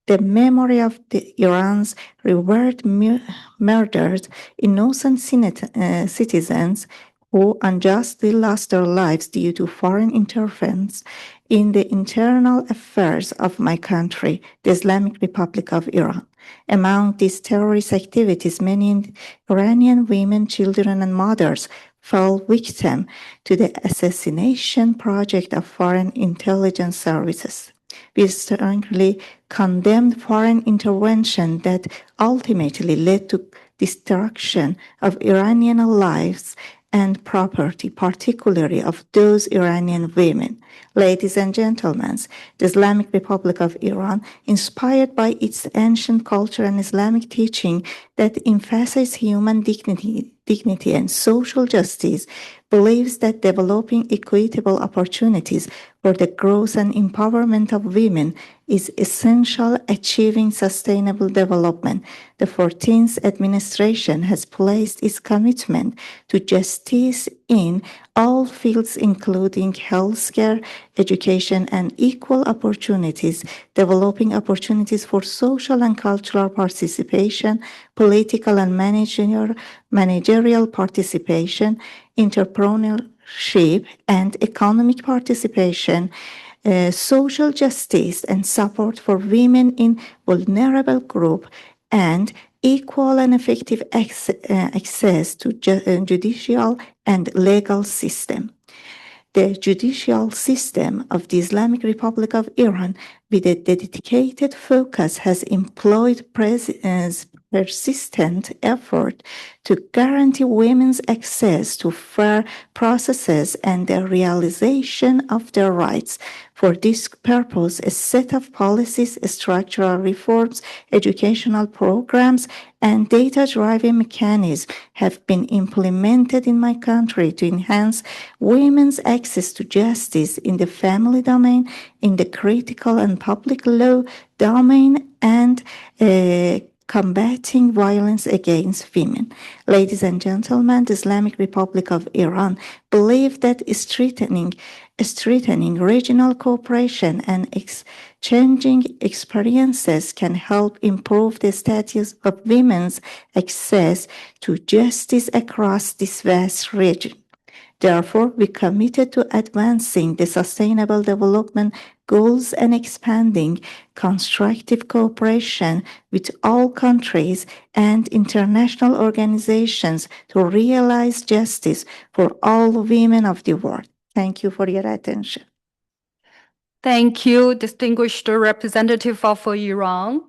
the memory of Iran's revered murdered innocent citizens who unjustly lost their lives due to foreign interference in the internal affairs of my country, the Islamic Republic of Iran. Among these terrorist activities, many Iranian women, children, and mothers fell victim to the assassination project of foreign intelligence services. We strongly condemned foreign intervention that ultimately led to destruction of Iranian lives and property, particularly of those Iranian women. Ladies and gentlemen, the Islamic Republic of Iran, inspired by its ancient culture and Islamic teaching that emphasize human dignity and social justice, believes that developing equitable opportunities for the growth and empowerment of women is essential achieving sustainable development. The 14th administration has placed its commitment to justice in all fields, including healthcare, education, and equal opportunities, developing opportunities for social and cultural participation, political and managerial participation, entrepreneurship, and economic participation, social justice and support for women in vulnerable groups, and equal and effective access to judicial and legal system. The judicial system of the Islamic Republic of Iran, with a dedicated focus, has employed persistent effort to guarantee women's access to fair processes and the realization of their rights. For this purpose, a set of policies, structural reforms, educational programs, and data-driven mechanisms have been implemented in my country to enhance women's access to justice in the family domain, in the critical and public law domain, and combating violence against women. Ladies and gentlemen, the Islamic Republic of Iran believes that strengthening regional cooperation and exchanging experiences can help improve the status of women's access to justice across this vast region. Therefore, we committed to advancing the Sustainable Development Goals and expanding constructive cooperation with all countries and international organizations to realize justice for all women of the world. Thank you for your attention. Thank you, distinguished representative of Iran.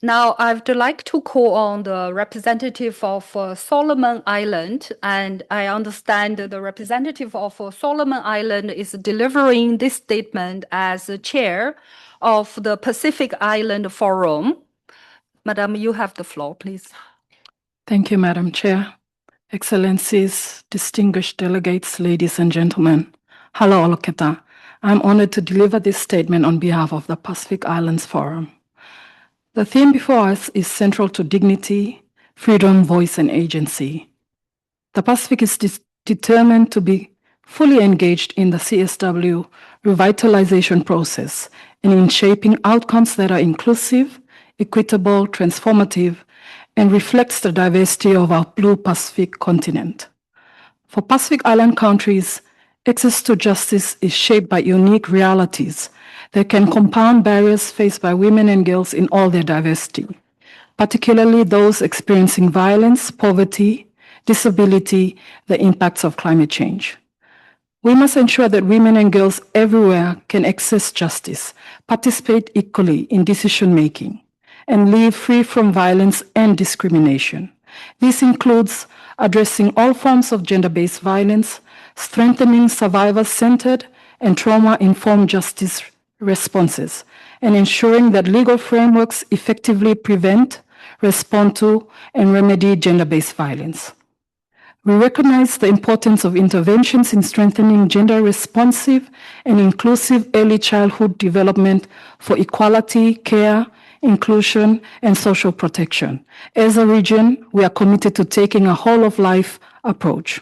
Now, I would like to call on the representative of Solomon Island, and I understand the representative of Solomon Island is delivering this statement as the chair of the Pacific Island Forum. Madam, you have the floor, please. Thank you, Madam Chair. Excellencies, distinguished delegates, ladies and gentlemen. Hello, Oloketa. I'm honored to deliver this statement on behalf of the Pacific Islands Forum. The theme before us is central to dignity, freedom, voice, and agency. The Pacific is determined to be fully engaged in the CSW revitalization process and in shaping outcomes that are inclusive, equitable, transformative, and reflects the diversity of our blue Pacific continent. For Pacific Island countries, access to justice is shaped by unique realities that can compound barriers faced by women and girls in all their diversity, particularly those experiencing violence, poverty, disability, the impacts of climate change. We must ensure that women and girls everywhere can access justice, participate equally in decision-making, and live free from violence and discrimination. This includes addressing all forms of gender-based violence, strengthening survivor-centered and trauma-informed justice responses, and ensuring that legal frameworks effectively prevent, respond to, and remedy gender-based violence. We recognize the importance of interventions in strengthening gender-responsive and inclusive early childhood development for equality, care, inclusion, and social protection. As a region, we are committed to taking a whole-of-life approach.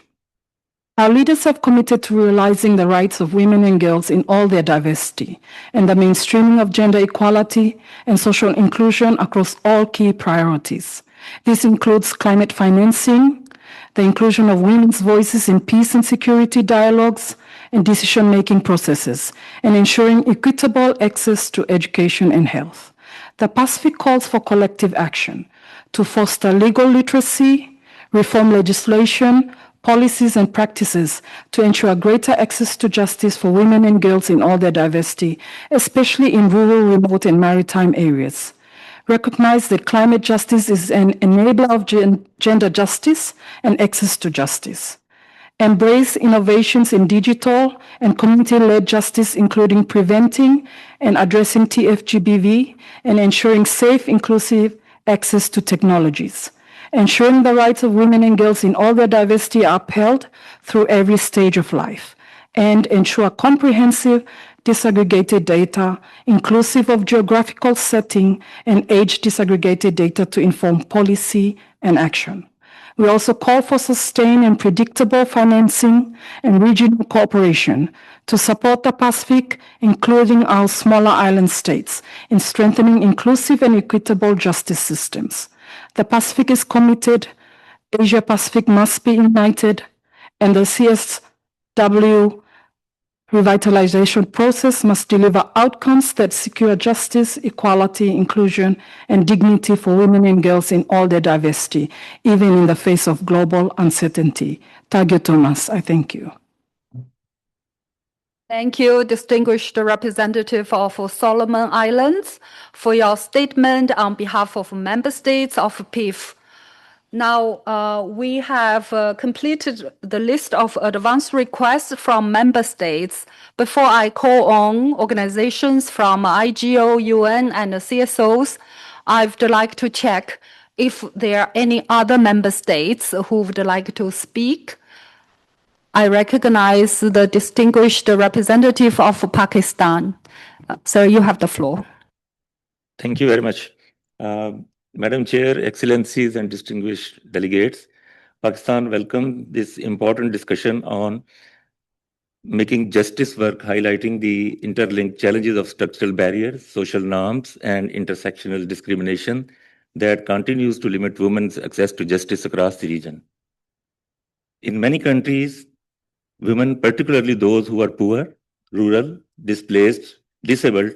Our leaders have committed to realizing the rights of women and girls in all their diversity and the mainstreaming of gender equality and social inclusion across all key priorities. This includes climate financing, the inclusion of women's voices in peace and security dialogues and decision-making processes, and ensuring equitable access to education and health. The Pacific calls for collective action to foster legal literacy, reform legislation, policies and practices to ensure greater access to justice for women and girls in all their diversity, especially in rural, remote, and maritime areas. Recognize that climate justice is an enabler of gender justice and access to justice. Embrace innovations in digital and community-led justice, including preventing and addressing TFGBV and ensuring safe, inclusive access to technologies. Ensuring the rights of women and girls in all their diversity are upheld through every stage of life, and ensure comprehensive, disaggregated data, inclusive of geographical setting and age disaggregated data to inform policy and action. We also call for sustained and predictable financing and regional cooperation to support the Pacific, including our smaller island states, in strengthening inclusive and equitable justice systems. The Pacific is committed, Asia-Pacific must be united, and the CSW revitalization process must deliver outcomes that secure justice, equality, inclusion, and dignity for women and girls in all their diversity, even in the face of global uncertainty. Tagio Thomas, I thank you. Thank you, distinguished representative of Solomon Islands, for your statement on behalf of member states of PIF. Now, we have completed the list of advance requests from member states. Before I call on organizations from IGO, UN, and CSOs, I would like to check if there are any other member states who would like to speak. I recognize the distinguished representative of Pakistan. Sir, you have the floor. Thank you very much. Madam Chair, Excellencies and distinguished delegates, Pakistan welcomes this important discussion on making justice work, highlighting the interlinked challenges of structural barriers, social norms, and intersectional discrimination that continues to limit women's access to justice across the region. In many countries, women, particularly those who are poor, rural, displaced, disabled,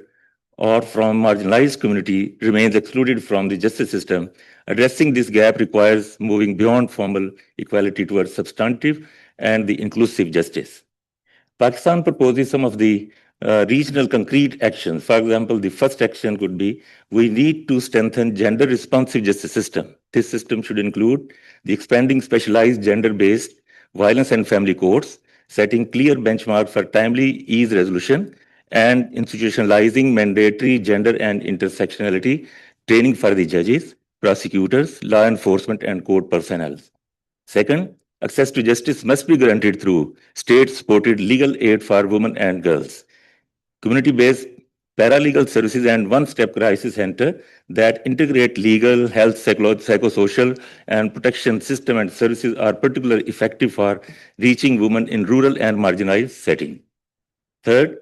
or from marginalized community, remains excluded from the justice system. Addressing this gap requires moving beyond formal equality towards substantive and the inclusive justice. Pakistan proposes some of the regional concrete actions. For example, the first action could be we need to strengthen gender responsive justice system. This system should include the expanding specialized gender-based violence and family courts, setting clear benchmark for timely ease resolution, and institutionalizing mandatory gender and intersectionality training for the judges, prosecutors, law enforcement, and court personnel. Second, access to justice must be granted through state-supported legal aid for women and girls, community-based paralegal services, and one-step crisis center that integrate legal, health, psychosocial, and protection system and services are particularly effective for reaching women in rural and marginalized settings. Third,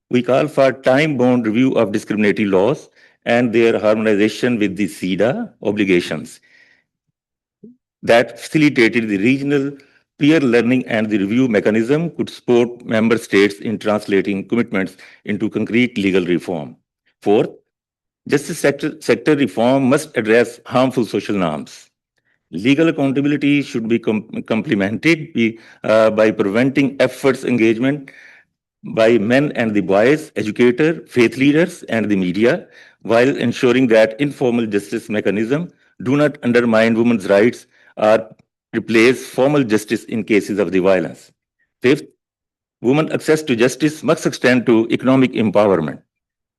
we call for time-bound review of discriminatory laws and their harmonization with the CEDA obligations that facilitated the regional peer learning, and the review mechanism could support member states in translating commitments into concrete legal reform. Fourth, justice sector reform must address harmful social norms. Legal accountability should be complemented by preventing efforts engagement by men and the boys, educators, faith leaders, and the media, while ensuring that informal justice mechanisms do not undermine women's rights or replace formal justice in cases of the violence. Fifth, women access to justice must extend to economic empowerment.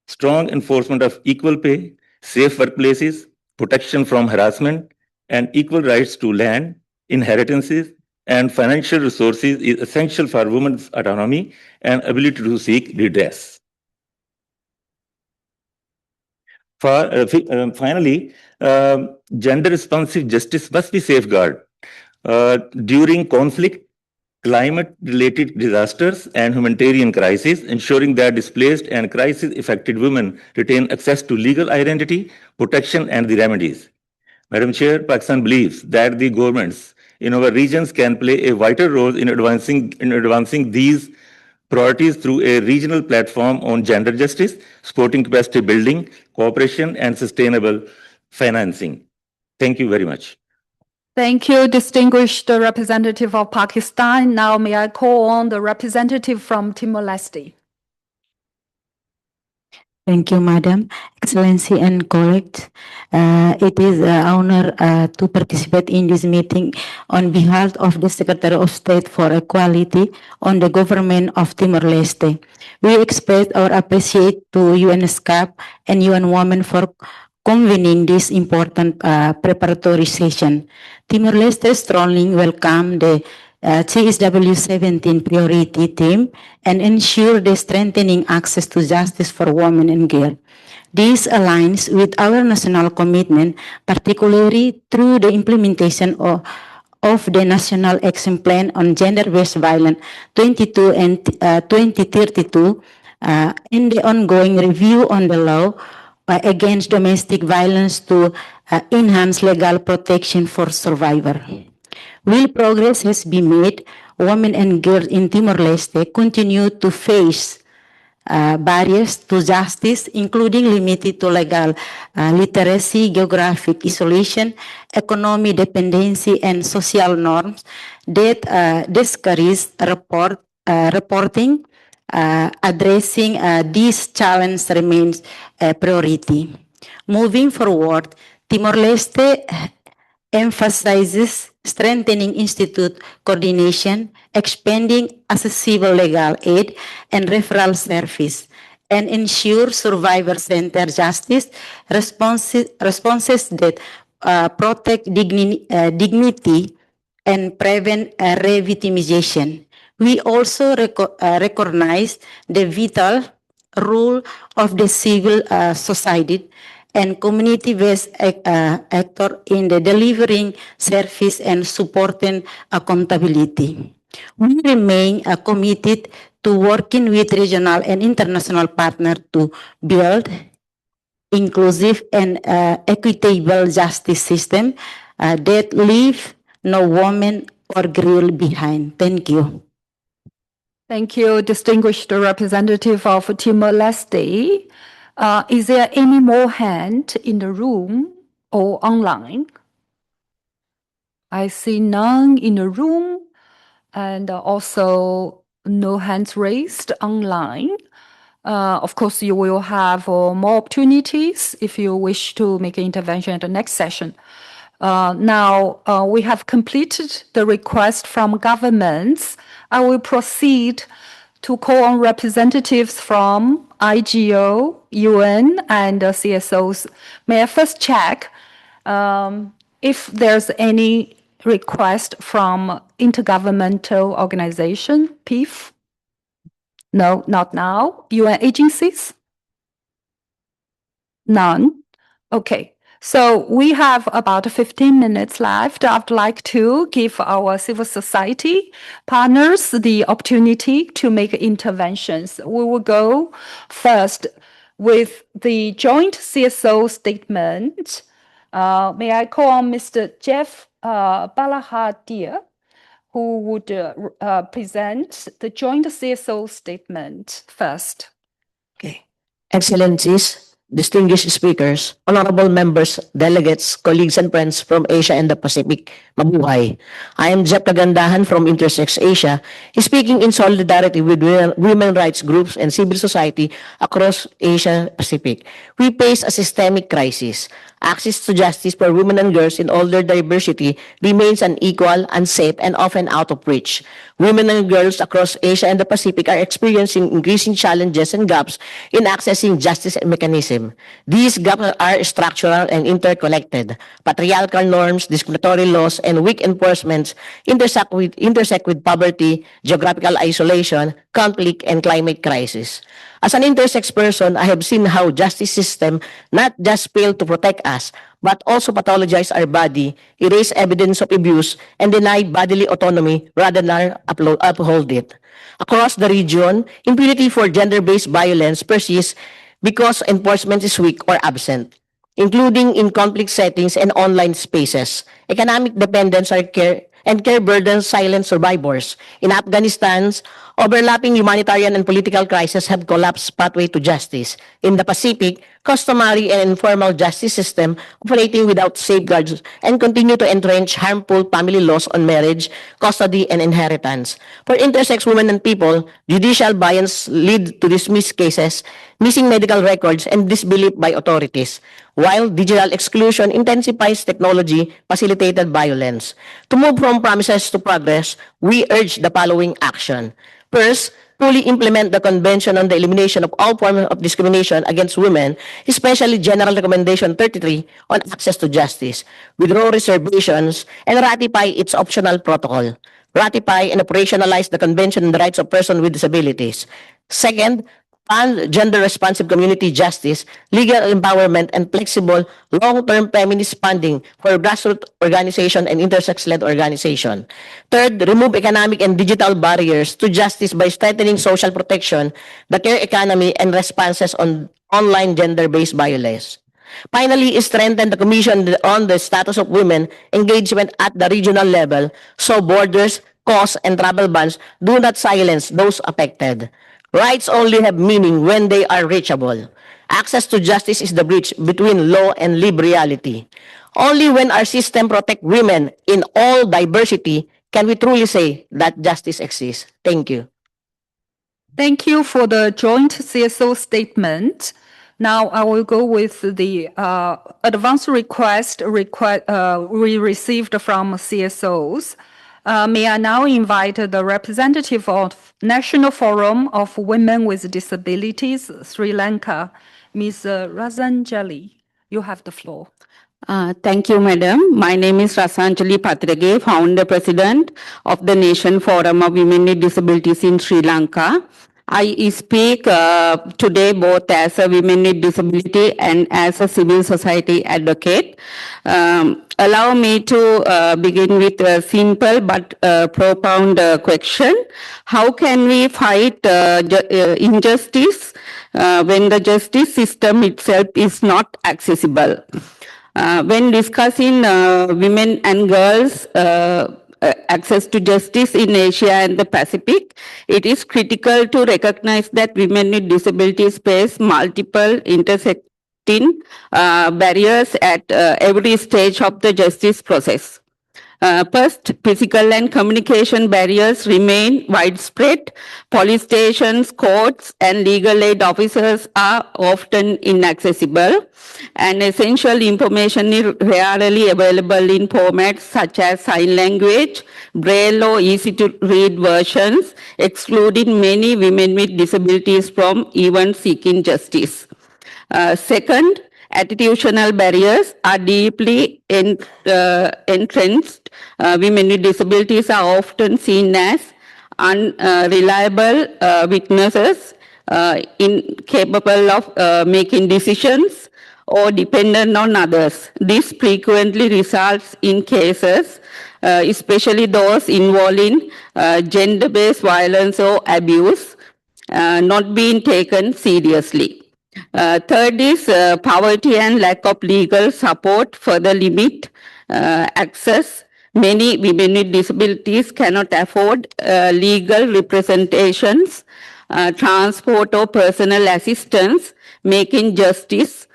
Strong enforcement of equal pay, safe workplaces, protection from harassment, and equal rights to land, inheritances, and financial resources is essential for women's autonomy and ability to seek redress. Finally, gender responsive justice must be safeguarded. During conflict, climate-related disasters, and humanitarian crises, ensuring that displaced and crisis-affected women retain access to legal identity, protection, and the remedies. Madam Chair, Pakistan believes that the governments in our regions can play a vital role in advancing these priorities through a regional platform on gender justice, supporting capacity building, cooperation, and sustainable financing. Thank you very much. Thank you, distinguished representative of Pakistan. Now may I call on the representative from Timor-Leste. Thank you, Madam, Excellency, and colleagues. It is an honor to participate in this meeting on behalf of the Secretary of State for Equality on the government of Timor-Leste. We express our appreciation to UNESCAP and UN Women for convening this important preparatory session. Timor-Leste strongly welcome the CSW70 priority team and ensure the strengthening access to justice for women and girls. This aligns with our national commitment, particularly through the implementation of the National Action Plan on Gender-Based Violence 22 and 2032 and the ongoing review on the law against domestic violence to enhance legal protection for survivors. While progress has been made, women and girls in Timor-Leste continue to face barriers to justice, including limited to legal literacy, geographic isolation, economic dependency, and social norms that discourage reporting. Addressing these challenges remains a priority. Moving forward, Timor-Leste emphasizes strengthening institute coordination, expanding accessible legal aid and referral service, and ensure survivor-centered justice responses that protect dignity and prevent re-victimization. We also recognize the vital role of the civil society and community-based actor in the delivering service and supporting accountability. We remain committed to working with regional and international partners to build inclusive and equitable justice system that leave no woman or girl behind. Thank you. Thank you, distinguished representative of Timor-Leste. Is there any more hand in the room or online? I see none in the room and also no hands raised online. Of course, you will have more opportunities if you wish to make an intervention at the next session. Now, we have completed the request from governments. I will proceed to call on representatives from IGO, UN, and CSOs. May I first check if there's any request from intergovernmental organization, PIF? No, not now. UN agencies? None. Okay. So we have about 15 minutes left. I'd like to give our civil society partners the opportunity to make interventions. We will go first with the joint CSO statement. May I call on Mr. Jeff Balahadir, who would present the joint CSO statement first. Okay. Excellencies, distinguished speakers, honorable members, delegates, colleagues, and friends from Asia and the Pacific, mabuhay. I am Jeff Kagandahan from Intersex Asia, speaking in solidarity with women rights groups and civil society across Asia Pacific. We face a systemic crisis. Access to justice for women and girls in all their diversity remains unequal, unsafe, and often out of reach. Women and girls across Asia and the Pacific are experiencing increasing challenges and gaps in accessing justice mechanism. These gaps are structural and interconnected. Patriarchal norms, discriminatory laws, and weak enforcements intersect with poverty, geographical isolation, conflict, and climate crisis. As an intersex person, I have seen how justice system not just fail to protect us, but also pathologize our body, erase evidence of abuse, and deny bodily autonomy rather than uphold it. Across the region, impunity for gender-based violence persists because enforcement is weak or absent, including in conflict settings and online spaces. Economic dependence and care burdens silent survivors. In Afghanistan's overlapping humanitarian and political crises have collapsed pathway to justice. In the Pacific, customary and informal justice system operating without safeguards and continue to entrench harmful family laws on marriage, custody, and inheritance. For intersex women and people, judicial bias lead to dismissed cases, missing medical records, and disbelief by authorities, while digital exclusion intensifies technology-facilitated violence. To move from promises to progress, we urge the following action. First, fully implement the Convention on the Elimination of All Forms of Discrimination Against Women, especially General Recommendation 33 on Access to Justice, withdraw reservations, and ratify its optional protocol. Ratify and operationalize the Convention on the Rights of Persons with Disabilities. Second, fund gender-responsive community justice, legal empowerment, and flexible long-term feminist funding for grassroots organization and intersex-led organization. Third, remove economic and digital barriers to justice by strengthening social protection, the care economy, and responses on online gender-based violence. Finally, strengthen the Commission on the Status of Women engagement at the regional level so borders, costs, and travel bans do not silence those affected. Rights only have meaning when they are reachable. Access to justice is the bridge between law and lived reality. Only when our system protects women in all diversity can we truly say that justice exists. Thank you. Thank you for the joint CSO statement. Now I will go with the advance request we received from CSOs. May I now invite the representative of National Forum of Women with Disabilities, Sri Lanka, Ms. Razanjali. You have the floor. Thank you, Madam. My name is Rasanjali Patrage, Founder President of the Nation Forum of Women with Disabilities in Sri Lanka. I speak today both as a women with disability and as a civil society advocate. Allow me to begin with a simple but profound question. How can we fight injustice when the justice system itself is not accessible? When discussing women and girls' access to justice in Asia and the Pacific, it is critical to recognize that women with disabilities face multiple intersecting barriers at every stage of the justice process. First, physical and communication barriers remain widespread. Police stations, courts, and legal aid officers are often inaccessible, and essential information is rarely available in formats such as sign language, braille, or easy-to-read versions, excluding many women with disabilities from even seeking justice. Second, attitudinal barriers are deeply entrenched. Women with disabilities are often seen as unreliable witnesses, incapable of making decisions, or dependent on others. This frequently results in cases, especially those involving gender-based violence or abuse, not being taken seriously. Third is poverty and lack of legal support further limit access. Many women with disabilities cannot afford legal representations, transport, or personal assistance, making justice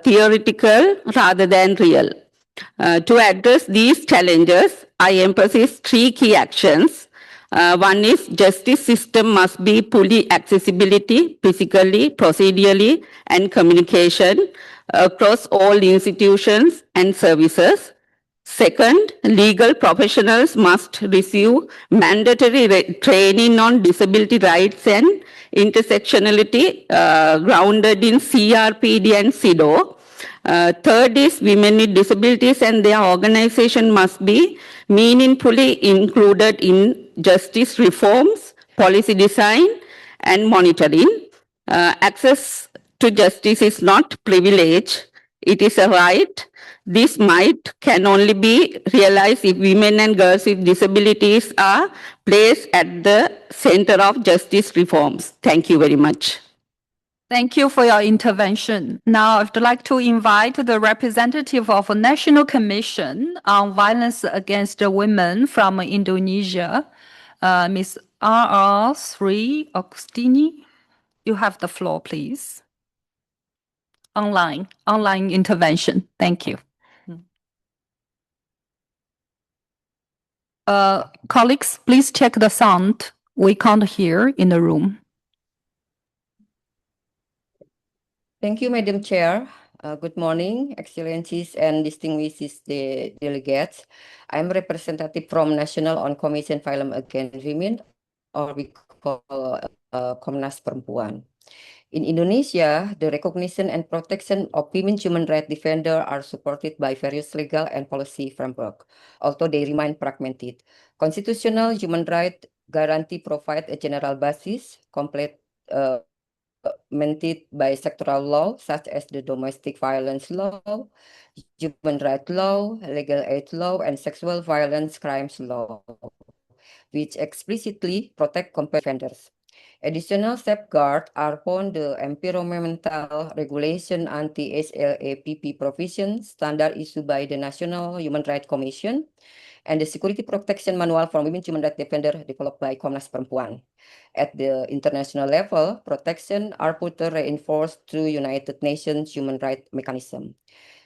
theoretical rather than real. To address these challenges, I emphasize three key actions. One is justice system must be fully accessibility, physically, procedurally, and communication across all institutions and services. Second, legal professionals must receive mandatory training on disability rights and intersectionality grounded in CRPD and CEDAW. Third is women with disabilities and their organization must be meaningfully included in justice reforms, policy design, and monitoring. Access to justice is not privilege, it is a right. This might can only be realized if women and girls with disabilities are placed at the center of justice reforms. Thank you very much. Thank you for your intervention. Now, I'd like to invite the representative of a National Commission on Violence Against Women from Indonesia, Ms. Sri Augustini. You have the floor, please. Online intervention. Thank you. Colleagues, please check the sound. We can't hear in the room. Thank you, Madam Chair. Good morning, Excellencies and distinguished delegates. I'm representative from National on Commission Violence Against Women, or we call Komnas Perempuan. In Indonesia, the recognition and protection of women human rights defenders are supported by various legal and policy framework, although they remain fragmented. Constitutional human rights guarantee provide a general basis, complemented by sectoral law such as the domestic violence law, human rights law, legal aid law, and sexual violence crimes law, which explicitly protect combat offenders. Additional safeguards are found the environmental regulation anti-SLAPP provision standard issued by the National Human Rights Commission and the Security Protection Manual for Women Human Rights Defenders developed by Komnas Perempuan. At the international level, protection are further reinforced through United Nations Human Rights Mechanism.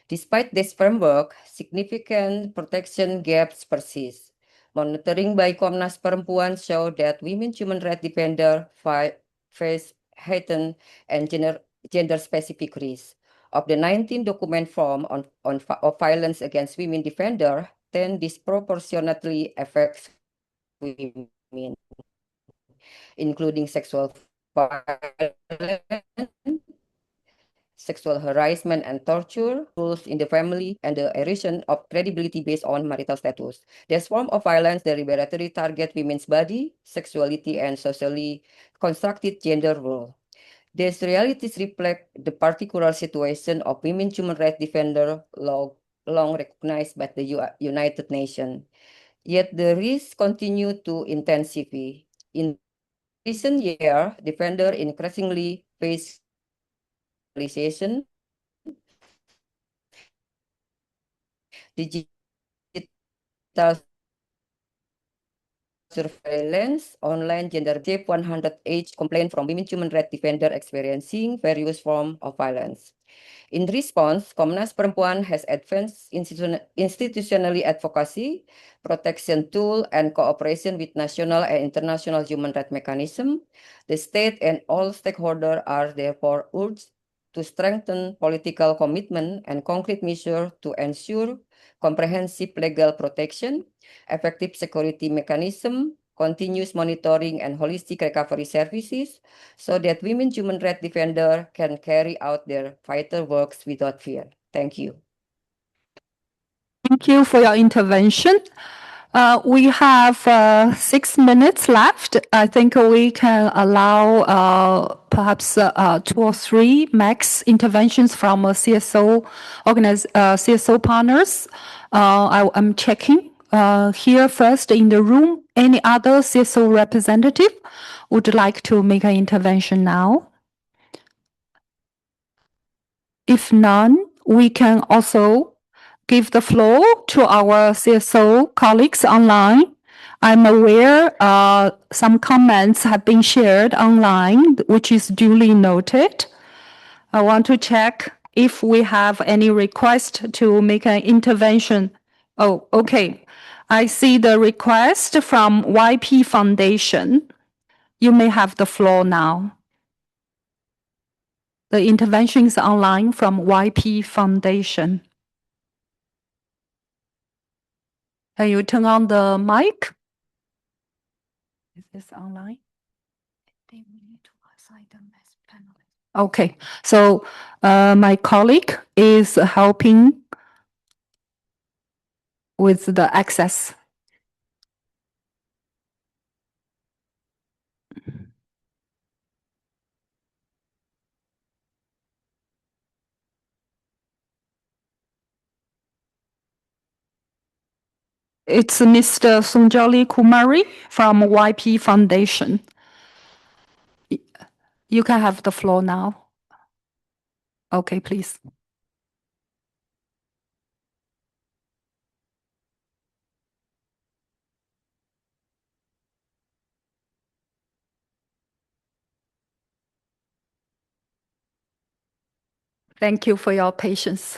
Despite this framework, significant protection gaps persist. Monitoring by Komnas Perempuan show that women human rights defenders face heightened and gender-specific risks. Of the 19 document form of violence against women defenders, 10 disproportionately affects women, including sexual violence, sexual harassment and torture, rules in the family, and the erosion of credibility based on marital status. This form of violence deliberately target women's body, sexuality, and socially constructed gender role. These realities reflect the particular situation of women human rights defenders long recognized by the United Nations. Yet the risks continue to intensify. In recent years, defenders increasingly face realization, digital surveillance, online gender rape, 108 complaints from women human rights defender experiencing various forms of violence. In response, Komnas Perempuan has advanced institutionally advocacy, protection tool, and cooperation with national and international human rights mechanism. The state and all stakeholders are therefore urged to strengthen political commitment and concrete measures to ensure comprehensive legal protection, effective security mechanism, continuous monitoring and holistic recovery services so that women human rights defenders can carry out their vital works without fear. Thank you. Thank you for your intervention. We have 6 minutes left. I think we can allow perhaps 2 or 3 max interventions from CSO CSO partners. I'm checking here first in the room. Any other CSO representative would like to make an intervention now? If none, we can also give the floor to our CSO colleagues online. I'm aware some comments have been shared online, which is duly noted. I want to check if we have any request to make an intervention. Oh, okay. I see the request from YP Foundation. You may have the floor now. The intervention is online from YP Foundation. Can you turn on the mic? Is this online? Okay, so my colleague is helping with the access. It's Mr. Sunjali Kumari from YP Foundation. You can have the floor now. Okay, please. Thank you for your patience.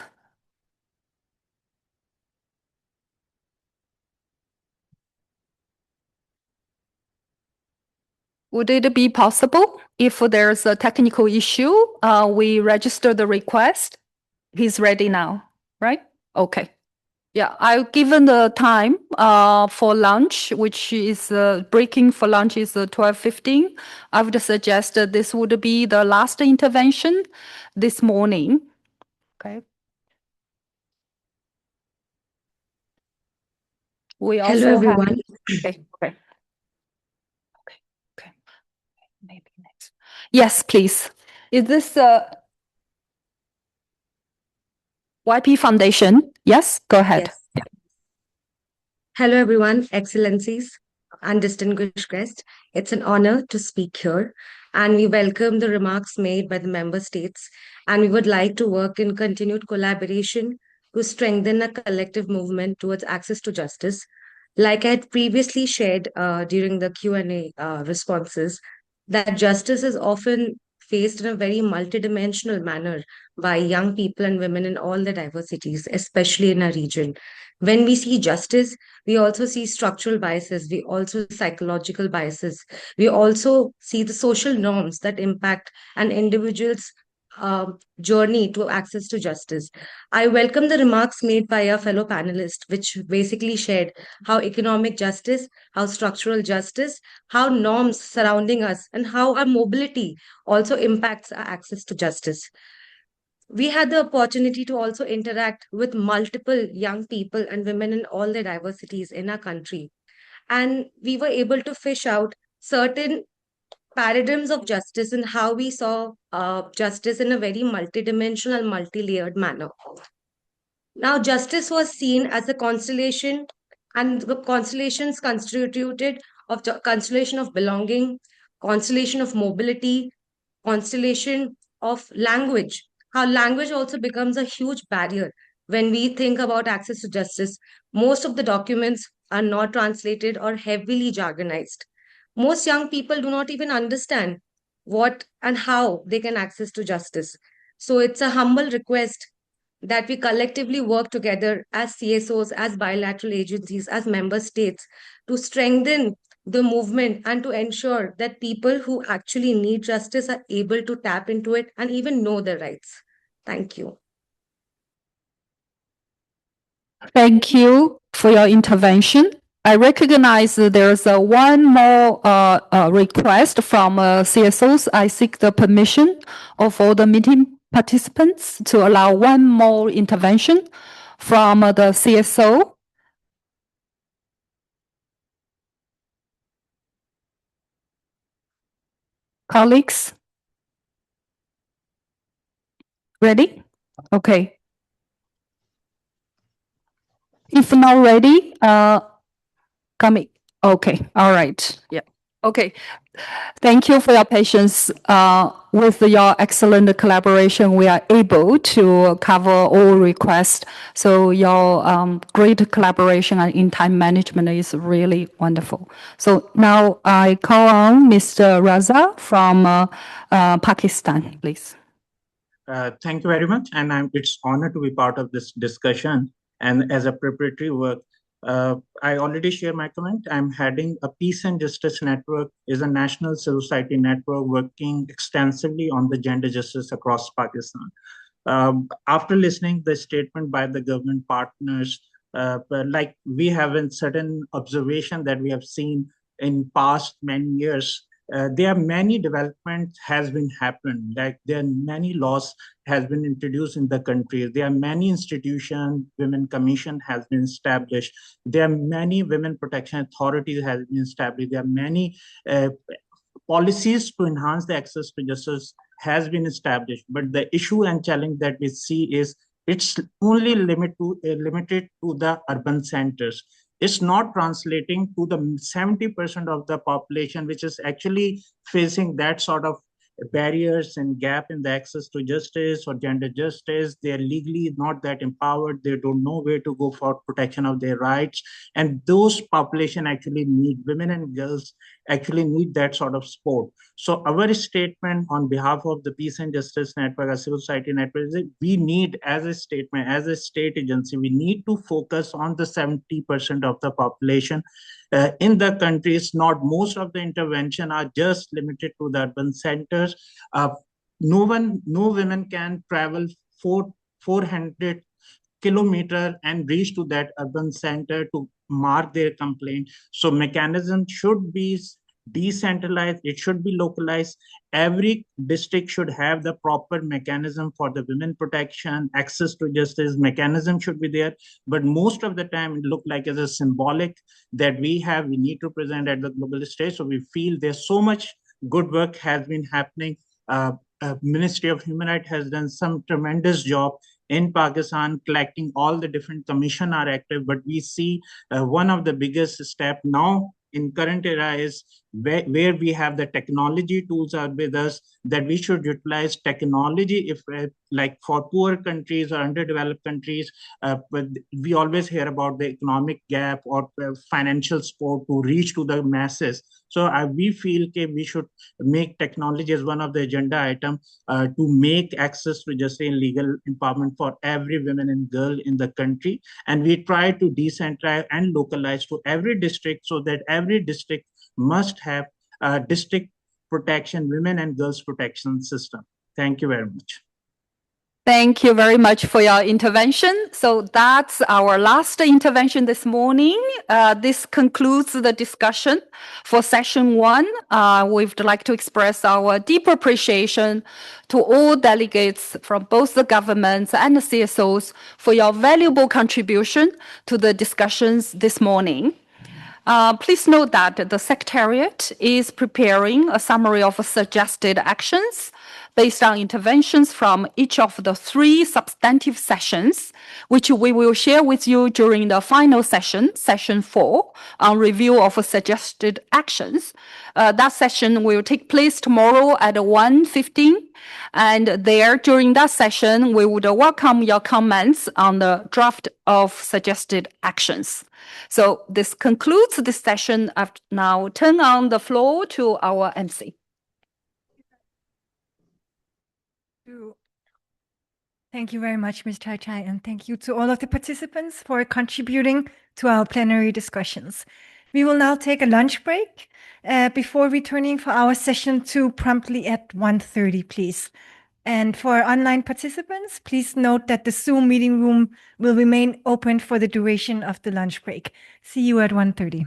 Would it be possible if there's a technical issue, we register the request? He's ready now, right? Okay. Yeah, I've given the time for lunch, which is breaking for lunch is 12:15. I would suggest that this would be the last intervention this morning. Okay. We also Hello, everyone. Okay. Maybe next. Yes, please. Is this YP Foundation? Yes, go ahead. Yes. Hello, everyone, Excellencies, and distinguished guests. It's an honor to speak here, and we welcome the remarks made by the member states, and we would like to work in continued collaboration to strengthen a collective movement towards access to justice. Like I had previously shared during the Q&A responses, that justice is often faced in a very multidimensional manner by young people and women in all the diversities, especially in our region. When we see justice, we also see structural biases, we also see psychological biases, we also see the social norms that impact an individual's journey to access to justice. I welcome the remarks made by our fellow panelists, which basically shared how economic justice, how structural justice, how norms surrounding us, and how our mobility also impacts our access to justice. We had the opportunity to also interact with multiple young people and women in all their diversities in our country. And we were able to fish out certain paradigms of justice and how we saw justice in a very multidimensional, multi-layered manner. Now, justice was seen as a constellation, and the constellations constituted of constellation of belonging, constellation of mobility, constellation of language. How language also becomes a huge barrier when we think about access to justice, most of the documents are not translated or heavily jargonized. Most young people do not even understand what and how they can access to justice. So it's a humble request that we collectively work together as CSOs, as bilateral agencies, as member states to strengthen the movement and to ensure that people who actually need justice are able to tap into it and even know their rights. Thank you. Thank you for your intervention. I recognize that there's one more request from CSOs. I seek the permission of all the meeting participants to allow one more intervention from the CSO. Colleagues? Ready? Okay. If not ready, coming. Okay, all right. Yeah. Okay. Thank you for your patience. With your excellent collaboration, we are able to cover all requests. So your great collaboration and in time management is really wonderful. So now I call on Mr. Raza from Pakistan, please. Thank you very much. And it's honor to be part of this discussion. And as a preparatory work, I already shared my comment. I'm heading a Peace and Justice Network, is a national civil society network working extensively on the gender justice across Pakistan. After listening the statement by the government partners, like we have a certain observation that we have seen in past many years, there are many developments has been happened. Like there are many laws has been introduced in the country. There are many institutions, Women Commission has been established. There are many women protection authorities has been established. There are many policies to enhance the access to justice has been established. But the issue and challenge that we see is it's only limited to the urban centers. It's not translating to the 70% of the population, which is actually facing that sort of barriers and gap in the access to justice or gender justice. They're legally not that empowered. They don't know where to go for protection of their rights. And those population actually need, women and girls actually need that sort of support. So our statement on behalf of the Peace and Justice Network, a civil society network, is that we need as a statement, as a state agency, we need to focus on the 70% of the population in the country. It's not most of the intervention are just limited to the urban centers. No women can travel 400 kilometers and reach to that urban center to mark their complaint. So mechanism should be decentralized, it should be localized. Every district should have the proper mechanism for the women protection, access to justice mechanism should be there. But most of the time it look like as a symbolic that we need to present at the global stage. So we feel there's so much good work has been happening. Ministry of Human Rights has done some tremendous job in Pakistan, collecting all the different commission are active, but we see one of the biggest step now in current era is where we have the technology tools are with us, that we should utilize technology if like for poor countries or underdeveloped countries, but we always hear about the economic gap or financial support to reach to the masses. So we feel that we should make technology as one of the agenda item to make access to justice and legal empowerment for every woman and girl in the country. And we try to decentralize and localize to every district so that every district must have a district protection, women and girls protection system. Thank you very much. Thank you very much for your intervention. So that's our last intervention this morning. This concludes the discussion for session 1. We'd like to express our deep appreciation to all delegates from both the governments and the CSOs for your valuable contribution to the discussions this morning. Please note that the Secretariat is preparing a summary of suggested actions based on interventions from each of the 3 substantive sessions, which we will share with you during the final session, session 4, on review of suggested actions. That session will take place tomorrow at 1:15 And there, during that session, we would welcome your comments on the draft of suggested actions. So this concludes this session. I've now turn on the floor to our MC. Thank you very much, Ms. Chai Chai, and thank you to all of the participants for contributing to our plenary discussions. We will now take a lunch break before returning for our session 2 promptly at 1:30, please. And for online participants, please note that the Zoom meeting room will remain open for the duration of the lunch break. See you at 1:30.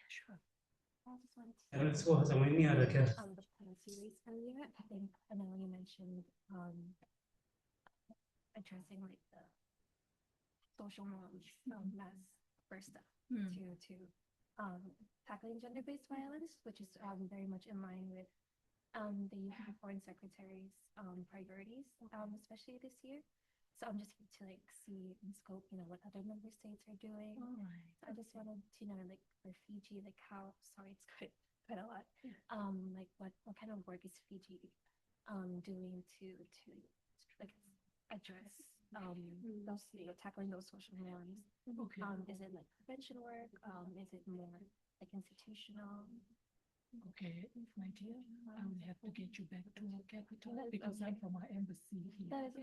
Sure. I just want to the points you raised earlier. I think I know you mentioned addressing like the social norms as first step to tackling gender-based violence, which is very much in line with the UN Foreign Secretary's priorities, especially this year. So I'm just here to like see in scope, what other member states are doing. So I just wanted to know, like for Fiji, like how, sorry, it's quite a lot. Like what kind of work is Fiji doing to like address those, tackling those social norms? Okay. Is it like prevention work? Is it more like institutional? Okay, my dear, I will have to get you back to our capital because I'm from our embassy here. That is,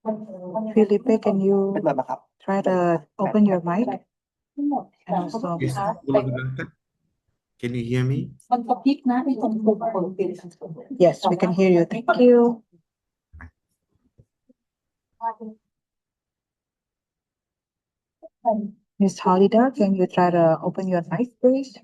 But Felipe, can you try to open your mic? And also, Yes, can you hear me? yes, we can hear you. Thank you. Ms. Halida, can you try to open your mic, please?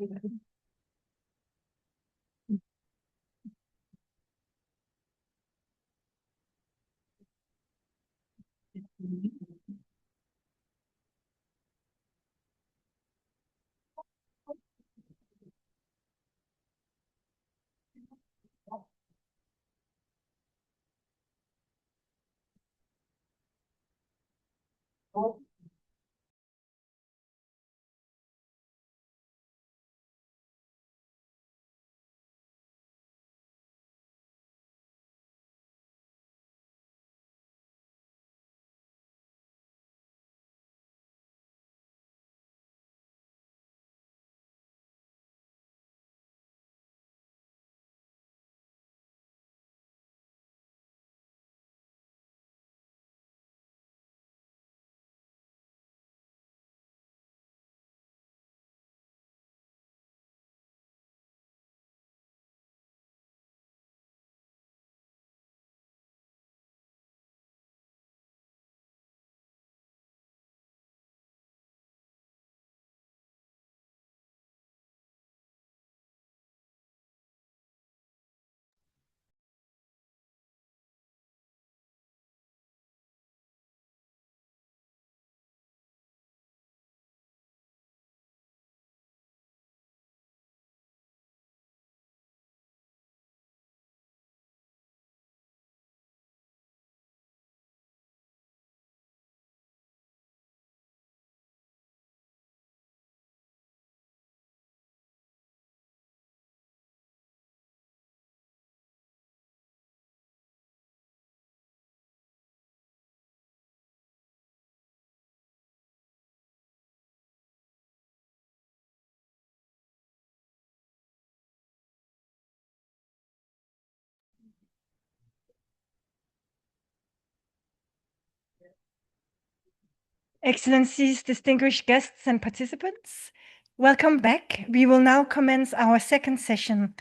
Excellencies, distinguished guests and participants, welcome back. We will now commence our second session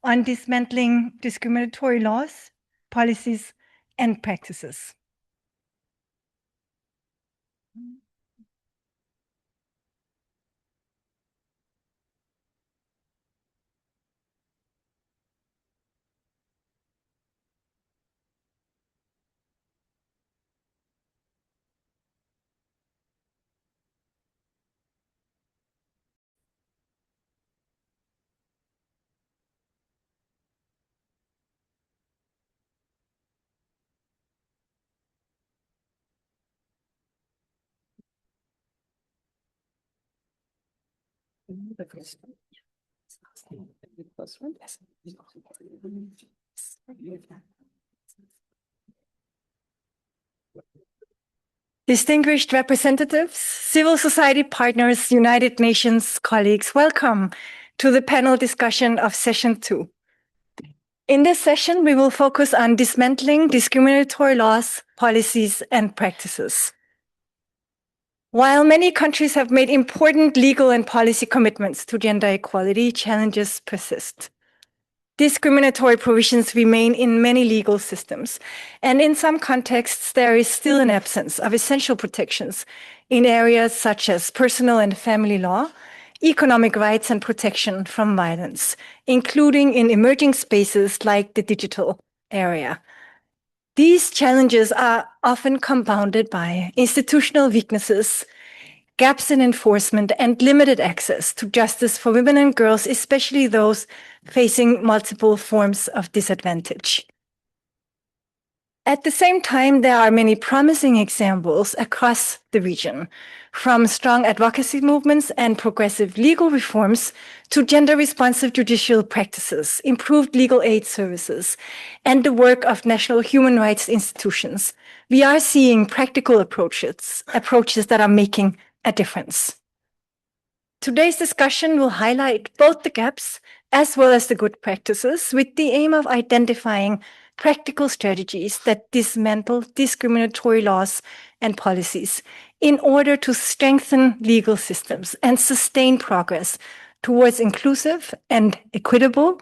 on dismantling discriminatory laws, policies, and practices. Distinguished representatives, civil society partners, United Nations colleagues, welcome to the panel discussion of session 2. In this session, we will focus on dismantling discriminatory laws, policies, and practices. While many countries have made important legal and policy commitments to gender equality, challenges persist. Discriminatory provisions remain in many legal systems, and in some contexts, there is still an absence of essential protections in areas such as personal and family law, economic rights, and protection from violence, including in emerging spaces like the digital area. These challenges are often compounded by institutional weaknesses, gaps in enforcement, and limited access to justice for women and girls, especially those facing multiple forms of disadvantage. At the same time, there are many promising examples across the region, from strong advocacy movements and progressive legal reforms to gender-responsive judicial practices, improved legal aid services, and the work of national human rights institutions. We are seeing practical approaches that are making a difference. Today's discussion will highlight both the gaps as well as the good practices with the aim of identifying practical strategies that dismantle discriminatory laws and policies in order to strengthen legal systems and sustain progress towards inclusive and equitable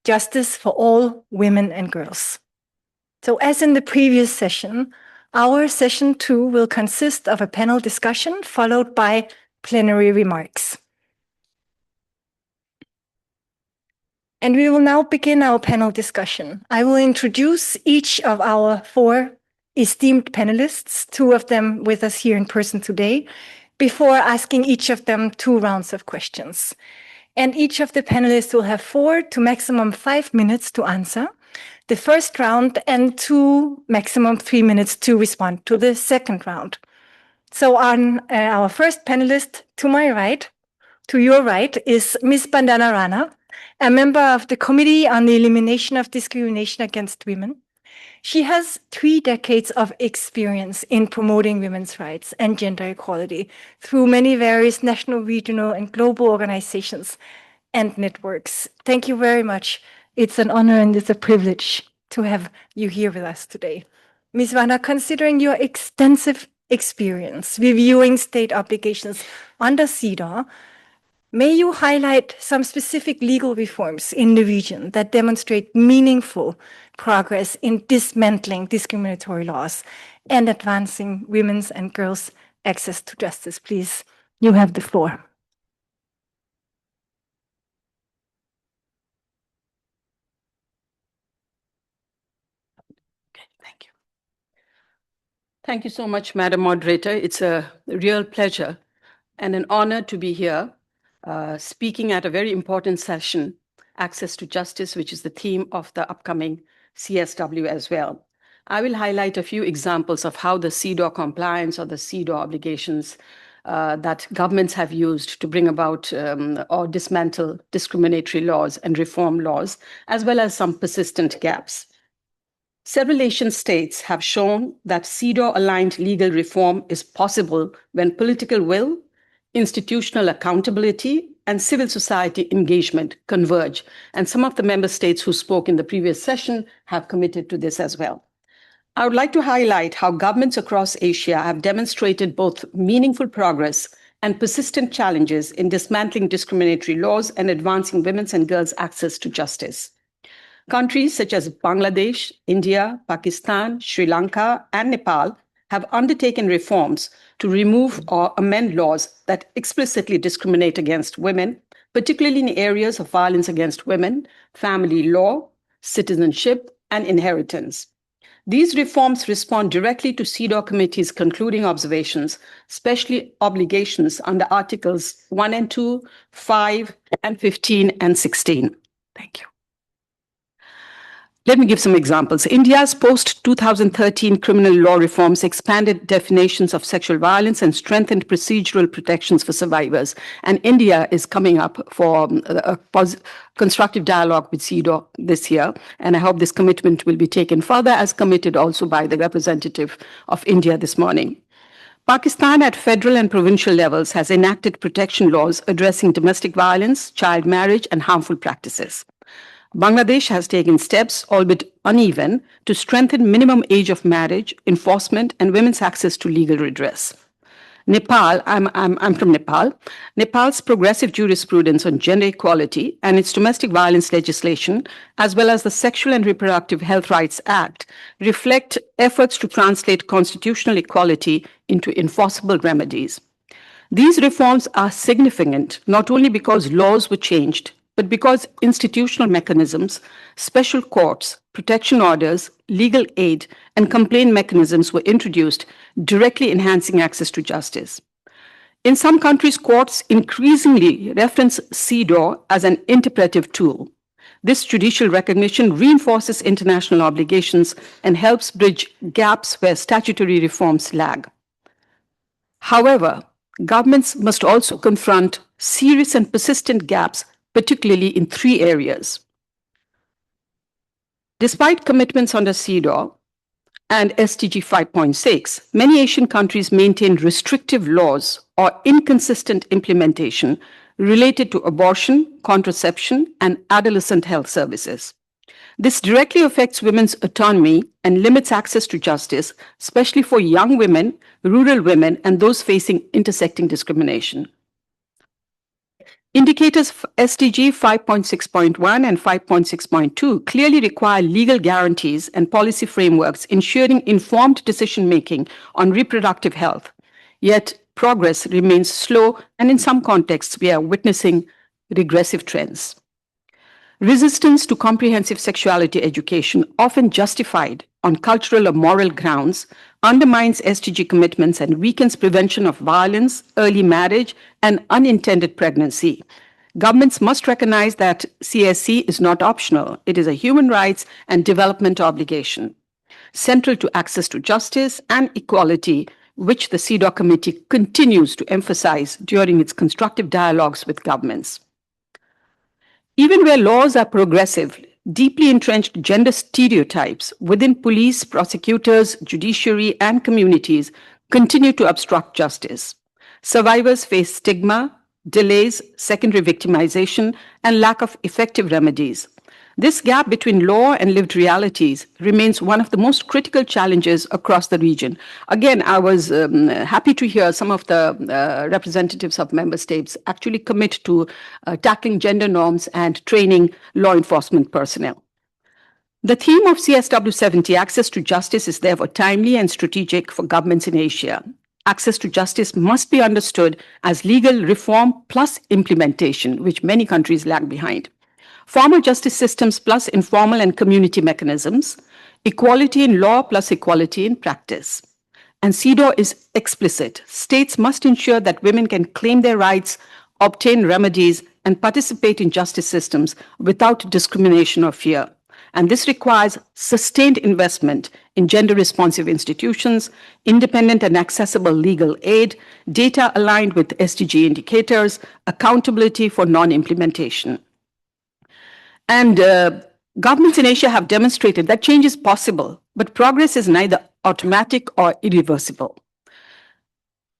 justice for all women and girls. So as in the previous session, Our session 2 will consist of a panel discussion followed by plenary remarks. And we will now begin our panel discussion. I will introduce each of our 4 esteemed panelists, 2 of them with us here in person today, before asking each of them 2 rounds of questions. And each of the panelists will have 4 to maximum 5 minutes to answer the first round and 2 maximum 3 minutes to respond to the second round. So on our first panelist, to my right, to your right, is Ms. Bandana Rana, a member of the Committee on the Elimination of Discrimination Against Women. She has 3 decades of experience in promoting women's rights and gender equality through many various national, regional, and global organizations and networks. Thank you very much. It's an honor and it's a privilege to have you here with us today. Ms. Rana, considering your extensive experience reviewing state obligations under CEDAW, may you highlight some specific legal reforms in the region that demonstrate meaningful progress in dismantling discriminatory laws and advancing women's and girls' access to justice? Please, you have the floor. Thank you so much, Madam Moderator. It's a real pleasure and an honor to be here speaking at a very important session, Access to Justice, which is the theme of the upcoming CSW as well. I will highlight a few examples of how the CEDAW compliance or the CEDAW obligations that governments have used to bring about or dismantle discriminatory laws and reform laws, as well as some persistent gaps. Several nation states have shown that CEDAW-aligned legal reform is possible when political will, institutional accountability, and civil society engagement converge. And some of the member states who spoke in the previous session have committed to this as well. I would like to highlight how governments across Asia have demonstrated both meaningful progress and persistent challenges in dismantling discriminatory laws and advancing women's and girls' access to justice. Countries such as Bangladesh, India, Pakistan, Sri Lanka, and Nepal have undertaken reforms to remove or amend laws that explicitly discriminate against women, particularly in areas of violence against women, family law, citizenship, and inheritance. These reforms respond directly to CEDAW Committee's concluding observations, especially obligations under Articles 1 and 2, 5, and 15 and 16. Thank you. Let me give some examples. India's post-2013 criminal law reforms expanded definitions of sexual violence and strengthened procedural protections for survivors. And India is coming up for a constructive dialogue with CEDAW this year. And I hope this commitment will be taken further, as committed also by the representative of India this morning. Pakistan at federal and provincial levels has enacted protection laws addressing domestic violence, child marriage, and harmful practices. Bangladesh has taken steps, albeit uneven, to strengthen minimum age of marriage, enforcement, and women's access to legal redress. Nepal, I'm from Nepal. Nepal's progressive jurisprudence on gender equality and its domestic violence legislation, as well as the Sexual and Reproductive Health Rights Act, reflect efforts to translate constitutional equality into enforceable remedies. These reforms are significant not only because laws were changed, but because institutional mechanisms, special courts, protection orders, legal aid, and complaint mechanisms were introduced, directly enhancing access to justice. In some countries, courts increasingly reference CEDAW as an interpretive tool. This judicial recognition reinforces international obligations and helps bridge gaps where statutory reforms lag. However, governments must also confront serious and persistent gaps, particularly in 3 areas. Despite commitments under CEDAW and SDG 5.6, many Asian countries maintain restrictive laws or inconsistent implementation related to abortion, contraception, and adolescent health services. This directly affects women's autonomy and limits access to justice, especially for young women, rural women, and those facing intersecting discrimination. Indicators SDG 5.6.1 and 5.6.2 clearly require legal guarantees and policy frameworks ensuring informed decision-making on reproductive health. Yet progress remains slow, and in some contexts, we are witnessing regressive trends. Resistance to comprehensive sexuality education, often justified on cultural or moral grounds, undermines SDG commitments and weakens prevention of violence, early marriage, and unintended pregnancy. Governments must recognize that CSC is not optional. It is a human rights and development obligation, central to access to justice and equality, which the CEDAW Committee continues to emphasize during its constructive dialogues with governments. Even where laws are progressive, deeply entrenched gender stereotypes within police, prosecutors, judiciary, and communities continue to obstruct justice. Survivors face stigma, delays, secondary victimization, and lack of effective remedies. This gap between law and lived realities remains one of the most critical challenges across the region. Again, I was happy to hear some of the representatives of member states actually commit to tackling gender norms and training law enforcement personnel. The theme of CSW70, access to justice, is therefore timely and strategic for governments in Asia. Access to justice must be understood as legal reform plus implementation, which many countries lag behind. Formal justice systems plus informal and community mechanisms, equality in law plus equality in practice. And CEDAW is explicit. States must ensure that women can claim their rights, obtain remedies, and participate in justice systems without discrimination or fear. And this requires sustained investment in gender-responsive institutions, independent and accessible legal aid, data aligned with SDG indicators, accountability for non-implementation. And governments in Asia have demonstrated that change is possible, but progress is neither automatic or irreversible.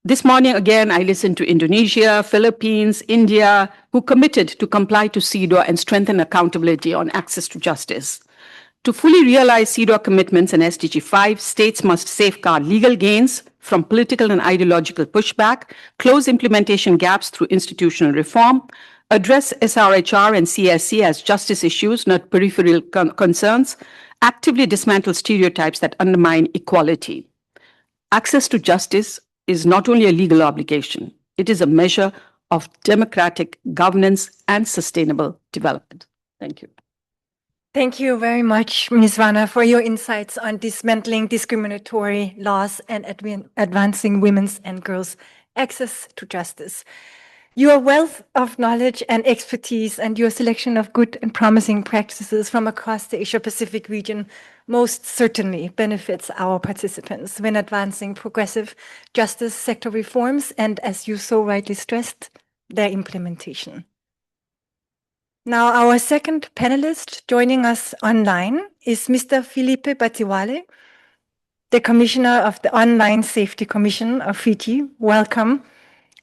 This morning, again, I listened to Indonesia, Philippines, India, who committed to comply to CEDAW and strengthen accountability on access to justice. To fully realize CEDAW commitments and SDG 5, states must safeguard legal gains from political and ideological pushback, close implementation gaps through institutional reform, address SRHR and CSC as justice issues, not peripheral concerns, actively dismantle stereotypes that undermine equality. Access to justice is not only a legal obligation, it is a measure of democratic governance and sustainable development. Thank you. Thank you very much, Ms. Rana, for your insights on dismantling discriminatory laws and advancing women's and girls' access to justice. Your wealth of knowledge and expertise and your selection of good and promising practices from across the Asia-Pacific region most certainly benefits our participants when advancing progressive justice sector reforms and, as you so rightly stressed, their implementation. Now, our second panelist joining us online is Mr. Felipe Batiwale, the Commissioner of the Online Safety Commission of Fiji. Welcome.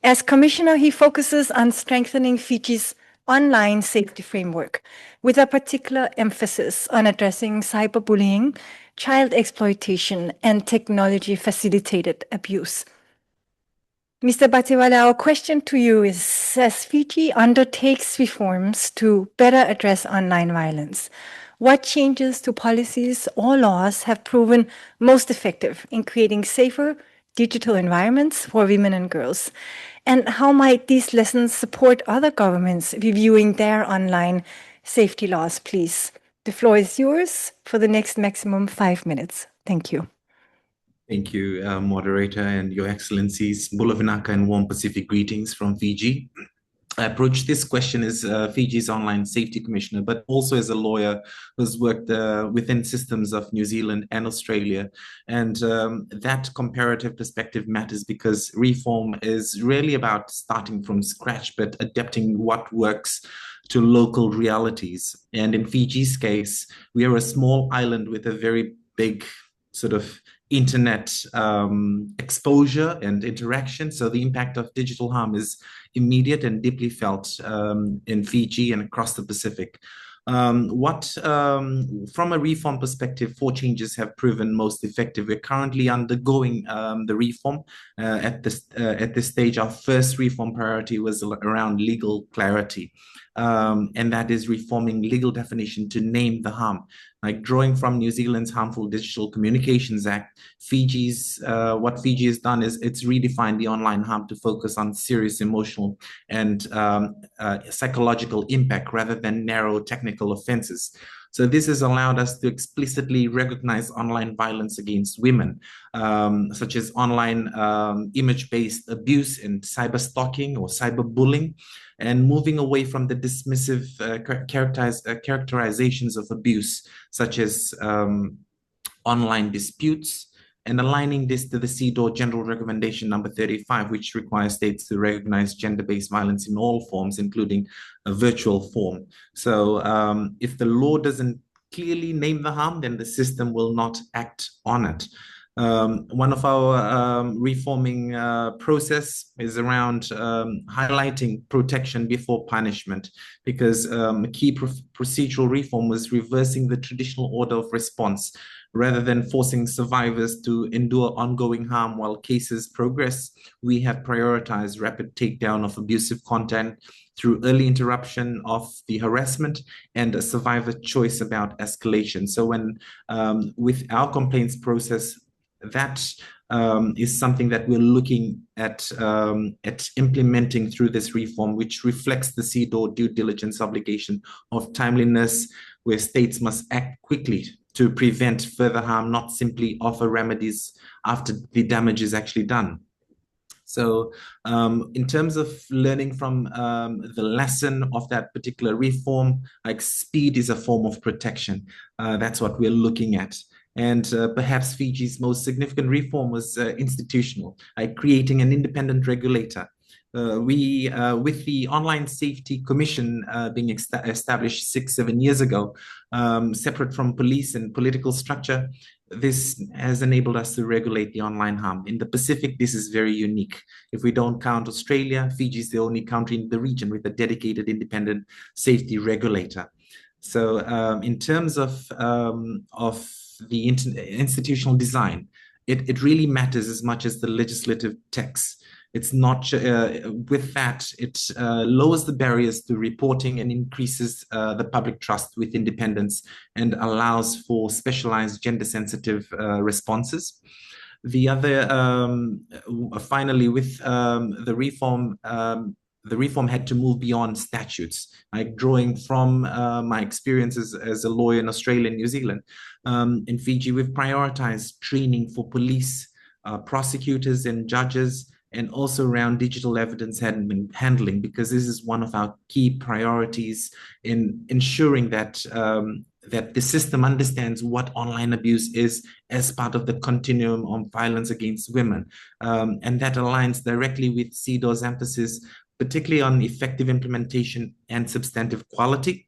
As Commissioner, he focuses on strengthening Fiji's online safety framework, with a particular emphasis on addressing cyberbullying, child exploitation, and technology-facilitated abuse. Mr. Batiwale, our question to you is, as Fiji undertakes reforms to better address online violence, what changes to policies or laws have proven most effective in creating safer digital environments for women and girls? And how might these lessons support other governments reviewing their online safety laws, please? The floor is yours for the next maximum 5 minutes. Thank you. Thank you, moderator, and your excellencies. Bulavinaka and warm Pacific greetings from Fiji. I approach this question as Fiji's online safety commissioner, but also as a lawyer who's worked within systems of New Zealand and Australia. And that comparative perspective matters because reform is really about starting from scratch, but adapting what works to local realities. And in Fiji's case, we are a small island with a very big sort of internet exposure and interaction. So the impact of digital harm is immediate and deeply felt in Fiji and across the Pacific. From a reform perspective, 4 changes have proven most effective. We're currently undergoing the reform. At this stage, our first reform priority was around legal clarity. And that is reforming legal definition to name the harm. Like drawing from New Zealand's Harmful Digital Communications Act, what Fiji has done is it's redefined the online harm to focus on serious emotional and psychological impact rather than narrow technical offenses. So this has allowed us to explicitly recognize online violence against women, such as online image-based abuse and cyber stalking or cyberbullying, and moving away from the dismissive characterizations of abuse, such as online disputes, and aligning this to the CEDAW General Recommendation number 35, which requires states to recognize gender-based violence in all forms, including a virtual form. So if the law doesn't clearly name the harm, then the system will not act on it. One of our reforming process is around highlighting protection before punishment, because a key procedural reform was reversing the traditional order of response. Rather than forcing survivors to endure ongoing harm while cases progress, we have prioritized rapid takedown of abusive content through early interruption of the harassment and a survivor choice about escalation. So when with our complaints process, that is something that we're looking at implementing through this reform, which reflects the CEDAW due diligence obligation of timeliness, where states must act quickly to prevent further harm, not simply offer remedies after the damage is actually done. So in terms of learning from the lesson of that particular reform, like speed is a form of protection. That's what we're looking at. And perhaps Fiji's most significant reform was institutional, like creating an independent regulator. With the Online Safety Commission being established 6-7 years ago, separate from police and political structure, this has enabled us to regulate the online harm. In the Pacific, this is very unique. If we don't count Australia, Fiji is the only country in the region with a dedicated independent safety regulator. So in terms of the institutional design, it really matters as much as the legislative text. It's not, with that, it lowers the barriers to reporting and increases the public trust with independence and allows for specialized gender-sensitive responses. The other, finally, with the reform had to move beyond statutes. Like drawing from my experiences as a lawyer in Australia and New Zealand. In Fiji, we've prioritized training for police, prosecutors and judges, and also around digital evidence handling, because this is one of our key priorities in ensuring that that the system understands what online abuse is as part of the continuum of violence against women. And that aligns directly with CEDAW's emphasis, particularly on effective implementation and substantive quality,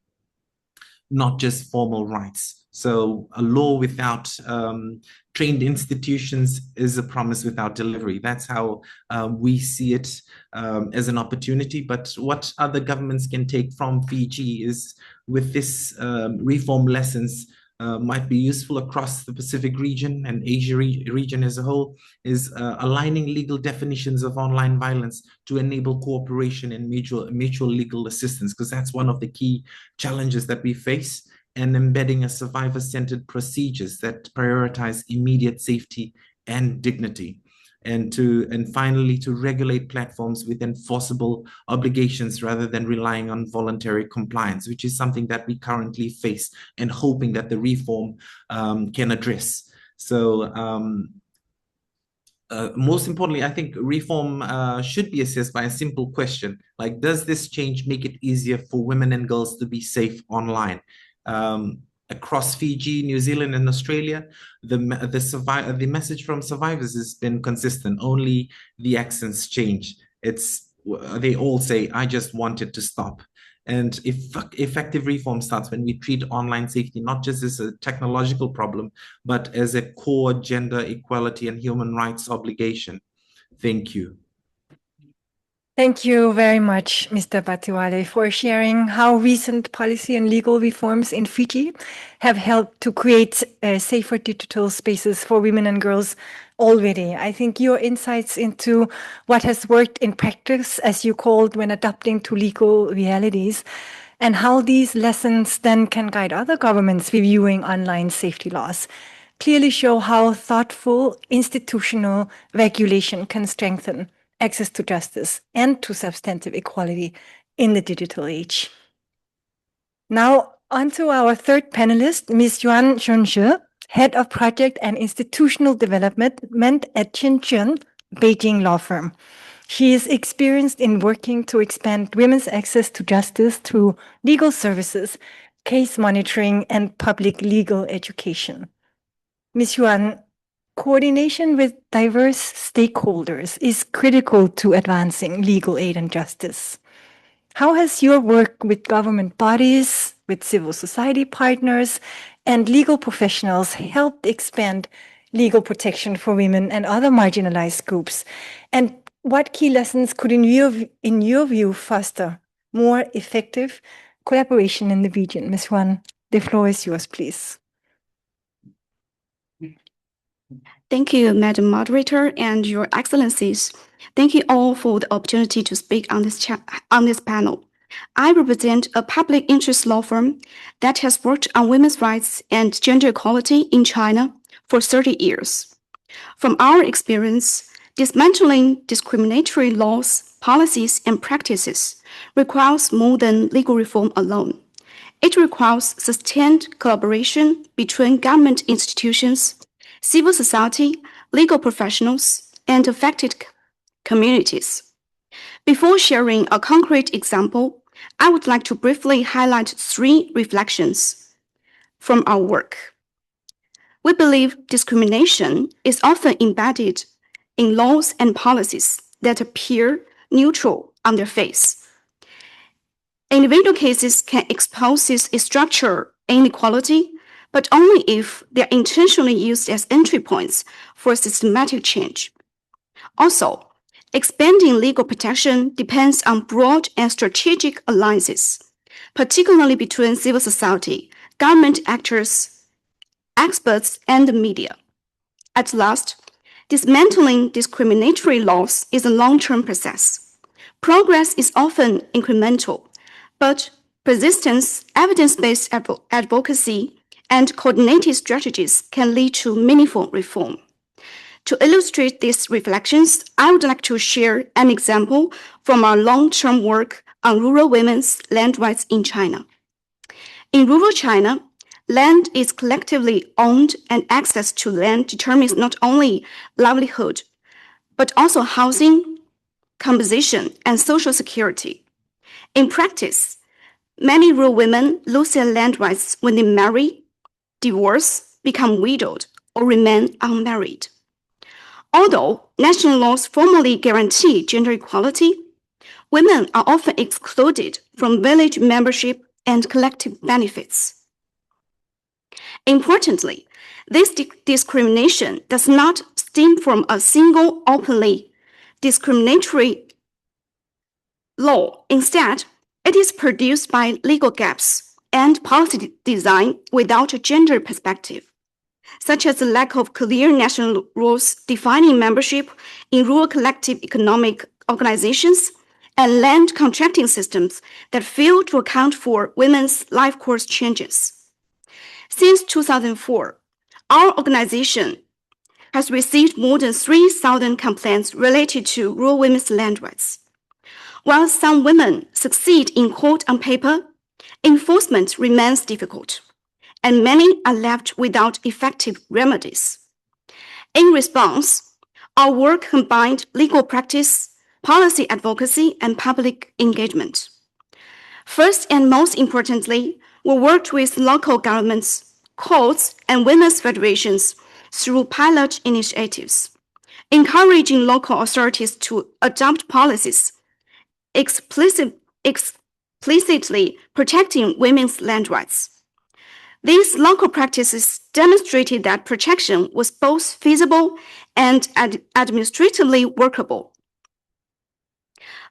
not just formal rights. So a law without trained institutions is a promise without delivery. That's how we see it as an opportunity. But what other governments can take from Fiji is, with this reform lessons, might be useful across the Pacific region and Asia region as a whole, is aligning legal definitions of online violence to enable cooperation and mutual legal assistance, because that's one of the key challenges that we face, and embedding a survivor-centered procedures that prioritize immediate safety and dignity. And finally, to regulate platforms with enforceable obligations rather than relying on voluntary compliance, which is something that we currently face and hoping that the reform can address. So most importantly, I think reform should be assessed by a simple question, like, does this change make it easier for women and girls to be safe online? Across Fiji, New Zealand, and Australia, the message from survivors has been consistent. Only the accents change. They all say, "I just want it to stop." And effective reform starts when we treat online safety not just as a technological problem, but as a core gender equality and human rights obligation. Thank you. Thank you very much, Mr. Batiwale, for sharing how recent policy and legal reforms in Fiji have helped to create safer digital spaces for women and girls already. I think your insights into what has worked in practice, as you called, when adapting to legal realities, and how these lessons then can guide other governments reviewing online safety laws, clearly show how thoughtful institutional regulation can strengthen access to justice and to substantive equality in the digital age. Now, on to our third panelist, Ms. Yuan Zhenzhe, Head of Project and Institutional Development at Qinchun Beijing Law Firm. She is experienced in working to expand women's access to justice through legal services, case monitoring, and public legal education. Ms. Yuan, coordination with diverse stakeholders is critical to advancing legal aid and justice. How has your work with government bodies, with civil society partners, and legal professionals helped expand legal protection for women and other marginalized groups? And what key lessons could, in your view, foster more effective collaboration in the region? Ms. Yuan, the floor is yours, please. Thank you, Madam Moderator and Your Excellencies. Thank you all for the opportunity to speak on this panel. I represent a public interest law firm that has worked on women's rights and gender equality in China for 30 years. From our experience, dismantling discriminatory laws, policies, and practices requires more than legal reform alone. It requires sustained collaboration between government institutions, civil society, legal professionals, and affected communities. Before sharing a concrete example, I would like to briefly highlight 3 reflections from our work. We believe discrimination is often embedded in laws and policies that appear neutral on their face. Individual cases can expose this structural inequality, but only if they are intentionally used as entry points for systematic change. Also, expanding legal protection depends on broad and strategic alliances, particularly between civil society, government actors, experts, and the media. At last, dismantling discriminatory laws is a long-term process. Progress is often incremental, but persistence, evidence-based advocacy, and coordinated strategies can lead to meaningful reform. To illustrate these reflections, I would like to share an example from our long-term work on rural women's land rights in China. In rural China, land is collectively owned and access to land determines not only livelihood, but also housing, composition, and social security. In practice, many rural women lose their land rights when they marry, divorce, become widowed, or remain unmarried. Although national laws formally guarantee gender equality, women are often excluded from village membership and collective benefits. Importantly, this discrimination does not stem from a single openly discriminatory law. Instead, it is produced by legal gaps and policy design without a gender perspective, such as the lack of clear national rules defining membership in rural collective economic organizations and land contracting systems that fail to account for women's life course changes. Since 2004, our organization has received more than 3,000 complaints related to rural women's land rights. While some women succeed in court on paper, enforcement remains difficult, and many are left without effective remedies. In response, our work combined legal practice, policy advocacy, and public engagement. First and most importantly, we worked with local governments, courts, and women's federations through pilot initiatives, encouraging local authorities to adopt policies explicitly protecting women's land rights. These local practices demonstrated that protection was both feasible and administratively workable.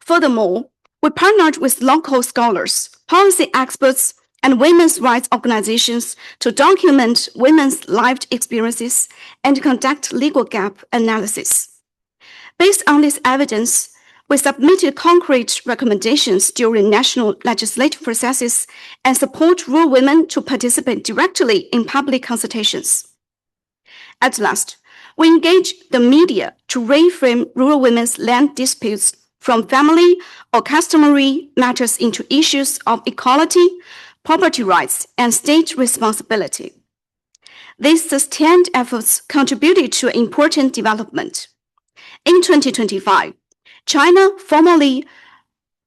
Furthermore, we partnered with local scholars, policy experts, and women's rights organizations to document women's lived experiences and conduct legal gap analysis. Based on this evidence, we submitted concrete recommendations during national legislative processes and support rural women to participate directly in public consultations. At last, we engaged the media to reframe rural women's land disputes from family or customary matters into issues of equality, property rights, and state responsibility. These sustained efforts contributed to important development. In 2025, China formally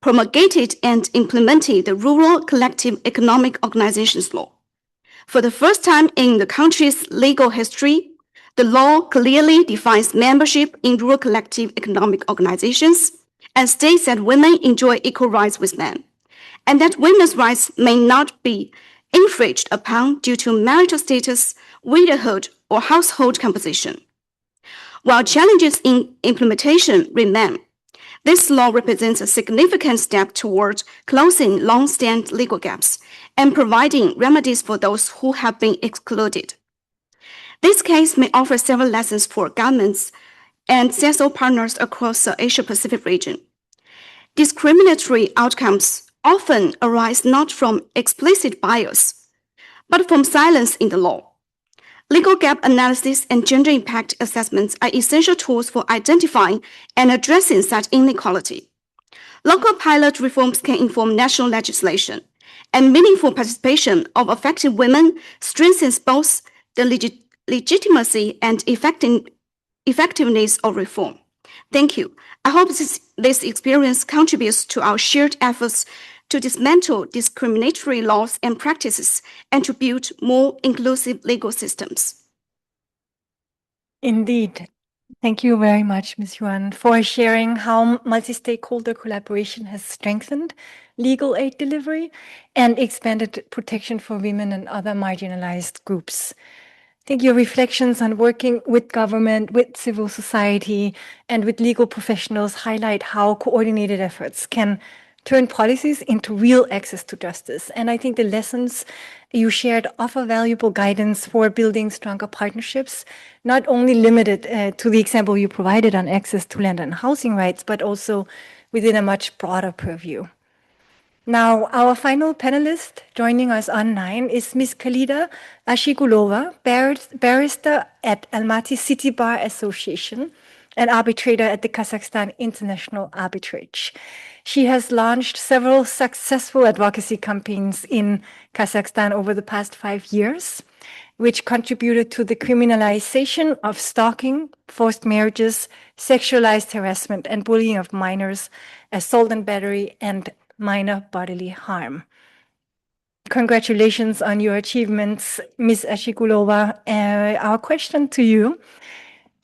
promulgated and implemented the Rural Collective Economic Organizations Law. For the first time in the country's legal history, the law clearly defines membership in rural collective economic organizations and states that women enjoy equal rights with men, and that women's rights may not be infringed upon due to marital status, widowhood, or household composition. While challenges in implementation remain, this law represents a significant step toward closing long-standing legal gaps and providing remedies for those who have been excluded. This case may offer several lessons for governments and CSO partners across the Asia-Pacific region. Discriminatory outcomes often arise not from explicit bias, but from silence in the law. Legal gap analysis and gender impact assessments are essential tools for identifying and addressing such inequality. Local pilot reforms can inform national legislation, and meaningful participation of affected women strengthens both the legitimacy and effectiveness of reform. Thank you. I hope this experience contributes to our shared efforts to dismantle discriminatory laws and practices and to build more inclusive legal systems. Indeed. Thank you very much, Ms. Yuan, for sharing how multi-stakeholder collaboration has strengthened legal aid delivery and expanded protection for women and other marginalized groups. I think your reflections on working with government, with civil society, and with legal professionals highlight how coordinated efforts can turn policies into real access to justice. And I think the lessons you shared offer valuable guidance for building stronger partnerships, not only limited to the example you provided on access to land and housing rights, but also within a much broader purview. Now, our final panelist joining us online is Ms. Khalida Ashigulova, barrister at Almaty City Bar Association and arbitrator at the Kazakhstan International Arbitrage. She has launched several successful advocacy campaigns in Kazakhstan over the past 5 years, which contributed to the criminalization of stalking, forced marriages, sexualized harassment, and bullying of minors, assault and battery, and minor bodily harm. Congratulations on your achievements, Ms. Ashigulova. Our question to you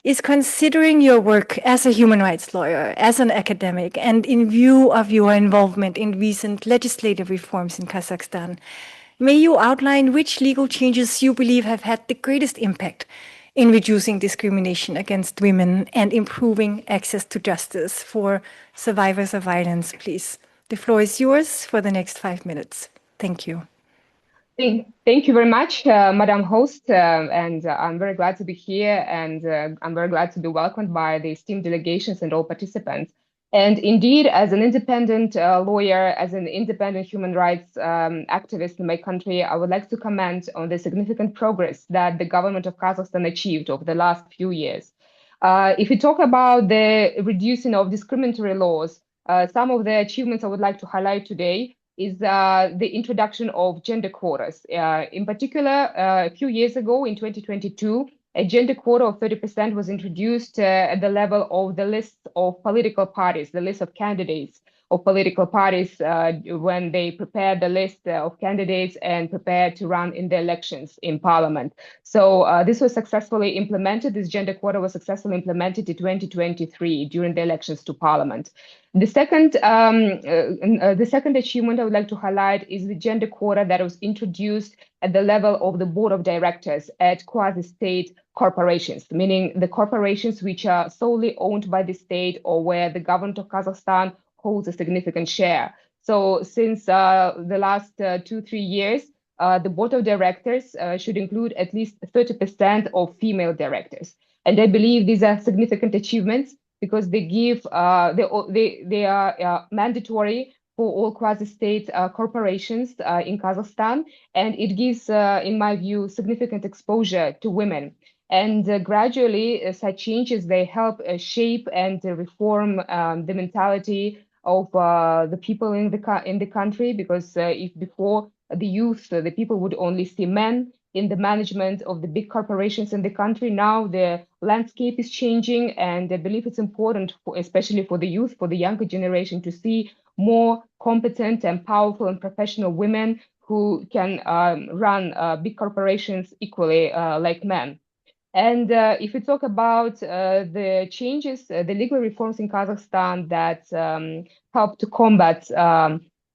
is, considering your work as a human rights lawyer, as an academic, and in view of your involvement in recent legislative reforms in Kazakhstan, may you outline which legal changes you believe have had the greatest impact in reducing discrimination against women and improving access to justice for survivors of violence, please? The floor is yours for the next 5 minutes. Thank you. Thank you very much, Madam Host, and I'm very glad to be here, and I'm very glad to be welcomed by the esteemed delegations and all participants. And indeed, as an independent lawyer, as an independent human rights activist in my country, I would like to comment on the significant progress that the government of Kazakhstan achieved over the last few years. If we talk about the reducing of discriminatory laws, some of the achievements I would like to highlight today is the introduction of gender quotas. In particular, a few years ago, in 2022, a gender quota of 30% was introduced at the level of the list of political parties, the list of candidates of political parties when they prepared the list of candidates and prepared to run in the elections in parliament. So this was successfully implemented. This gender quota was successfully implemented in 2023 during the elections to parliament. The second achievement I would like to highlight is the gender quota that was introduced at the level of the board of directors at quasi-state corporations, meaning the corporations which are solely owned by the state or where the government of Kazakhstan holds a significant share. So since the last 2-3 years, the board of directors should include at least 30% of female directors. And I believe these are significant achievements because they give, they are mandatory for all quasi-state corporations in Kazakhstan. And it gives, in my view, significant exposure to women. And gradually, such changes, they help shape and reform the mentality of the people in the country, because if before the youth, the people would only see men in the management of the big corporations in the country, now the landscape is changing, and I believe it's important, especially for the youth, for the younger generation, to see more competent and powerful and professional women who can run big corporations equally like men. And if we talk about the changes, the legal reforms in Kazakhstan that help to combat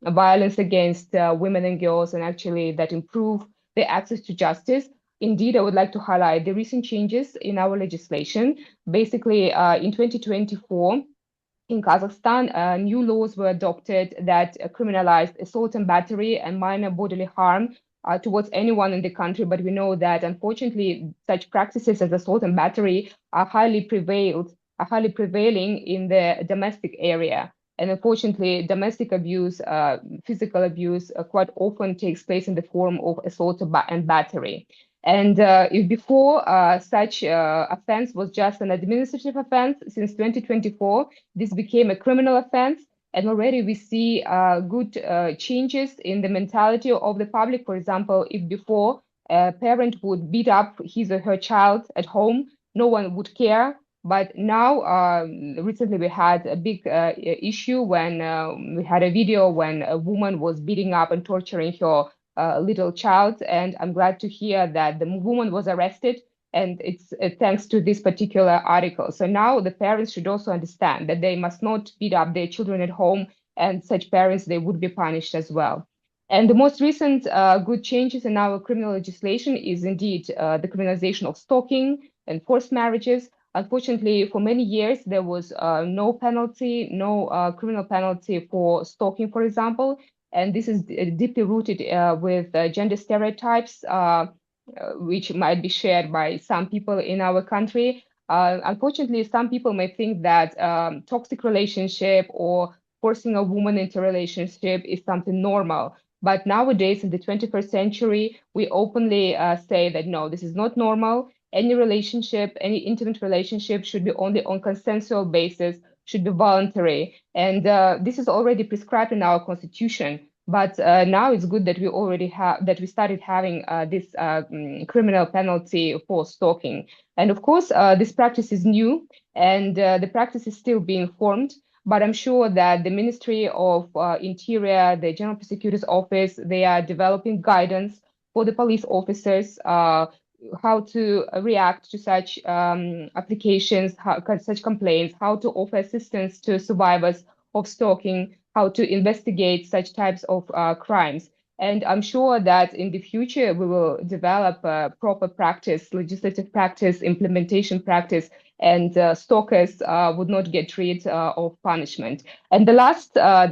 violence against women and girls, and actually that improve the access to justice, indeed, I would like to highlight the recent changes in our legislation. Basically, in 2024, in Kazakhstan, new laws were adopted that criminalized assault and battery and minor bodily harm towards anyone in the country. But we know that, unfortunately, such practices as assault and battery are highly prevailing in the domestic area. And unfortunately, domestic abuse, physical abuse, quite often takes place in the form of assault and battery. And if before such offense was just an administrative offense, since 2024, this became a criminal offense. And already we see good changes in the mentality of the public. For example, if before a parent would beat up his or her child at home, no one would care. But now, recently we had a big issue when we had a video when a woman was beating up and torturing her little child. And I'm glad to hear that the woman was arrested, and it's thanks to this particular article. So now the parents should also understand that they must not beat up their children at home, and such parents, they would be punished as well. And the most recent good changes in our criminal legislation is indeed the criminalization of stalking and forced marriages. Unfortunately, for many years, there was no penalty, no criminal penalty for stalking, for example. And this is deeply rooted with gender stereotypes, which might be shared by some people in our country. Unfortunately, some people may think that toxic relationship or forcing a woman into a relationship is something normal. But nowadays, in the 21st century, we openly say that no, this is not normal. Any relationship, any intimate relationship should be only on consensual basis, should be voluntary. And this is already prescribed in our constitution. But now it's good that we already have, that we started having this criminal penalty for stalking. And of course, this practice is new, and the practice is still being formed. But I'm sure that the Ministry of Interior, the General Prosecutor's Office, they are developing guidance for the police officers, how to react to such applications, such complaints, how to offer assistance to survivors of stalking, how to investigate such types of crimes. And I'm sure that in the future, we will develop a proper practice, legislative practice, implementation practice, and stalkers would not get rid of punishment. And the last, not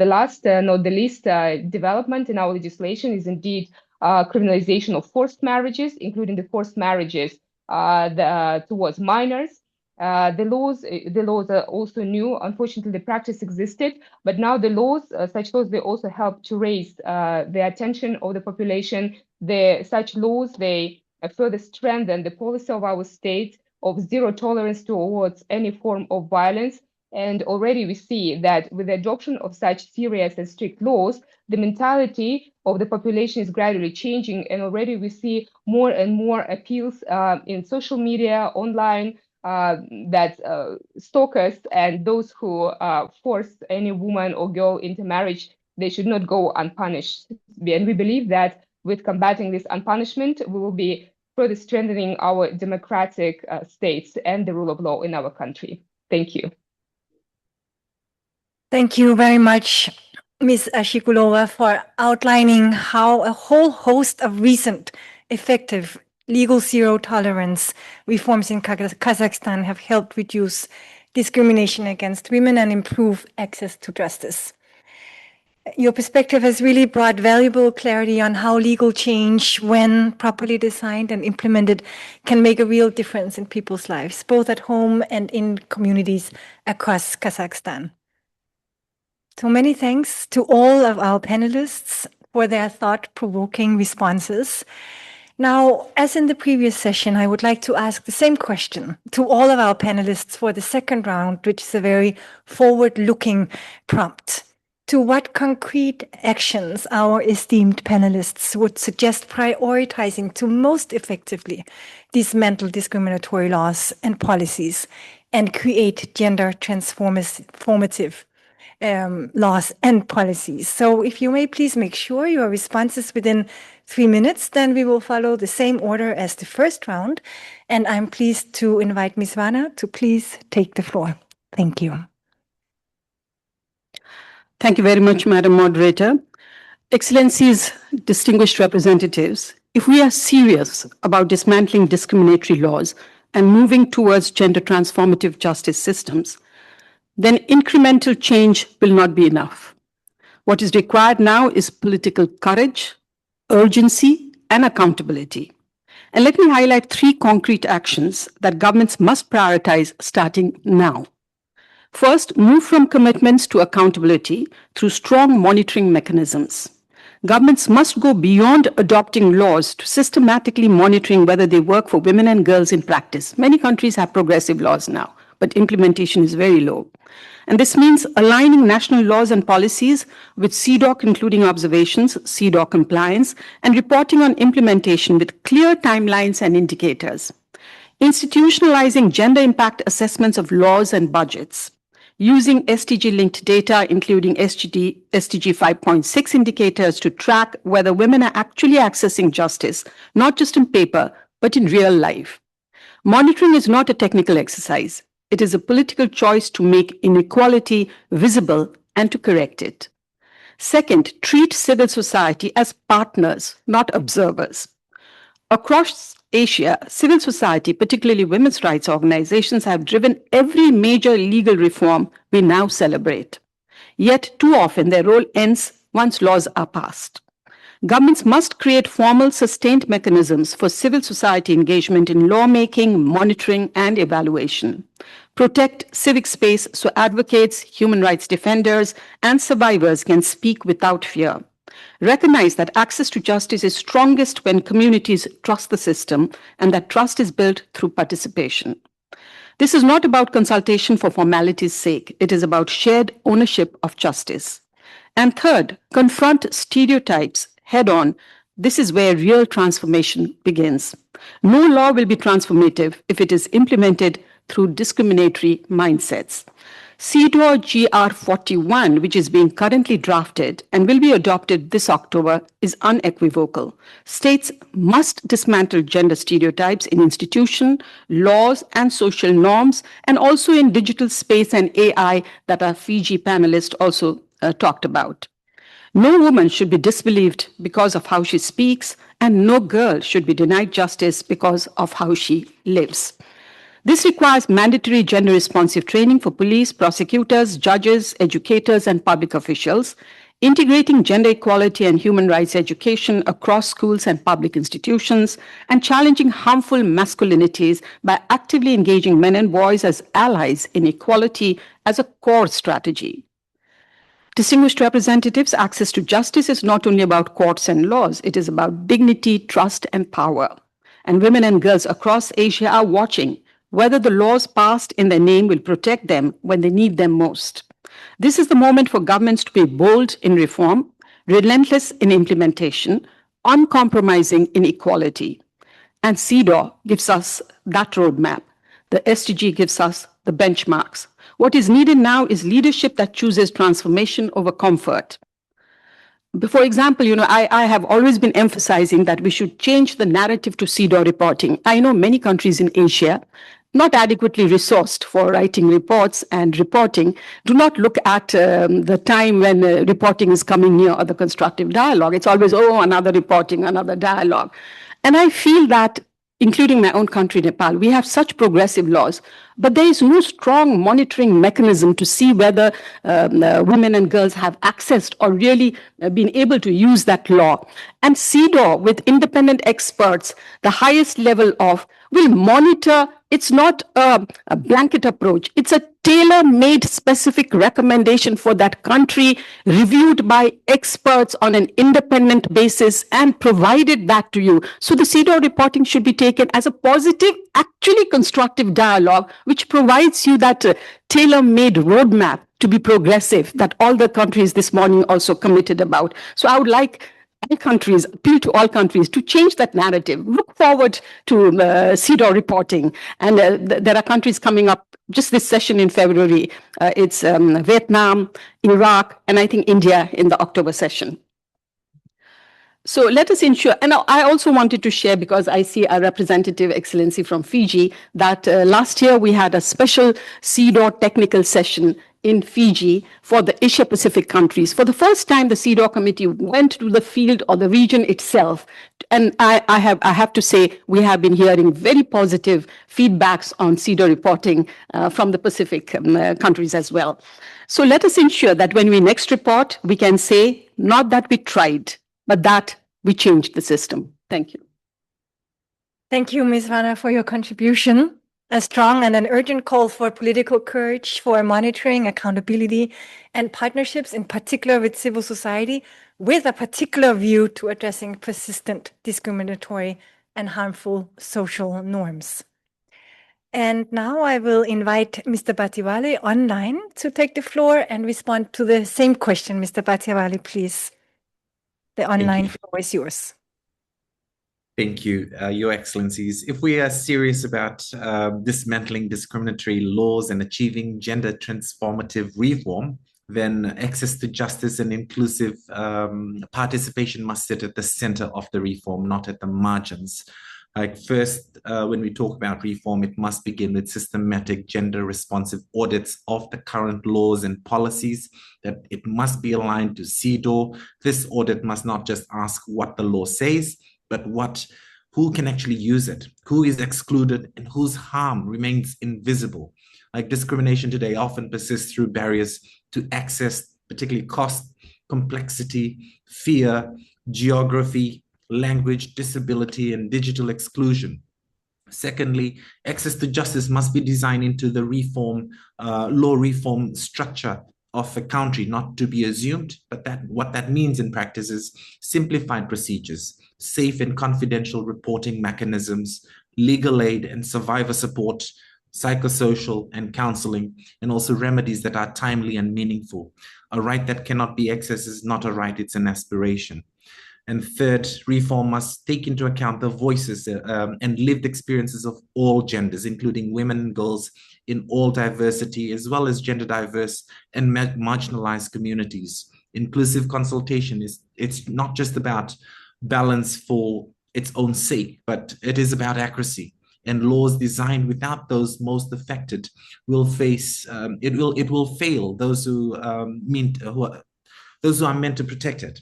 the least, development in our legislation is indeed criminalization of forced marriages, including the forced marriages towards minors. The laws are also new. Unfortunately, the practice existed, but now the laws, such laws, they also help to raise the attention of the population. Such laws, they further strengthen the policy of our state of zero tolerance towards any form of violence. And already we see that with the adoption of such serious and strict laws, the mentality of the population is gradually changing. And already we see more and more appeals in social media, online, that stalkers and those who force any woman or girl into marriage, they should not go unpunished. And we believe that with combating this unpunishment, we will be further strengthening our democratic states and the rule of law in our country. Thank you. Thank you very much, Ms. Ashikulova, for outlining how a whole host of recent, effective legal zero tolerance reforms in Kazakhstan have helped reduce discrimination against women and improve access to justice. Your perspective has really brought valuable clarity on how legal change, when properly designed and implemented, can make a real difference in people's lives, both at home and in communities across Kazakhstan. So many thanks to all of our panelists for their thought-provoking responses. Now, as in the previous session, I would like to ask the same question to all of our panelists for the second round, which is a very forward-looking prompt. To what concrete actions our esteemed panelists would suggest prioritizing to most effectively dismantle discriminatory laws and policies and create gender transformative laws and policies. So if you may please make sure your responses within 3 minutes, then we will follow the same order as the first round. And I'm pleased to invite Ms. Vana to please take the floor. Thank you. Thank you very much, Madam Moderator. Excellencies, distinguished representatives, if we are serious about dismantling discriminatory laws and moving towards gender transformative justice systems, then incremental change will not be enough. What is required now is political courage, urgency, and accountability. And let me highlight 3 concrete actions that governments must prioritize starting now. First, move from commitments to accountability through strong monitoring mechanisms. Governments must go beyond adopting laws to systematically monitoring whether they work for women and girls in practice. Many countries have progressive laws now, but implementation is very low. And this means aligning national laws and policies with CEDAW, including observations, CEDAW compliance, and reporting on implementation with clear timelines and indicators. Institutionalizing gender impact assessments of laws and budgets. Using SDG-linked data, including SDG 5.6 indicators to track whether women are actually accessing justice, not just in paper, but in real life. Monitoring is not a technical exercise. It is a political choice to make inequality visible and to correct it. Second, treat civil society as partners, not observers. Across Asia, civil society, particularly women's rights organizations, have driven every major legal reform we now celebrate. Yet, too often, their role ends once laws are passed. Governments must create formal, sustained mechanisms for civil society engagement in lawmaking, monitoring, and evaluation. Protect civic space so advocates, human rights defenders, and survivors can speak without fear. Recognize that access to justice is strongest when communities trust the system, and that trust is built through participation. This is not about consultation for formality's sake. It is about shared ownership of justice. And third, confront stereotypes head-on. This is where real transformation begins. No law will be transformative if it is implemented through discriminatory mindsets. CEDAW GR41, which is being currently drafted and will be adopted this October, is unequivocal. States must dismantle gender stereotypes in institutions, laws, and social norms, and also in digital space and AI that our Fiji panelist also talked about. No woman should be disbelieved because of how she speaks, and no girl should be denied justice because of how she lives. This requires mandatory gender-responsive training for police, prosecutors, judges, educators, and public officials, integrating gender equality and human rights education across schools and public institutions, and challenging harmful masculinities by actively engaging men and boys as allies in equality as a core strategy. Distinguished representatives, access to justice is not only about courts and laws, it is about dignity, trust, and power. And women and girls across Asia are watching whether the laws passed in their name will protect them when they need them most. This is the moment for governments to be bold in reform, relentless in implementation, uncompromising in equality. And CEDAW gives us that roadmap. The SDG gives us the benchmarks. What is needed now is leadership that chooses transformation over comfort. For example, I have always been emphasizing that we should change the narrative to CEDAW reporting. I know many countries in Asia, not adequately resourced for writing reports and reporting, do not look at the time when reporting is coming near or the constructive dialogue. It's always, another reporting, another dialogue. And I feel that, including my own country, Nepal, we have such progressive laws, but there is no strong monitoring mechanism to see whether women and girls have accessed or really been able to use that law. And CEDAW, with independent experts, the highest level of, will monitor. It's not a blanket approach. It's a tailor-made specific recommendation for that country, reviewed by experts on an independent basis and provided back to you. So the CEDAW reporting should be taken as a positive, actually constructive dialogue, which provides you that tailor-made roadmap to be progressive that all the countries this morning also committed about. So I would like all countries, appeal to all countries to change that narrative. Look forward to CEDAW reporting. And there are countries coming up just this session in February. It's Vietnam, Iraq, and I think India in the October session. So let us ensure, and I also wanted to share, because I see a representative excellency from Fiji, that last year we had a special CEDAW technical session in Fiji for the Asia Pacific countries. For the first time, the CEDAW committee went to the field or the region itself. And I have to say, we have been hearing very positive feedbacks on CEDAW reporting from the Pacific countries as well. So let us ensure that when we next report, we can say, not that we tried, but that we changed the system. Thank you. Thank you, Ms. Rana, for your contribution. A strong and an urgent call for political courage, for monitoring, accountability, and partnerships, in particular with civil society, with a particular view to addressing persistent discriminatory and harmful social norms. And now I will invite Mr. Batiwale online to take the floor and respond to the same question. Mr. Batiwale, please. The online floor is yours. Thank you, Your Excellencies. If we are serious about dismantling discriminatory laws and achieving gender transformative reform, then access to justice and inclusive participation must sit at the center of the reform, not at the margins. Like first, when we talk about reform, it must begin with systematic gender-responsive audits of the current laws and policies, that it must be aligned to CEDAW. This audit must not just ask what the law says, but who can actually use it, who is excluded, and whose harm remains invisible. Like discrimination today often persists through barriers to access, particularly cost, complexity, fear, geography, language, disability, and digital exclusion. Secondly, access to justice must be designed into the law reform structure of a country, not to be assumed, but what that means in practice is simplified procedures, safe and confidential reporting mechanisms, legal aid and survivor support, psychosocial and counseling, and also remedies that are timely and meaningful. A right that cannot be accessed is not a right, it's an aspiration. And third, reform must take into account the voices and lived experiences of all genders, including women and girls in all diversity, as well as gender diverse and marginalized communities. Inclusive consultation it's not just about balance for its own sake, but it is about accuracy. And laws designed without those most affected will face it will fail those who are meant to protect it.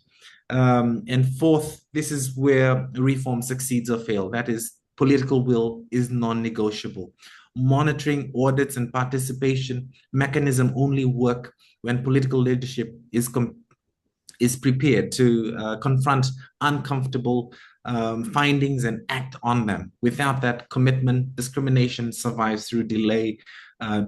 And fourth, this is where reform succeeds or fails. That is, political will is non-negotiable. Monitoring, audits, and participation mechanism only work when political leadership is prepared to confront uncomfortable findings and act on them. Without that commitment, discrimination survives through delay,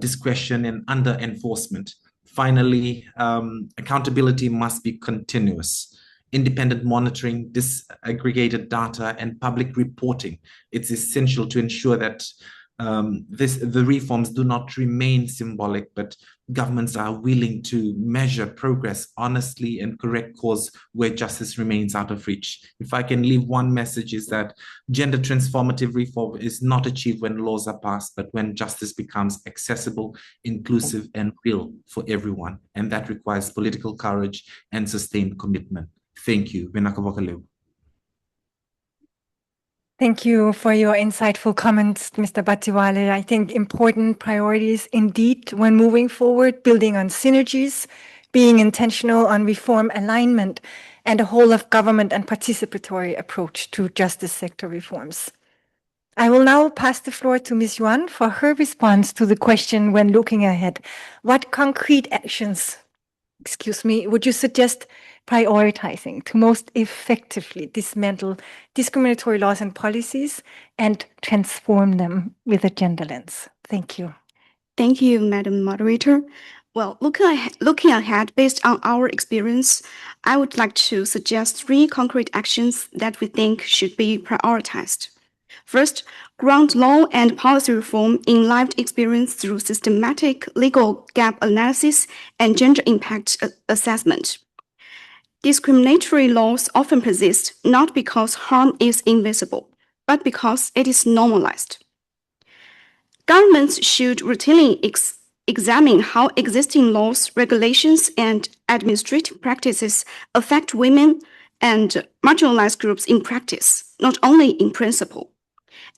discretion, and under-enforcement. Finally, accountability must be continuous. Independent monitoring, disaggregated data, and public reporting. It's essential to ensure that the reforms do not remain symbolic, but governments are willing to measure progress honestly and correct course where justice remains out of reach. If I can leave one message, is that gender transformative reform is not achieved when laws are passed, but when justice becomes accessible, inclusive, and real for everyone. And that requires political courage and sustained commitment. Thank you. Thank you for your insightful comments, Mr. Batiwale. I think important priorities indeed when moving forward, building on synergies, being intentional on reform alignment, and a whole of government and participatory approach to justice sector reforms. I will now pass the floor to Ms. Yuan for her response to the question when looking ahead. What concrete actions, would you suggest prioritizing to most effectively dismantle discriminatory laws and policies and transform them with a gender lens? Thank you. Thank you, Madam Moderator. Well, looking ahead, based on our experience, I would like to suggest 3 concrete actions that we think should be prioritized. First, ground law and policy reform in lived experience through systematic legal gap analysis and gender impact assessment. Discriminatory laws often persist not because harm is invisible, but because it is normalized. Governments should routinely examine how existing laws, regulations, and administrative practices affect women and marginalized groups in practice, not only in principle.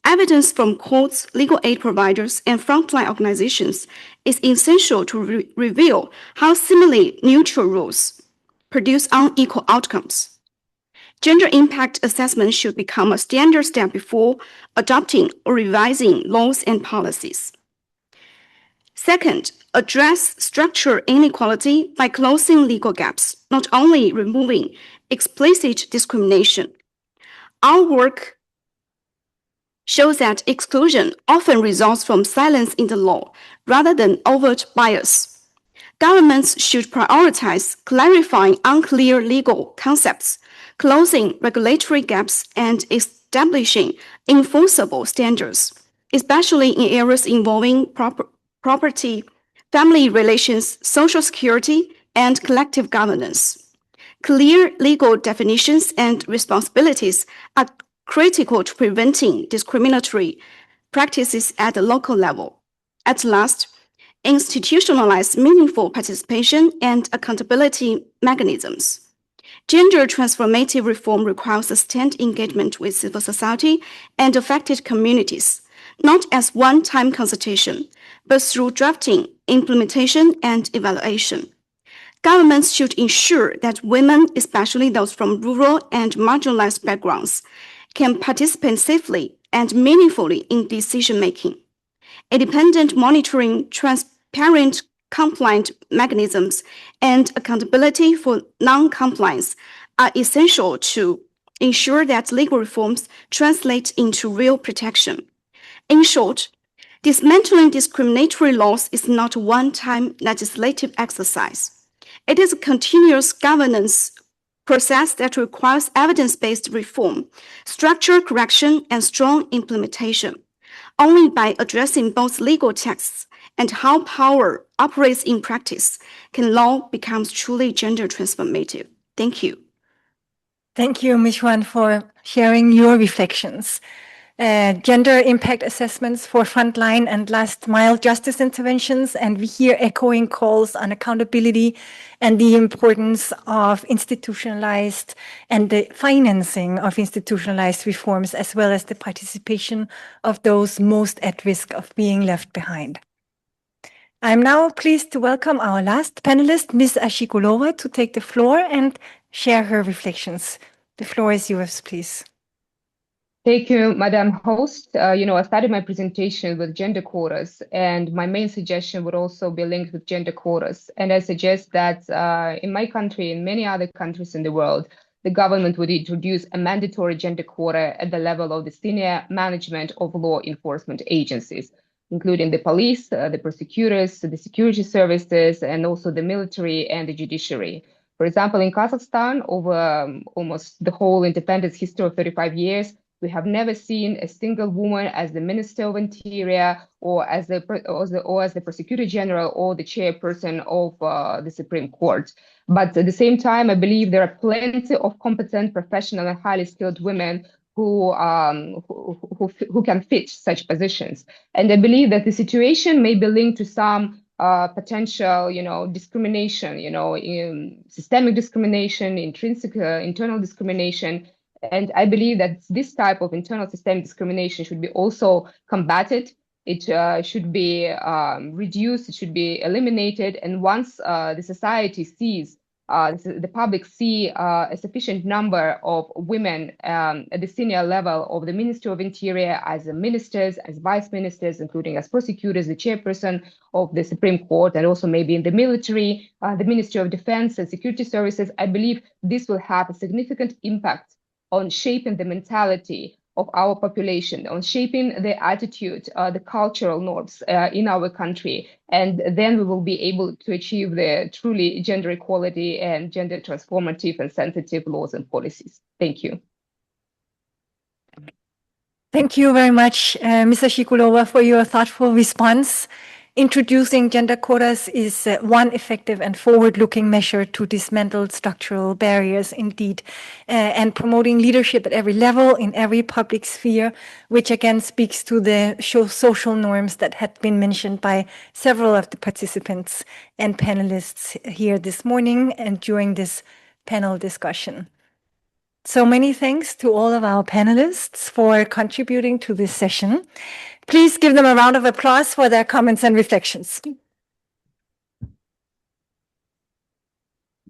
Evidence from courts, legal aid providers, and frontline organizations is essential to reveal how seemingly neutral rules produce unequal outcomes. Gender impact assessment should become a standard step before adopting or revising laws and policies. Second, address structural inequality by closing legal gaps, not only removing explicit discrimination. Our work shows that exclusion often results from silence in the law rather than overt bias. Governments should prioritize clarifying unclear legal concepts, closing regulatory gaps, and establishing enforceable standards, especially in areas involving property, family relations, social security, and collective governance. Clear legal definitions and responsibilities are critical to preventing discriminatory practices at the local level. At last, institutionalize meaningful participation and accountability mechanisms. Gender transformative reform requires sustained engagement with civil society and affected communities, not as one-time consultation, but through drafting, implementation, and evaluation. Governments should ensure that women, especially those from rural and marginalized backgrounds, can participate safely and meaningfully in decision-making. Independent monitoring, transparent compliant mechanisms, and accountability for non-compliance are essential to ensure that legal reforms translate into real protection. In short, dismantling discriminatory laws is not a one-time legislative exercise. It is a continuous governance process that requires evidence-based reform, structural correction, and strong implementation. Only by addressing both legal texts and how power operates in practice can law become truly gender transformative. Thank you. Thank you, Ms. Yuan, for sharing your reflections. Gender impact assessments for frontline and last mile justice interventions, and we hear echoing calls on accountability and the importance of institutionalized and the financing of institutionalized reforms, as well as the participation of those most at risk of being left behind. I'm now pleased to welcome our last panelist, Ms. Ashikulova, to take the floor and share her reflections. The floor is yours, please. Thank you, Madam Host. I started my presentation with gender quotas, and my main suggestion would also be linked with gender quotas. And I suggest that in my country and many other countries in the world, the government would introduce a mandatory gender quota at the level of the senior management of law enforcement agencies, including the police, the prosecutors, the security services, and also the military and the judiciary. For example, in Kazakhstan, over almost the whole independence history of 35 years, we have never seen a single woman as the Minister of Interior or as the Prosecutor General or the chairperson of the Supreme Court. But at the same time, I believe there are plenty of competent, professional, and highly skilled women who can fit such positions. And I believe that the situation may be linked to some potential, discrimination, in systemic discrimination, intrinsic, internal discrimination. And I believe that this type of internal systemic discrimination should be also combated. It should be reduced, it should be eliminated. And once the society sees the public see a sufficient number of women at the senior level of the Ministry of Interior as ministers, as vice ministers, including as prosecutors, the chairperson of the Supreme Court, and also maybe in the military, the Ministry of Defense and Security Services. I believe this will have a significant impact on shaping the mentality of our population, on shaping the attitude, the cultural norms in our country. And then we will be able to achieve the truly gender equality and gender transformative and sensitive laws and policies. Thank you. Thank you very much, Mr. Shikulova, for your thoughtful response. Introducing gender quotas is one effective and forward-looking measure to dismantle structural barriers, indeed, and promoting leadership at every level in every public sphere, which again speaks to the social norms that had been mentioned by several of the participants and panelists here this morning and during this panel discussion. So many thanks to all of our panelists for contributing to this session. Please give them a round of applause for their comments and reflections.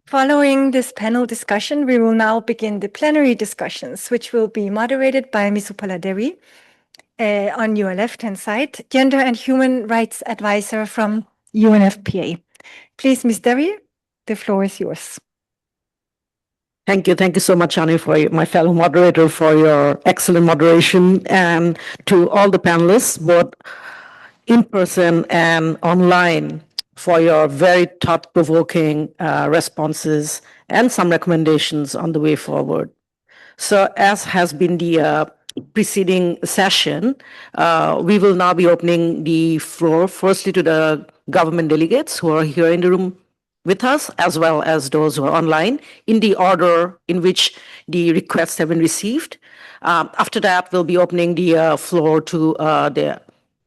Following this panel discussion, we will now begin the plenary discussions, which will be moderated by Ms. Upala Devi on your left-hand side, Gender and Human Rights Advisor from UNFPA. Please, Ms. Devi, the floor is yours. Thank you. Thank you so much, Ani, for my fellow moderator, for your excellent moderation, and to all the panelists, both in person and online, for your very thought-provoking responses and some recommendations on the way forward. So as has been the preceding session, we will now be opening the floor firstly to the government delegates who are here in the room with us, as well as those who are online, in the order in which the requests have been received. After that, we'll be opening the floor to the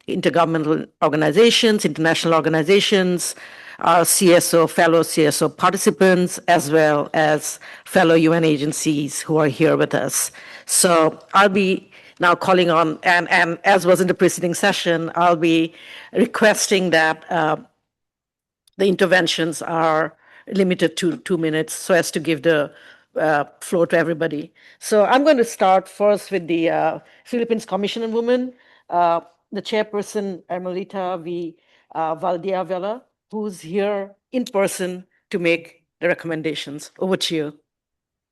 intergovernmental organizations, international organizations, fellow CSO participants, as well as fellow UN agencies who are here with us. So I'll be now calling on, and as was in the preceding session, I'll be requesting that the interventions are limited to 2 minutes so as to give the floor to everybody. So I'm going to start first with the Philippines Commission on Women, the chairperson, Ermelita V. Valdiavela, who's here in person to make the recommendations. Over to you.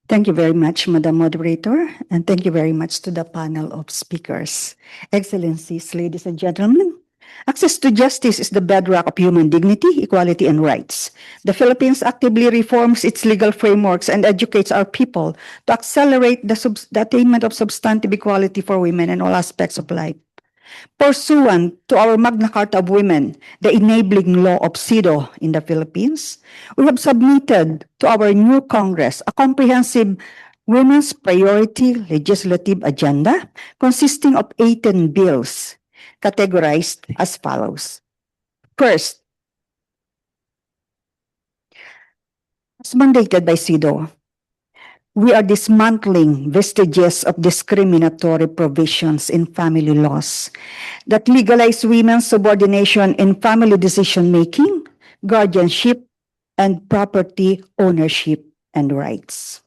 Thank you very much, Madam Moderator, and thank you very much to the panel of speakers. Excellencies, ladies and gentlemen, access to justice is the bedrock of human dignity, equality, and rights. The Philippines actively reforms its legal frameworks and educates our people to accelerate the attainment of substantive equality for women in all aspects of life. Pursuant to our Magna Carta of Women, the enabling law of CSW in the Philippines, we have submitted to our new Congress a comprehensive women's priority legislative agenda consisting of 18 bills, categorized as follows. First, as mandated by CSW, we are dismantling vestiges of discriminatory provisions in family laws that legalize women's subordination in family decision-making, guardianship, and property ownership and rights.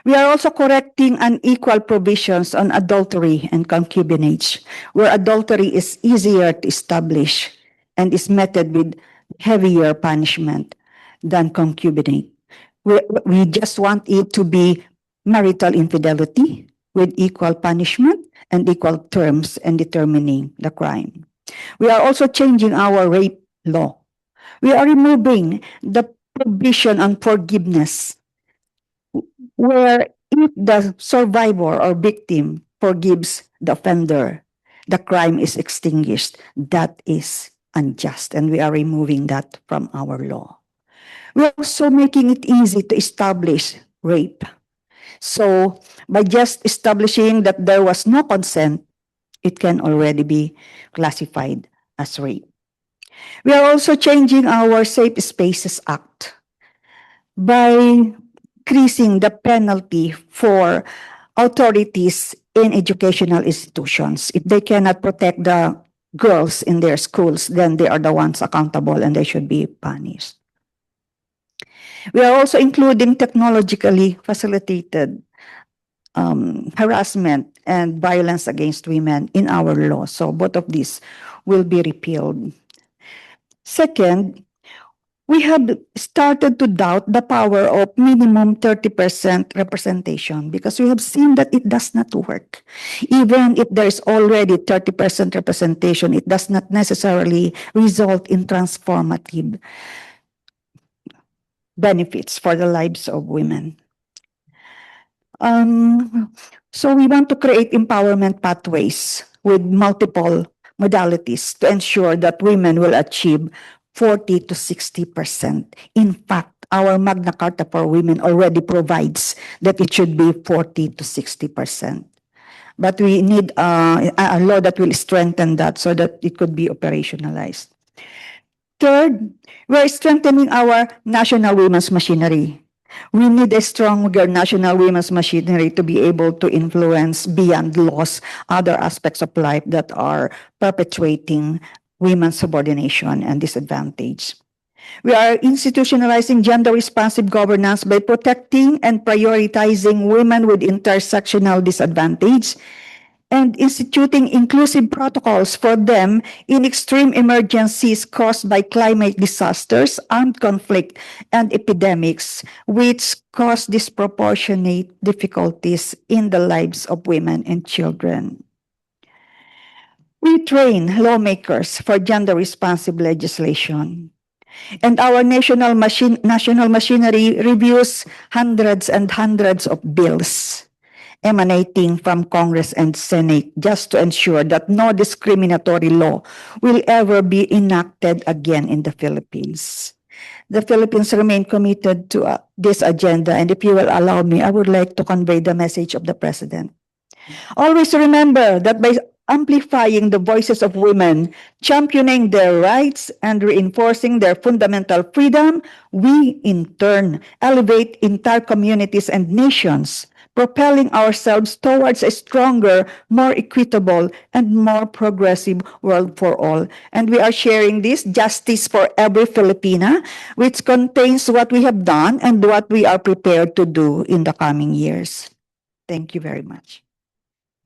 We are also correcting unequal provisions on adultery and concubinage, where adultery is easier to establish and is meted with heavier punishment than concubinage. We just want it to be marital infidelity with equal punishment and equal terms in determining the crime. We are also changing our rape law. We are removing the provision on forgiveness, where if the survivor or victim forgives the offender, the crime is extinguished. That is unjust, and we are removing that from our law. We're also making it easy to establish rape. So by just establishing that there was no consent, it can already be classified as rape. We are also changing our Safe Spaces Act by increasing the penalty for authorities in educational institutions. If they cannot protect the girls in their schools, then they are the ones accountable and they should be punished. We are also including technologically facilitated harassment and violence against women in our law. So both of these will be repealed. Second, we have started to doubt the power of minimum 30% representation because we have seen that it does not work. Even if there is already 30% representation, it does not necessarily result in transformative benefits for the lives of women. So we want to create empowerment pathways with multiple modalities to ensure that women will achieve 40 to 60%. In fact, our Magna Carta for Women already provides that it should be 40 to 60%. But we need a law that will strengthen that so that it could be operationalized. Third, we're strengthening our national women's machinery. We need a stronger national women's machinery to be able to influence beyond laws other aspects of life that are perpetuating women's subordination and disadvantage. We are institutionalizing gender-responsive governance by protecting and prioritizing women with intersectional disadvantage and instituting inclusive protocols for them in extreme emergencies caused by climate disasters, armed conflict, and epidemics, which cause disproportionate difficulties in the lives of women and children. We train lawmakers for gender-responsive legislation. And our national machinery reviews hundreds and hundreds of bills emanating from Congress and Senate just to ensure that no discriminatory law will ever be enacted again in the Philippines. The Philippines remain committed to this agenda, and if you will allow me, I would like to convey the message of the President. Always remember that by amplifying the voices of women, championing their rights, and reinforcing their fundamental freedom, we in turn elevate entire communities and nations, propelling ourselves towards a stronger, more equitable, and more progressive world for all. And we are sharing this Justice for Every Filipina, which contains what we have done and what we are prepared to do in the coming years. Thank you very much.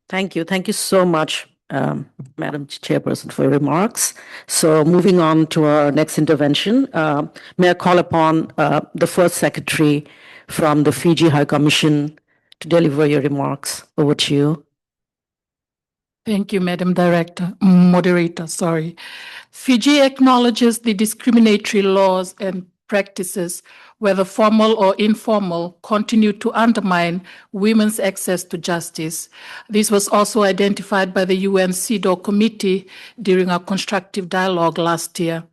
Thank you. Thank you so much, Madam Chairperson, for your remarks. So moving on to our next intervention, may I call upon the First Secretary from the Fiji High Commission to deliver your remarks. Over to you. Thank you, Madam Moderator. Fiji acknowledges the discriminatory laws and practices, whether formal or informal, continue to undermine women's access to justice. This was also identified by the UN CEDAW Committee during our constructive dialogue last year.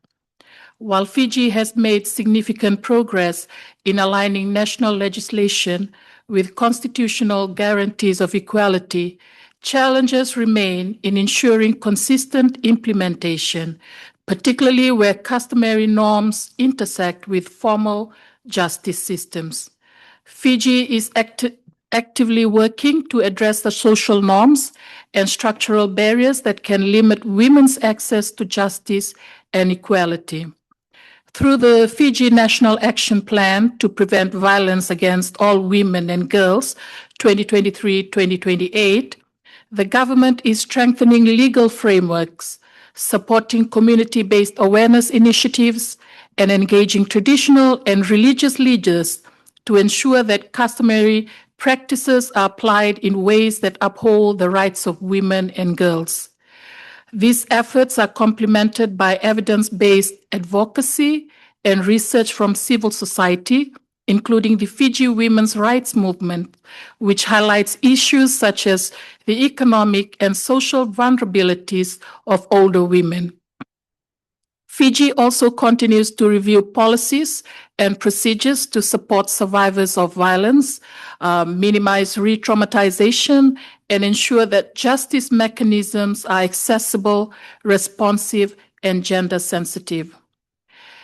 While Fiji has made significant progress in aligning national legislation with constitutional guarantees of equality, challenges remain in ensuring consistent implementation, particularly where customary norms intersect with formal justice systems. Fiji is actively working to address the social norms and structural barriers that can limit women's access to justice and equality. Through the Fiji National Action Plan to Prevent Violence Against All Women and Girls 2023-2028, the government is strengthening legal frameworks, supporting community-based awareness initiatives, and engaging traditional and religious leaders to ensure that customary practices are applied in ways that uphold the rights of women and girls. These efforts are complemented by evidence-based advocacy and research from civil society, including the Fiji Women's Rights Movement, which highlights issues such as the economic and social vulnerabilities of older women. Fiji also continues to review policies and procedures to support survivors of violence, minimize re-traumatization, and ensure that justice mechanisms are accessible, responsive, and gender sensitive.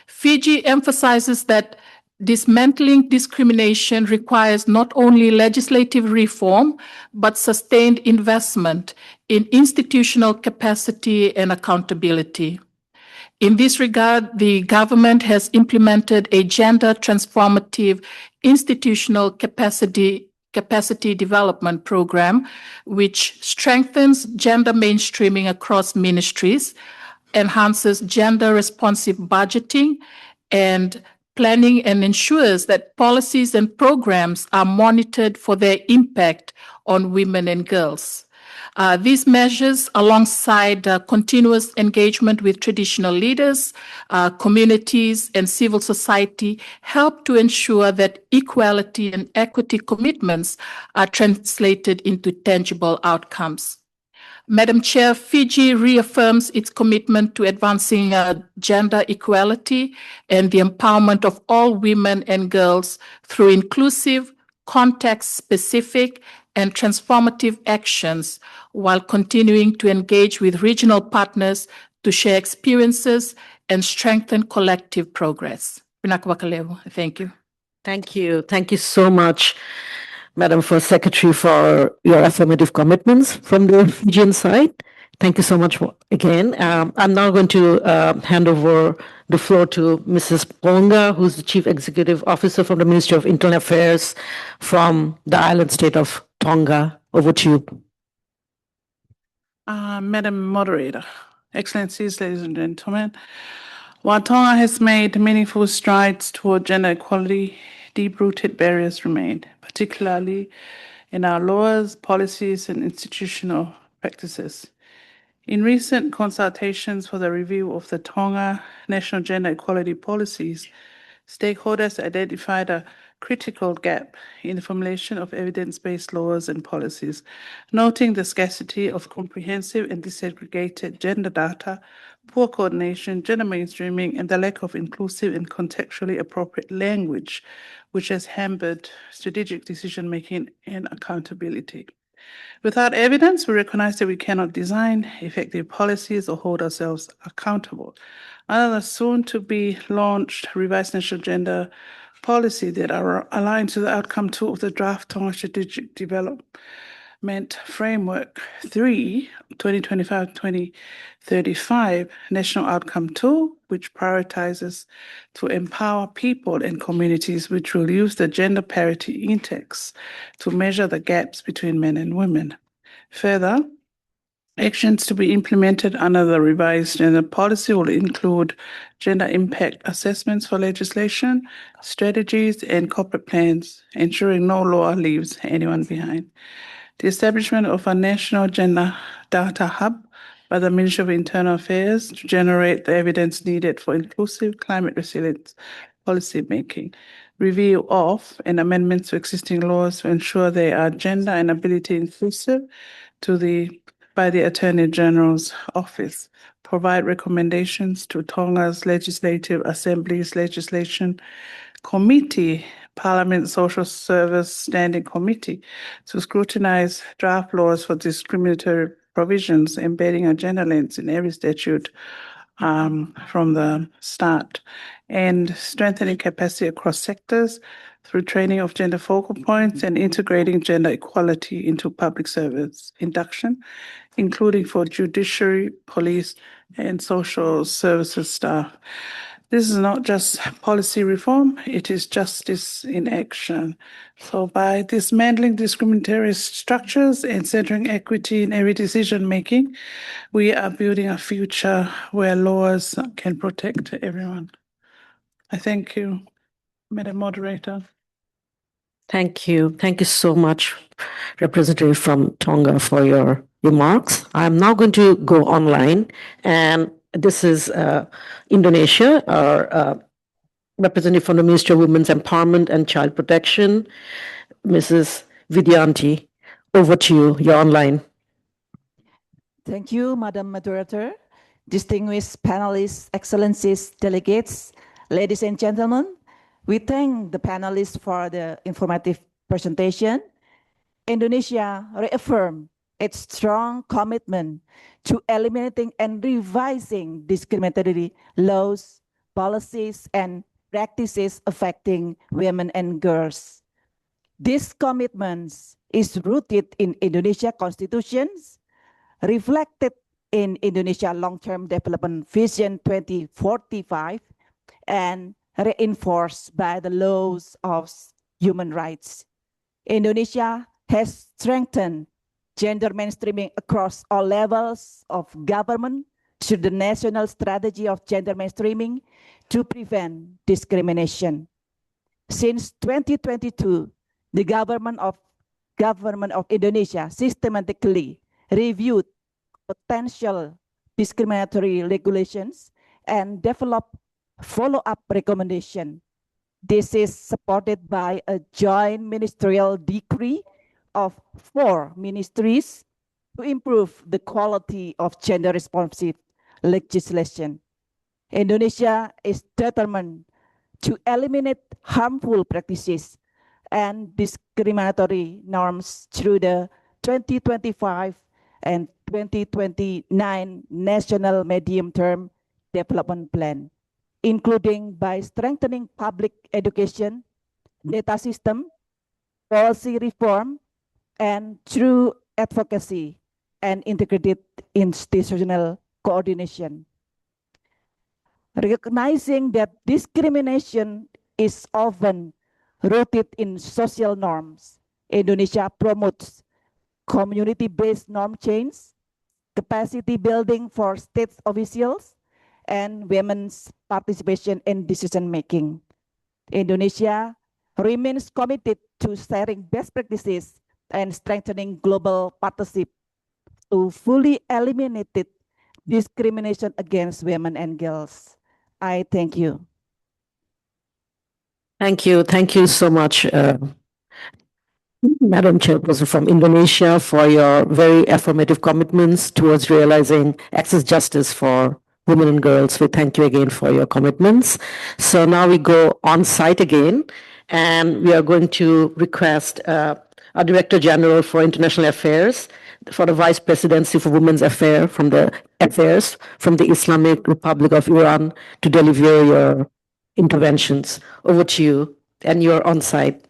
Fiji emphasizes that dismantling discrimination requires not only legislative reform, but sustained investment in institutional capacity and accountability. In this regard, the government has implemented a gender transformative institutional capacity development program, which strengthens gender mainstreaming across ministries, enhances gender responsive budgeting and planning, and ensures that policies and programs are monitored for their impact on women and girls. These measures, alongside continuous engagement with traditional leaders, communities, and civil society, help to ensure that equality and equity commitments are translated into tangible outcomes. Madam Chair, Fiji reaffirms its commitment to advancing gender equality and the empowerment of all women and girls through inclusive, context-specific, and transformative actions, while continuing to engage with regional partners to share experiences and strengthen collective progress. Thank you. Thank you. Thank you so much, Madam First Secretary, for your affirmative commitments from the Fijian side. Thank you so much again. I'm now going to hand over the floor to Mrs. Ponga, who's the Chief Executive Officer from the Ministry of Internal Affairs from the island state of Tonga. Over to you. Madam Moderator, Excellencies, ladies and gentlemen, while Tonga has made meaningful strides toward gender equality, deep-rooted barriers remain, particularly in our laws, policies, and institutional practices. In recent consultations for the review of the Tonga National Gender Equality Policies, stakeholders identified a critical gap in the formulation of evidence-based laws and policies, noting the scarcity of comprehensive and disaggregated gender data, poor coordination, gender mainstreaming, and the lack of inclusive and contextually appropriate language, which has hampered strategic decision-making and accountability. Without evidence, we recognize that we cannot design effective policies or hold ourselves accountable. Under the soon-to-be launched revised national gender policy that are aligned to the outcome 2 of the draft Tonga Strategic Development Framework 3, 2025-2035, National Outcome 2, which prioritizes to empower people and communities, which will use the gender parity index to measure the gaps between men and women. Further, actions to be implemented under the revised gender policy will include gender impact assessments for legislation, strategies, and corporate plans, ensuring no law leaves anyone behind. The establishment of a national gender data hub by the Ministry of Internal Affairs to generate the evidence needed for inclusive climate resilience policy making. Review of and amendments to existing laws to ensure they are gender and ability inclusive by the Attorney General's Office. Provide recommendations to Tonga's Legislative Assembly's Legislation Committee, Parliament Social Service Standing Committee, to scrutinize draft laws for discriminatory provisions embedding a gender lens in every statute from the start, and strengthening capacity across sectors through training of gender focal points and integrating gender equality into public service induction, including for judiciary, police, and social services staff. This is not just policy reform, it is justice in action. So by dismantling discriminatory structures and centering equity in every decision making, we are building a future where laws can protect everyone. I thank you, Madam Moderator. Thank you. Thank you so much, Representative from Tonga, for your remarks. I'm now going to go online, and this is Indonesia, our representative from the Ministry of Women's Empowerment and Child Protection, Mrs. Vidyanti. Over to you. You're online. Thank you, Madam Moderator, distinguished panelists, excellencies, delegates, ladies and gentlemen. We thank the panelists for the informative presentation. Indonesia reaffirmed its strong commitment to eliminating and revising discriminatory laws, policies, and practices affecting women and girls. This commitment is rooted in Indonesia constitutions, reflected in Indonesia Long-Term Development Vision 2045 and reinforced by the laws of human rights. Indonesia has strengthened gender mainstreaming across all levels of government through the National Strategy of Gender Mainstreaming to prevent discrimination. Since 2022, the government of Indonesia systematically reviewed potential discriminatory regulations and developed follow-up recommendation. This is supported by a joint ministerial decree of 4 ministries to improve the quality of gender responsive legislation. Indonesia is determined to eliminate harmful practices and discriminatory norms through the 2025 and 2029 National Medium-Term Development Plan, including by strengthening public education, data system, policy reform, and through advocacy and integrated institutional coordination. Recognizing that discrimination is often rooted in social norms, Indonesia promotes community-based norm change, capacity building for state officials, and women's participation in decision-making. Indonesia remains committed to sharing best practices and strengthening global partnership to fully eliminate discrimination against women and girls. I thank you. Thank you. Thank you so much, Madam Chairperson from Indonesia, for your very affirmative commitments towards realizing access justice for women and girls. We thank you again for your commitments. So now we go on site again, and we are going to request our Director General for International Affairs, for the Vice Presidency for Women's Affairs from the Islamic Republic of Iran to deliver your interventions. Over to you, and you're on site.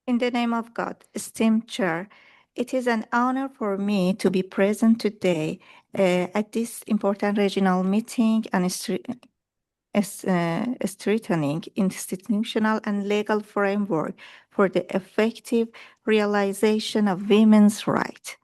In the name of God, esteemed Chair, it is an honor for me to be present today at this important regional meeting and strengthening institutional and legal framework for the effective realization of women's rights.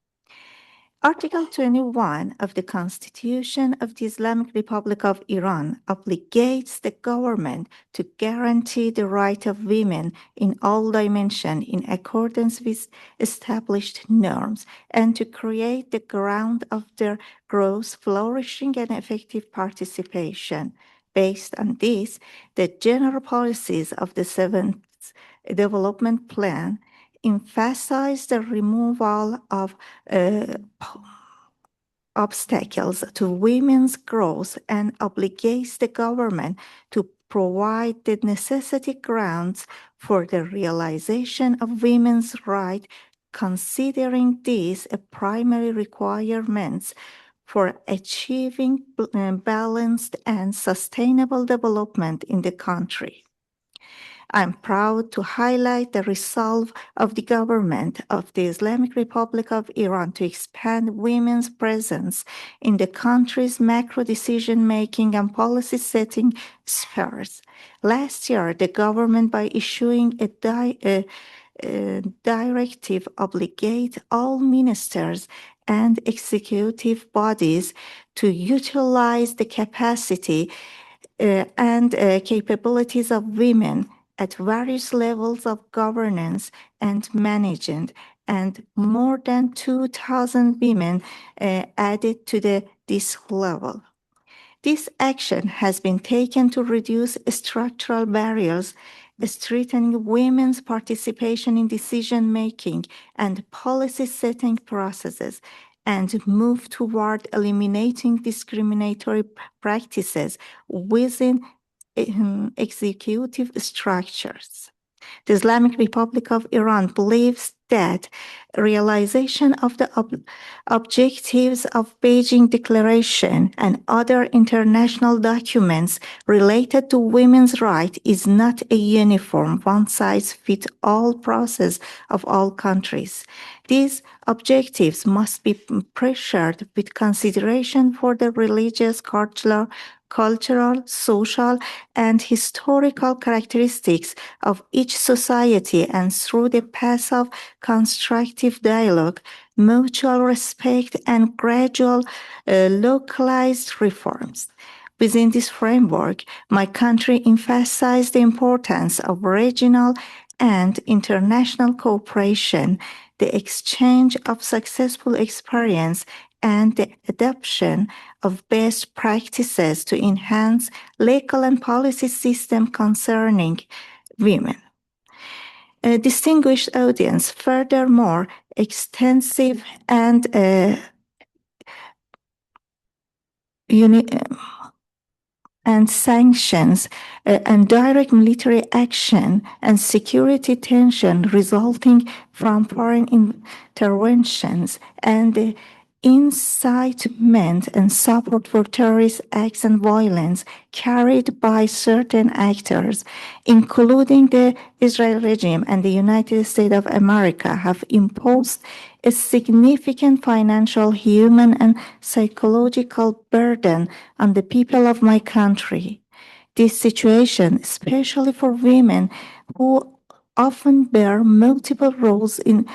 Article 21 of the Constitution of the Islamic Republic of Iran obligates the government to guarantee the right of women in all dimensions in accordance with established norms and to create the ground of their growth, flourishing, and effective participation. Based on this, the general policies of the 7th Development Plan emphasize the removal of obstacles to women's growth and obligates the government to provide the necessary grounds for the realization of women's rights, considering these a primary requirements for achieving balanced and sustainable development in the country. I'm proud to highlight the resolve of the government of the Islamic Republic of Iran to expand women's presence in the country's macro decision-making and policy-setting spheres. Last year, the government, by issuing a directive, obligate all ministers and executive bodies to utilize the capacity and capabilities of women at various levels of governance and management, and more than 2,000 women added to this level. This action has been taken to reduce structural barriers, strengthening women's participation in decision-making and policy-setting processes, and move toward eliminating discriminatory practices within executive structures. The Islamic Republic of Iran believes that realization of the objectives of Beijing Declaration and other international documents related to women's rights is not a uniform, one-size-fits-all process of all countries. These objectives must be pressured with consideration for the religious, cultural, social, and historical characteristics of each society, and through the path of constructive dialogue, mutual respect, and gradual localized reforms. Within this framework, my country emphasized the importance of regional and international cooperation, the exchange of successful experience, and the adoption of best practices to enhance legal and policy system concerning women. A distinguished audience, furthermore, extensive and sanctions and direct military action and security tension resulting from foreign interventions and the incitement and support for terrorist acts and violence carried by certain actors, including the Israel regime and the United States of America, have imposed a significant financial, human, and psychological burden on the people of my country. This situation, especially for women who often bear multiple roles in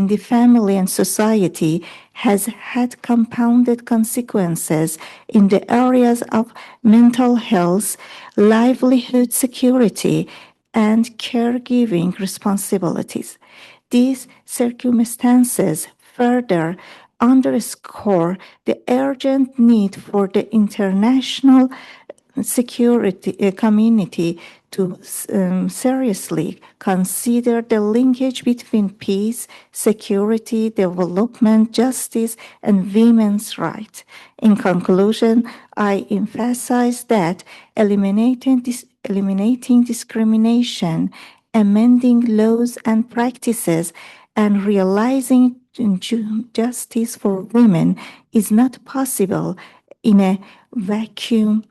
the family and society, has had compounded consequences in the areas of mental health, livelihood security, and caregiving responsibilities. These circumstances further underscore the urgent need for the international security community to seriously consider the linkage between peace, security, development, justice, and women's rights. In conclusion, I emphasize that eliminating discrimination, amending laws and practices, and realizing justice for women is not possible in a vacuum.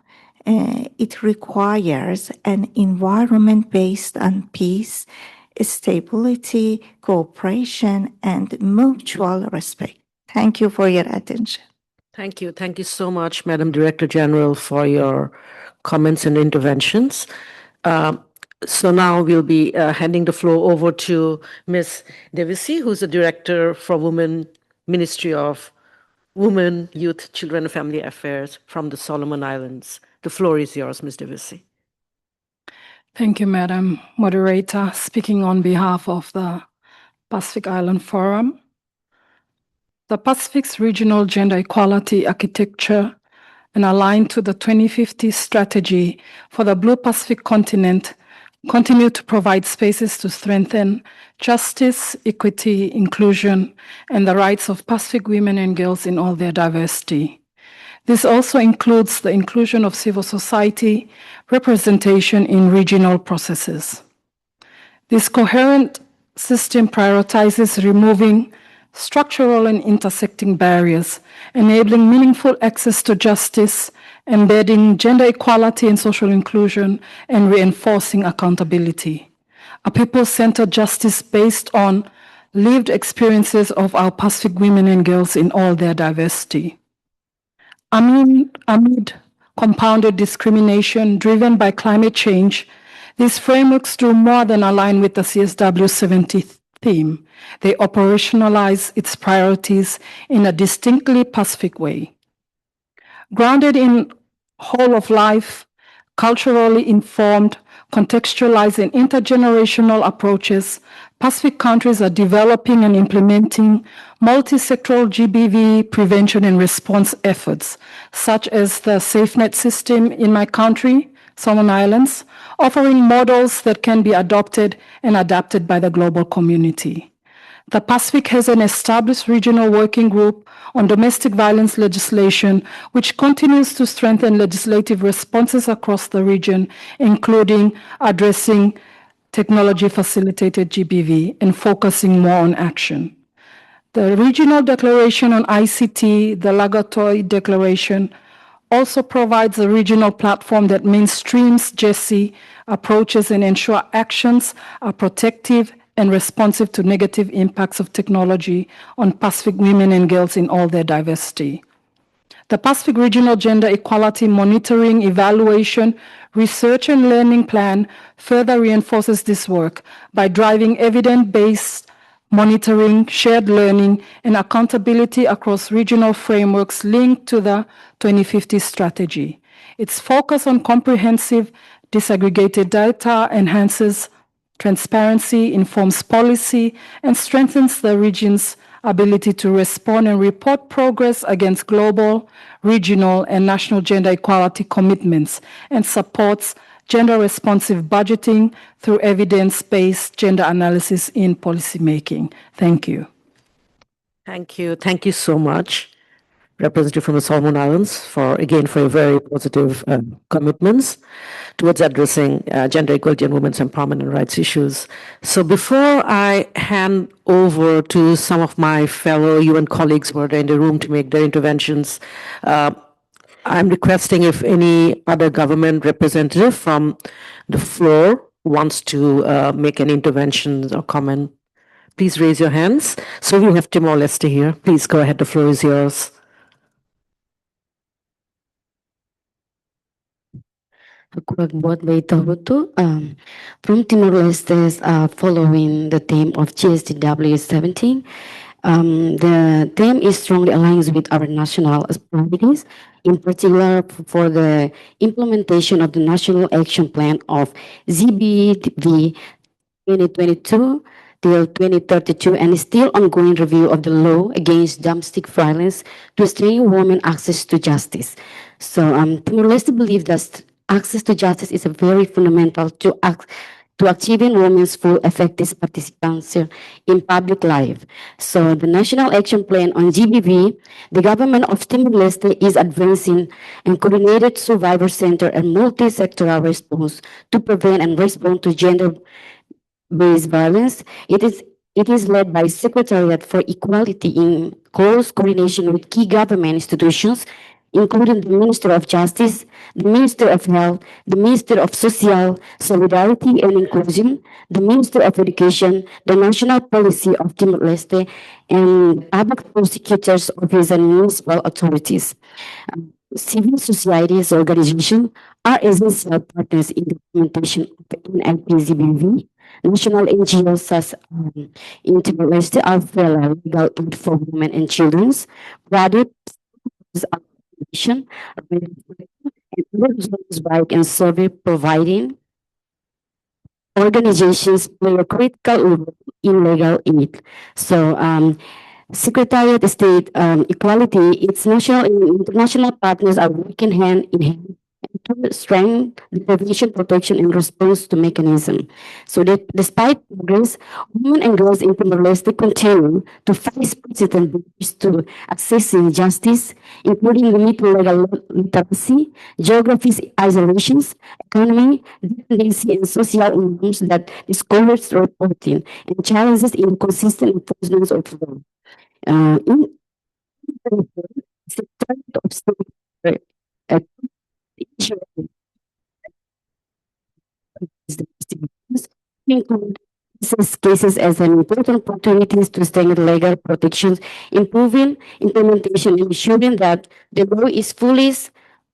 It requires an environment based on peace, stability, cooperation, and mutual respect. Thank you for your attention. Thank you. Thank you so much, Madam Director General, for your comments and interventions. So now we'll be handing the floor over to Ms. Devisi, who's the Director for Women Ministry of Women, Youth, Children and Family Affairs from the Solomon Islands. The floor is yours, Ms. Devisi. Thank you, Madam Moderator. Speaking on behalf of the Pacific Island Forum, the Pacific's regional gender equality architecture and aligned to the 2050 strategy for the Blue Pacific continent continue to provide spaces to strengthen justice, equity, inclusion, and the rights of Pacific women and girls in all their diversity. This also includes the inclusion of civil society representation in regional processes. This coherent system prioritizes removing structural and intersecting barriers, enabling meaningful access to justice, embedding gender equality and social inclusion, and reinforcing accountability. A people-centered justice based on lived experiences of our Pacific women and girls in all their diversity. Amid compounded discrimination driven by climate change, these frameworks do more than align with the CSW70 theme. They operationalize its priorities in a distinctly Pacific way. Grounded in whole-of-life, culturally informed, contextualized, and intergenerational approaches, Pacific countries are developing and implementing multi-sectoral GBV prevention and response efforts, such as the SafeNet system in my country, Solomon Islands, offering models that can be adopted and adapted by the global community. The Pacific has an established regional working group on domestic violence legislation, which continues to strengthen legislative responses across the region, including addressing technology-facilitated GBV and focusing more on action. The Regional Declaration on ICT, the Lagatoi Declaration, also provides a regional platform that mainstreams GESI approaches and ensure actions are protective, and responsive to negative impacts of technology on Pacific women and girls in all their diversity. The Pacific Regional Gender Equality Monitoring, Evaluation, Research and Learning Plan further reinforces this work by driving evidence-based monitoring, shared learning, and accountability across regional frameworks linked to the 2050 strategy. Its focus on comprehensive, disaggregated data enhances transparency, informs policy, and strengthens the region's ability to respond and report progress against global, regional, and national gender equality commitments, and supports gender-responsive budgeting through evidence-based gender analysis in policymaking. Thank you. Thank you. Thank you so much, Representative from the Solomon Islands, for your very positive commitments towards addressing gender equality and women's empowerment and rights issues. So before I hand over to some of my fellow UN colleagues who are in the room to make their interventions, I'm requesting if any other government representative from the floor wants to make an intervention or comment. Please raise your hands. So we have Timor-Leste here. Please go ahead. The floor is yours. From Timor-Leste, following the theme of CSW70, the theme is strongly aligned with our national priorities, in particular for the implementation of the National Action Plan of ZBV 2022 till 2032 and still ongoing review of the law against domestic violence to restrain women access to justice. So Timor-Leste believes that access to justice is a very fundamental to achieving women's full effective participation in public life. So the National Action Plan on GBV, the government of Timor-Leste is advancing a coordinated survivor center and multi-sectoral response to prevent and respond to gender-based violence. It is led by Secretariat for Equality in close coordination with key government institutions, including the Minister of Justice, the Minister of Health, the Minister of Social Solidarity and Inclusion, the Minister of Education, the National Policy of Timor-Leste, and public prosecutors' office and municipal authorities. Civil societies organizations are essential partners in the implementation of NIPZBV. National NGOs such in Timor-Leste are legal aid for women and children, private and survey providing organizations play a critical role in legal aid. So Secretariat of State Equality, its national and international partners are working hand in hand to strengthen the prevention, protection, and response to mechanism. So that despite progress, women and girls in Timor-Leste continue to face persistent barriers to accessing justice, including limited legal literacy, geographic isolations, economy, dependency, and social norms that discourage reporting, and challenges in consistent enforcement of law. In Secretariat of State include cases as an important opportunities to strengthen legal protections, improving implementation, and ensuring that the law is fully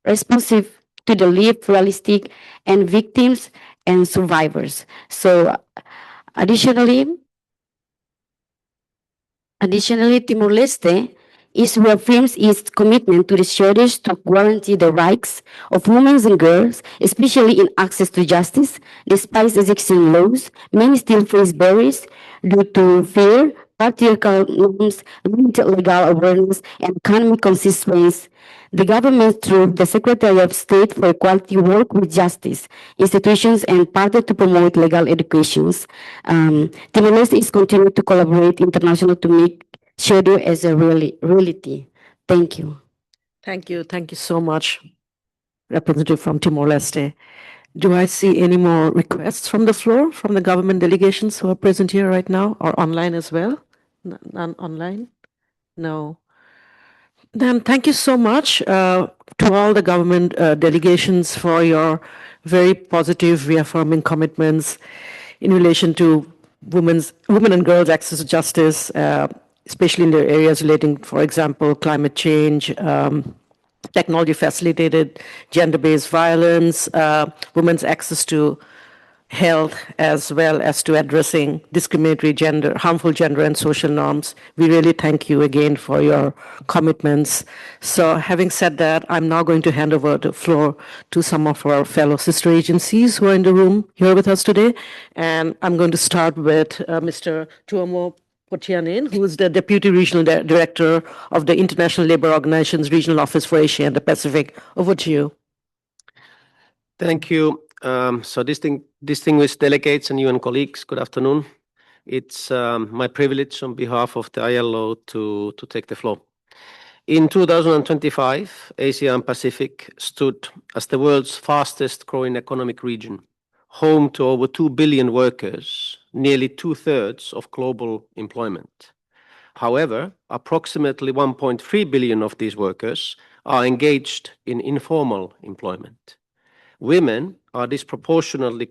responsive to the lived realistic and victims and survivors. So additionally, Timor-Leste reaffirms its commitment to the shoulders to guarantee the rights of women and girls, especially in access to justice. Despite existing laws, many still face barriers due to fear, patriarchal norms, limited legal awareness, and economic constraints. The government, through the Secretary of State for Equality, work with justice institutions and partner to promote legal educations. Timor-Leste is continuing to collaborate internationally to make schedule as a reality. Thank you. Thank you. Thank you so much, Representative from Timor-Leste. Do I see any more requests from the floor, from the government delegations who are present here right now or online as well? None online? No. Then thank you so much to all the government delegations for your very positive reaffirming commitments in relation to women and girls' access to justice, especially in the areas relating, for example, climate change, technology-facilitated gender-based violence, women's access to health, as well as to addressing discriminatory gender, harmful gender and social norms. We really thank you again for your commitments. So having said that, I'm now going to hand over the floor to some of our fellow sister agencies who are in the room here with us today. And I'm going to start with Mr. Tuomo Potianen, who is the Deputy Regional Director of the International Labour Organization's Regional Office for Asia and the Pacific. Over to you. Thank you. So distinguished delegates and UN colleagues, good afternoon. It's my privilege on behalf of the ILO to take the floor. In 2025, Asia and Pacific stood as the world's fastest growing economic region, home to over 2 billion workers, nearly 2/3 of global employment. However, approximately 1.3 billion of these workers are engaged in informal employment. Women are disproportionately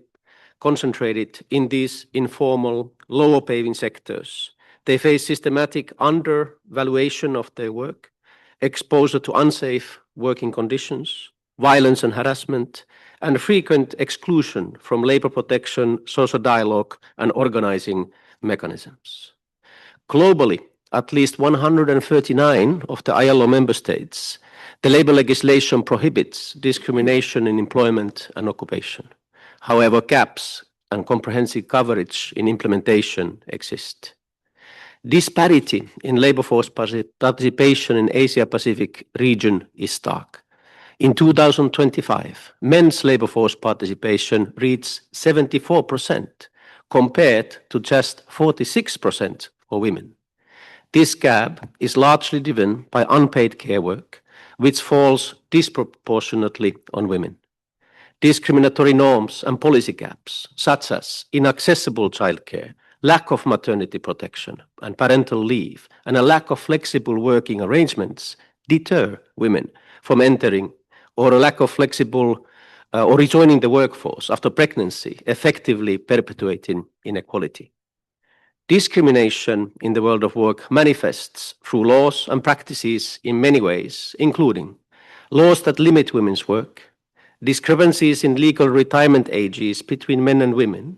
concentrated in these informal, lower-paying sectors. They face systematic undervaluation of their work, exposure to unsafe working conditions, violence and harassment, and frequent exclusion from labor protection, social dialogue, and organizing mechanisms. Globally, at least 139 of the ILO member states, the labor legislation prohibits discrimination in employment and occupation. However, gaps and comprehensive coverage in implementation exist. Disparity in labor force participation in Asia-Pacific region is stark. In 2025, men's labor force participation reached 74% compared to just 46% for women. This gap is largely driven by unpaid care work, which falls disproportionately on women. Discriminatory norms and policy gaps, such as inaccessible childcare, lack of maternity protection and parental leave, and a lack of flexible working arrangements deter women from entering, or a lack of flexible or rejoining the workforce after pregnancy, effectively perpetuating inequality. Discrimination in the world of work manifests through laws and practices in many ways, including laws that limit women's work, discrepancies in legal retirement ages between men and women,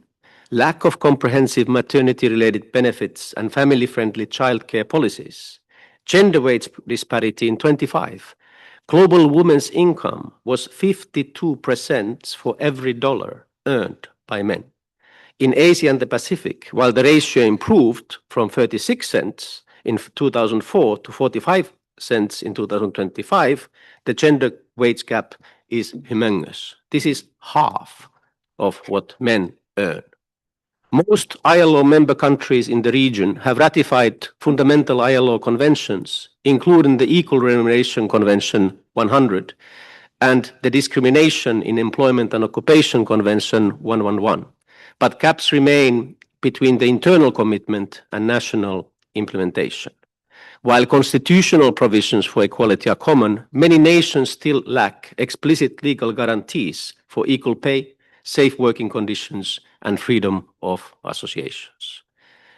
lack of comprehensive maternity-related benefits and family-friendly childcare policies, gender wage disparity in 25. Global women's income was 52% for every dollar earned by men. In Asia and the Pacific, while the ratio improved from 36 cents in 2004 to 45 cents in 2025, the gender wage gap is humongous. This is half of what men earn. Most ILO member countries in the region have ratified fundamental ILO conventions, including the Equal Remuneration Convention 100 and the Discrimination in Employment and Occupation Convention 111. But gaps remain between the internal commitment and national implementation. While constitutional provisions for equality are common, many nations still lack explicit legal guarantees for equal pay, safe working conditions, and freedom of associations.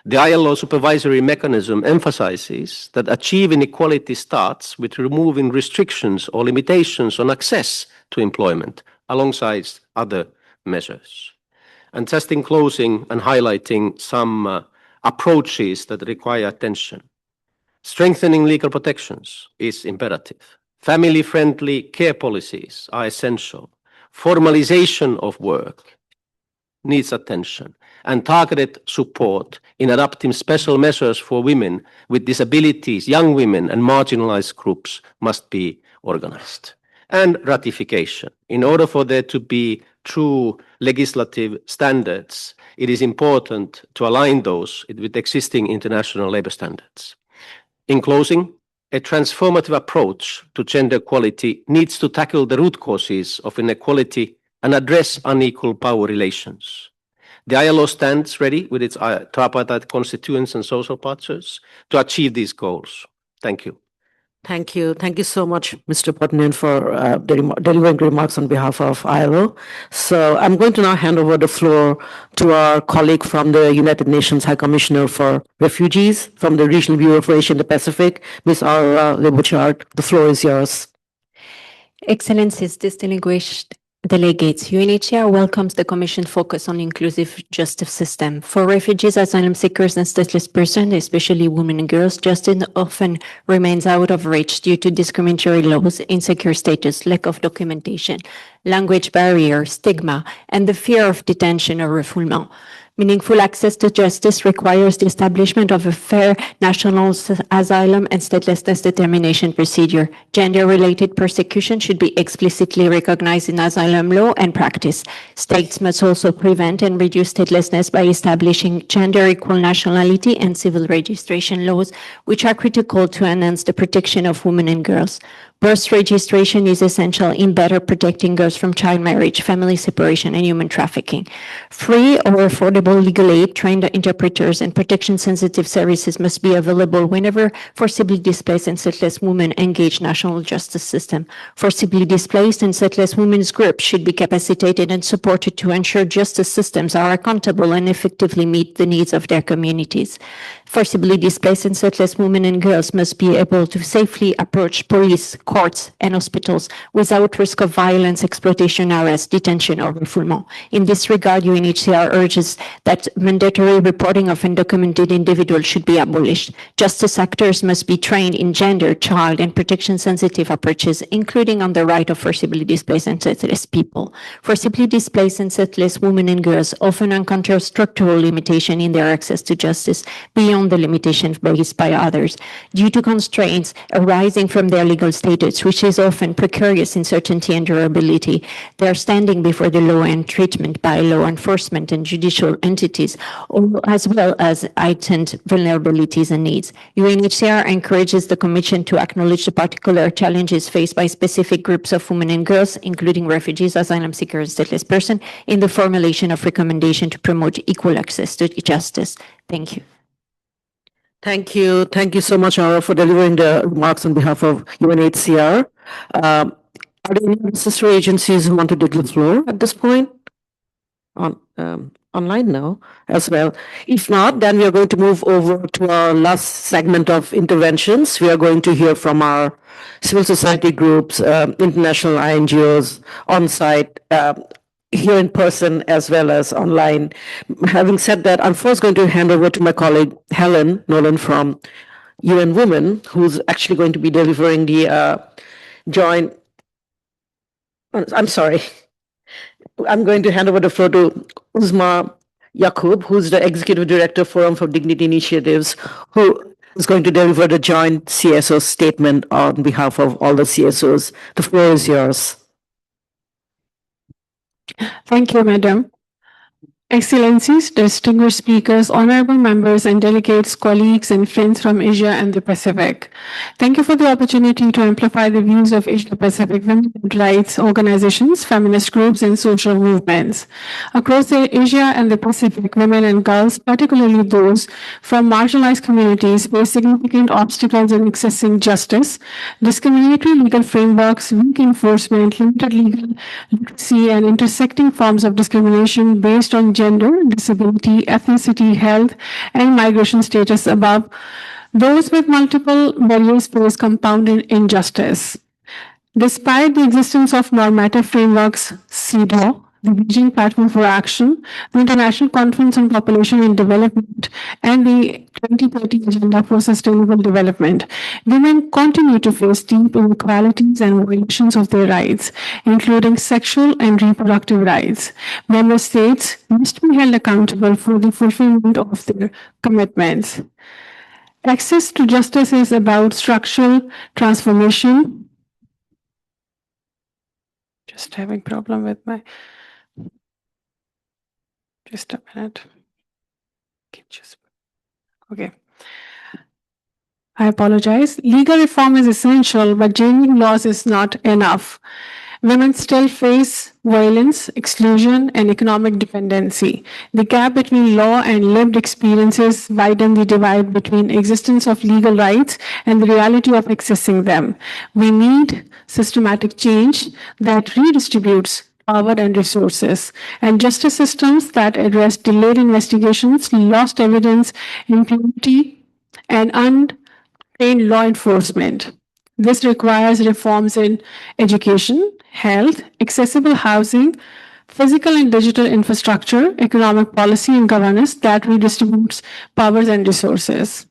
The ILO supervisory mechanism emphasizes that achieving equality starts with removing restrictions or limitations on access to employment, alongside other measures. And just in closing and highlighting some approaches that require attention. Strengthening legal protections is imperative. Family-friendly care policies are essential. Formalization of work needs attention, and targeted support in adopting special measures for women with disabilities, young women, and marginalized groups must be organized. And ratification. In order for there to be true legislative standards, it is important to align those with existing international labor standards. In closing, a transformative approach to gender equality needs to tackle the root causes of inequality and address unequal power relations. The ILO stands ready with its tripartite constituents and social partners to achieve these goals. Thank you. Thank you. Thank you so much, Mr. Potnian, for delivering remarks on behalf of ILO. So I'm going to now hand over the floor to our colleague from the United Nations High Commissioner for Refugees from the Regional Bureau for Asia and the Pacific, Ms. Aurora Lebuchard. The floor is yours. Excellencies, distinguished delegates, UNHCR welcomes the Commission's focus on inclusive justice system. For refugees, asylum seekers, and stateless persons, especially women and girls, justice often remains out of reach due to discriminatory laws, insecure status, lack of documentation, language barrier, stigma, and the fear of detention or refoulement. Meaningful access to justice requires the establishment of a fair national asylum and statelessness determination procedure. Gender-related persecution should be explicitly recognized in asylum law and practice. States must also prevent and reduce statelessness by establishing gender-equal nationality and civil registration laws, which are critical to enhance the protection of women and girls. Birth registration is essential in better protecting girls from child marriage, family separation, and human trafficking. Free or affordable legal aid, trained interpreters, and protection-sensitive services must be available whenever forcibly displaced and stateless women engage national justice system. Forcibly displaced and stateless women's groups should be capacitated and supported to ensure justice systems are accountable and effectively meet the needs of their communities. Forcibly displaced and stateless women and girls must be able to safely approach police, courts, and hospitals without risk of violence, exploitation, arrest, detention, or refoulement. In this regard, UNHCR urges that mandatory reporting of undocumented individuals should be abolished. Justice actors must be trained in gender, child, and protection-sensitive approaches, including on the right of forcibly displaced and stateless people. Forcibly displaced and stateless women and girls often encounter structural limitation in their access to justice beyond the limitations faced by others, due to constraints arising from their legal status, which is often precarious in certainty and durability. Their standing before the law and treatment by law enforcement and judicial entities, as well as heightened vulnerabilities and needs. UNHCR encourages the Commission to acknowledge the particular challenges faced by specific groups of women and girls, including refugees, asylum seekers, and stateless persons, in the formulation of recommendations to promote equal access to justice. Thank you. Thank you. Thank you so much, Aura, for delivering the remarks on behalf of UNHCR. Are there any sister agencies who want to take the floor at this point? Online now as well. If not, then we are going to move over to our last segment of interventions. We are going to hear from our civil society groups, international NGOs on site, here in person as well as online. Having said that, I'm first going to hand over to my colleague Helen Nolan from UN Women, who's actually going to be delivering the joint. I'm sorry. I'm going to hand over the floor to Uzma Yaqub, who's the Executive Director, Forum for Dignity Initiatives, who is going to deliver the joint CSO statement on behalf of all the CSOs. The floor is yours. Thank you, Madam. Excellencies, distinguished speakers, honorable members and delegates, colleagues and friends from Asia and the Pacific. Thank you for the opportunity to amplify the views of Asia-Pacific women's rights organizations, feminist groups and social movements. Across Asia and the Pacific, women and girls, particularly those from marginalized communities, face significant obstacles in accessing justice. Discriminatory legal frameworks, weak enforcement, limited legal literacy and intersecting forms of discrimination based on gender, disability, ethnicity, health, and migration status above. Those with multiple barriers face compounded injustice. Despite the existence of normative frameworks, CEDAW, the Beijing Platform for Action, the International Conference on Population and Development, and the 2030 Agenda for Sustainable Development, women continue to face deep inequalities and violations of their rights, including sexual and reproductive rights. Member states must be held accountable for the fulfillment of their commitments. Access to justice is about structural transformation. Just having problem with my... Just a minute. Okay. I apologize. Legal reform is essential, but changing laws is not enough. Women still face violence, exclusion, and economic dependency. The gap between law and lived experiences widen the divide between existence of legal rights and the reality of accessing them. We need systematic change that redistributes power and resources, and justice systems that address delayed investigations, lost evidence, impunity, and untrained law enforcement. This requires reforms in education, health, accessible housing, physical and digital infrastructure, economic policy, and governance that redistributes powers and resources.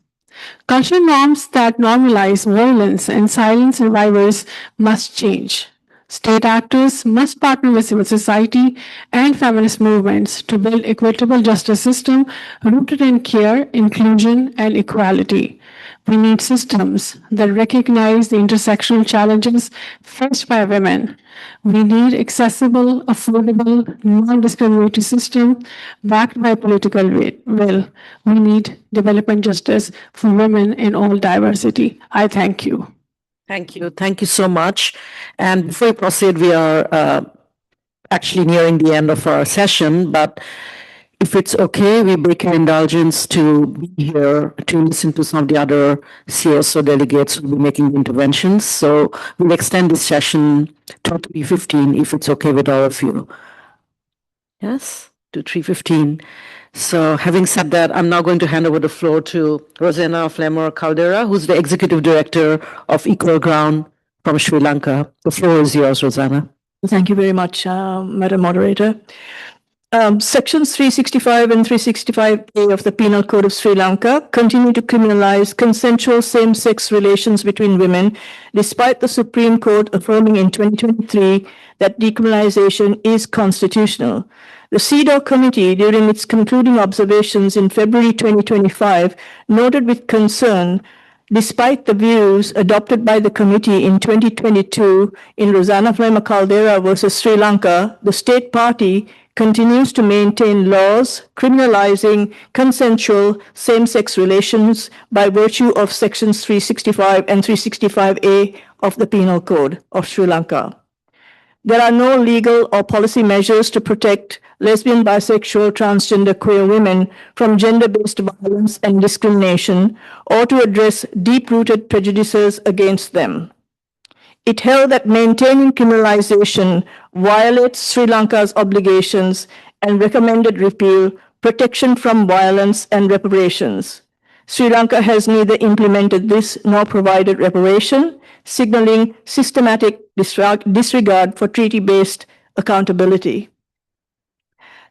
Cultural norms that normalize violence and silence survivors must change. State actors must partner with civil society and feminist movements to build equitable justice system rooted in care, inclusion, and equality. We need systems that recognize the intersectional challenges faced by women. We need accessible, affordable, non-discriminatory system backed by political will. We need development justice for women in all diversity. I thank you. Thank you. Thank you so much. And before we proceed, we are actually nearing the end of our session, but if it's okay, we break your indulgence to be here to listen to some of the other CSO delegates who will be making interventions. So we'll extend this session to 3:15 if it's okay with all of you. Yes, to 3:15. So having said that, I'm now going to hand over the floor to Rosena Flemmer Caldera, who's the Executive Director of Equal Ground from Sri Lanka. The floor is yours, Rosanna. Thank you very much, Madam Moderator. Sections 365 and 365A of the Penal Code of Sri Lanka continue to criminalize consensual same-sex relations between women, despite the Supreme Court affirming in 2023 that decriminalization is constitutional. The CEDAW committee, during its concluding observations in February 2025, noted with concern, despite the views adopted by the committee in 2022 in Rosanna Flemmer Caldera versus Sri Lanka, the state party continues to maintain laws criminalizing consensual same-sex relations by virtue of sections 365 and 365A of the Penal Code of Sri Lanka. There are no legal or policy measures to protect lesbian, bisexual, transgender, queer women from gender-based violence and discrimination, or to address deep-rooted prejudices against them. It held that maintaining criminalization violates Sri Lanka's obligations and recommended repeal, protection from violence, and reparations. Sri Lanka has neither implemented this nor provided reparation, signaling systematic disregard for treaty-based accountability.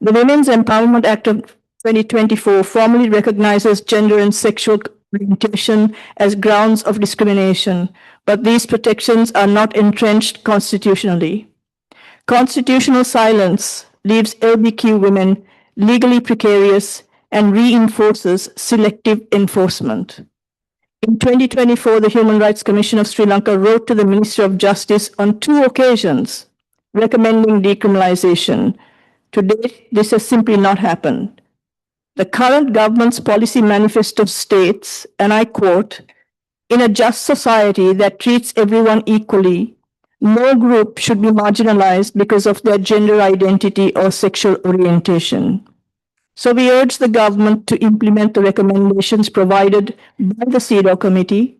The Women's Empowerment Act of 2024 formally recognizes gender and sexual orientation as grounds of discrimination, but these protections are not entrenched constitutionally. Constitutional silence leaves LGBTQ women legally precarious and reinforces selective enforcement. In 2024, the Human Rights Commission of Sri Lanka wrote to the Ministry of Justice on 2 occasions recommending decriminalization. To date, this has simply not happened. The current government's policy manifesto states, and I quote, "In a just society that treats everyone equally, no group should be marginalized because of their gender identity or sexual orientation." So we urge the government to implement the recommendations provided by the CEDAW committee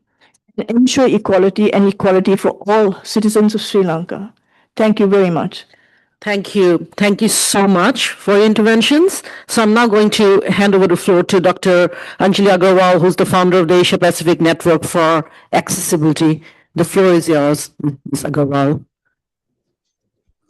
and ensure equality and equality for all citizens of Sri Lanka. Thank you very much. Thank you. Thank you so much for your interventions. So I'm now going to hand over the floor to Dr. Anjali Agarwal, who's the founder of the Asia Pacific Network for Accessibility. The floor is yours, Ms. Agarwal.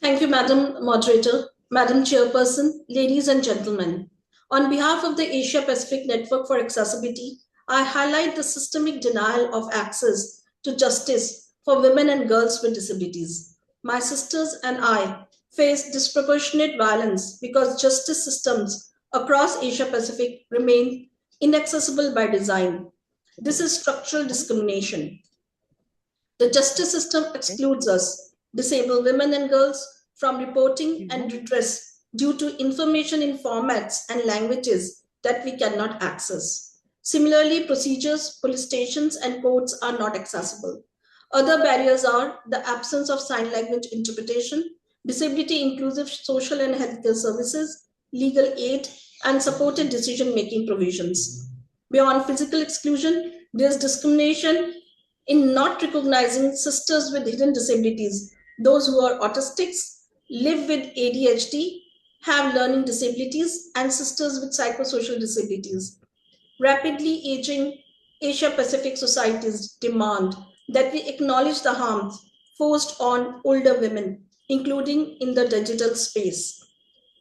Thank you, Madam Moderator, Madam Chairperson, ladies and gentlemen. On behalf of the Asia Pacific Network for Accessibility, I highlight the systemic denial of access to justice for women and girls with disabilities. My sisters and I face disproportionate violence because justice systems across Asia Pacific remain inaccessible by design. This is structural discrimination. The justice system excludes us, disabled women and girls, from reporting and redress due to information in formats and languages that we cannot access. Similarly, procedures, police stations, and courts are not accessible. Other barriers are the absence of sign language interpretation, disability inclusive social and healthcare services, legal aid, and supported decision-making provisions. Beyond physical exclusion, there's discrimination in not recognizing sisters with hidden disabilities, those who are autistics, live with ADHD, have learning disabilities, and sisters with psychosocial disabilities. Rapidly aging Asia-Pacific societies demand that we acknowledge the harms forced on older women, including in the digital space.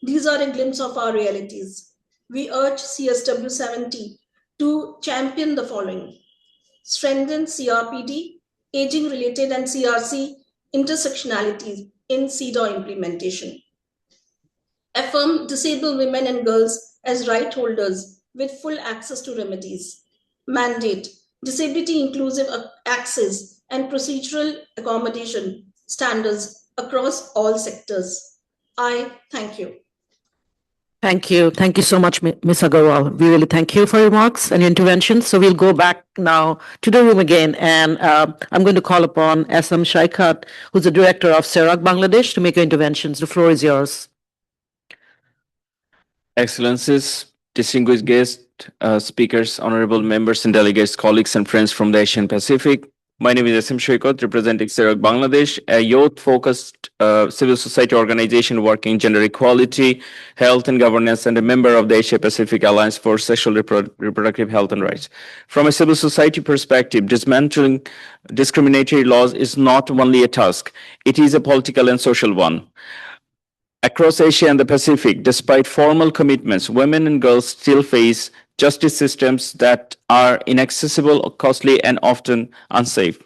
These are a glimpse of our realities. We urge CSW70 to champion the following: strengthen CRPD, aging-related and CRC intersectionality in CEDAW implementation. Affirm disabled women and girls as right holders with full access to remedies. Mandate disability inclusive access and procedural accommodation standards across all sectors. I thank you. Thank you. Thank you so much, Ms. Agarwal. We really thank you for your remarks and your interventions. So we'll go back now to the room again, and I'm going to call upon SM Shaikat, who's the director of CERAC Bangladesh, to make your interventions. The floor is yours. Excellencies, distinguished guests, speakers, honorable members and delegates, colleagues and friends from the Asian Pacific. My name is SM Shoykot, representing CERAC Bangladesh, a youth-focused civil society organization working gender equality, health and governance, and a member of the Asia-Pacific Alliance for Sexual Reproductive Health and Rights. From a civil society perspective, dismantling discriminatory laws is not only a task, it is a political and social one. Across Asia and the Pacific, despite formal commitments, women and girls still face justice systems that are inaccessible, costly, and often unsafe.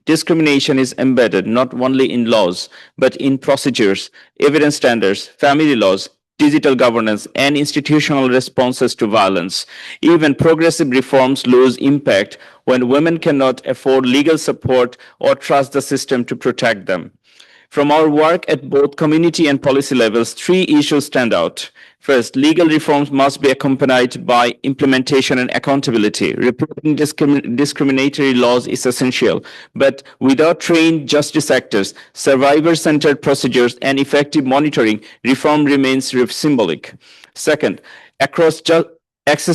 Discrimination is embedded not only in laws, but in procedures, evidence standards, family laws, digital governance, and institutional responses to violence. Even progressive reforms lose impact when women cannot afford legal support or trust the system to protect them. From our work at both community and policy levels, three issues stand out. First, legal reforms must be accompanied by implementation and accountability. Repealing discriminatory laws is essential, but without trained justice actors, survivor-centered procedures, and effective monitoring, reform remains symbolic. Second, access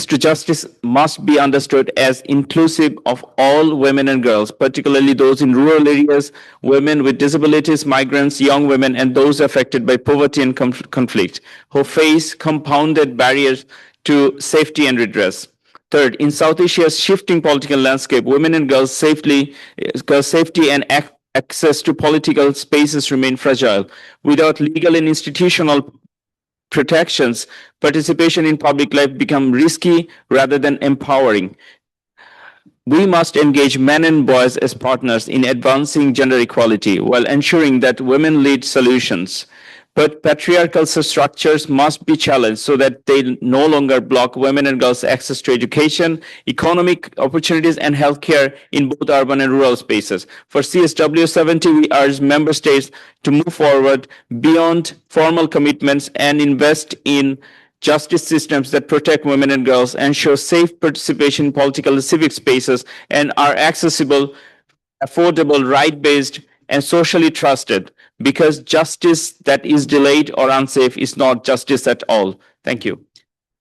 to justice must be understood as inclusive of all women and girls, particularly those in rural areas, women with disabilities, migrants, young women, and those affected by poverty and conflict, who face compounded barriers to safety and redress. Third, in South Asia's shifting political landscape, women and girls' safety and access to political spaces remain fragile. Without legal and institutional protections, participation in public life become risky rather than empowering. We must engage men and boys as partners in advancing gender equality while ensuring that women lead solutions. But patriarchal structures must be challenged so that they no longer block women and girls' access to education, economic opportunities, and healthcare in both urban and rural spaces. For CSW70, we urge member states to move forward beyond formal commitments and invest in justice systems that protect women and girls, ensure safe participation in political and civic spaces, and are accessible, affordable, right-based, and socially trusted, because justice that is delayed or unsafe is not justice at all. Thank you.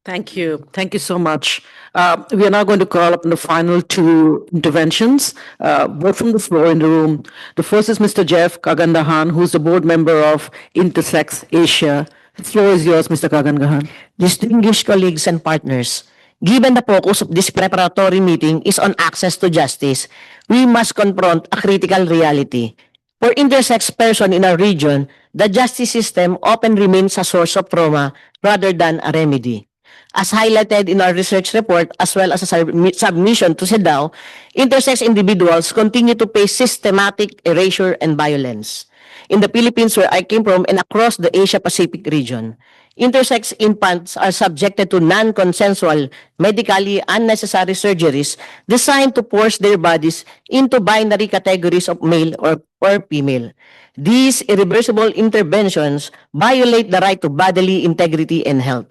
Thank you. Thank you so much. We are now going to call up the final two interventions, both from the floor in the room. The first is Mr. Jeff Kagandahan, who's the board member of Intersex Asia. The floor is yours, Mr. Kagandahan. Distinguished colleagues and partners, given the focus of this preparatory meeting is on access to justice, we must confront a critical reality. For intersex persons in our region, the justice system often remains a source of trauma rather than a remedy. As highlighted in our research report, as well as a submission to CEDAW, intersex individuals continue to face systematic erasure and violence. In the Philippines, where I came from, and across the Asia-Pacific region, intersex infants are subjected to non-consensual, medically unnecessary surgeries designed to force their bodies into binary categories of male or female. These irreversible interventions violate the right to bodily integrity and health.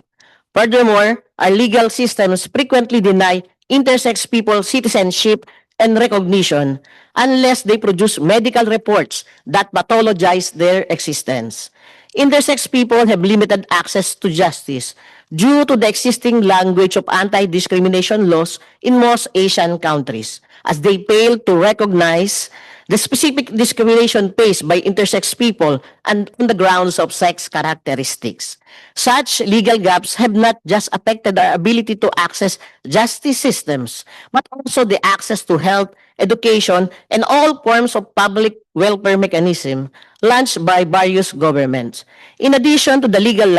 Furthermore, our legal systems frequently deny intersex people citizenship and recognition unless they produce medical reports that pathologize their existence. Intersex people have limited access to justice due to the existing language of anti-discrimination laws in most Asian countries, as they fail to recognize the specific discrimination faced by intersex people and on the grounds of sex characteristics. Such legal gaps have not just affected our ability to access justice systems, but also the access to health, education, and all forms of public welfare mechanism launched by various governments. In addition to the legal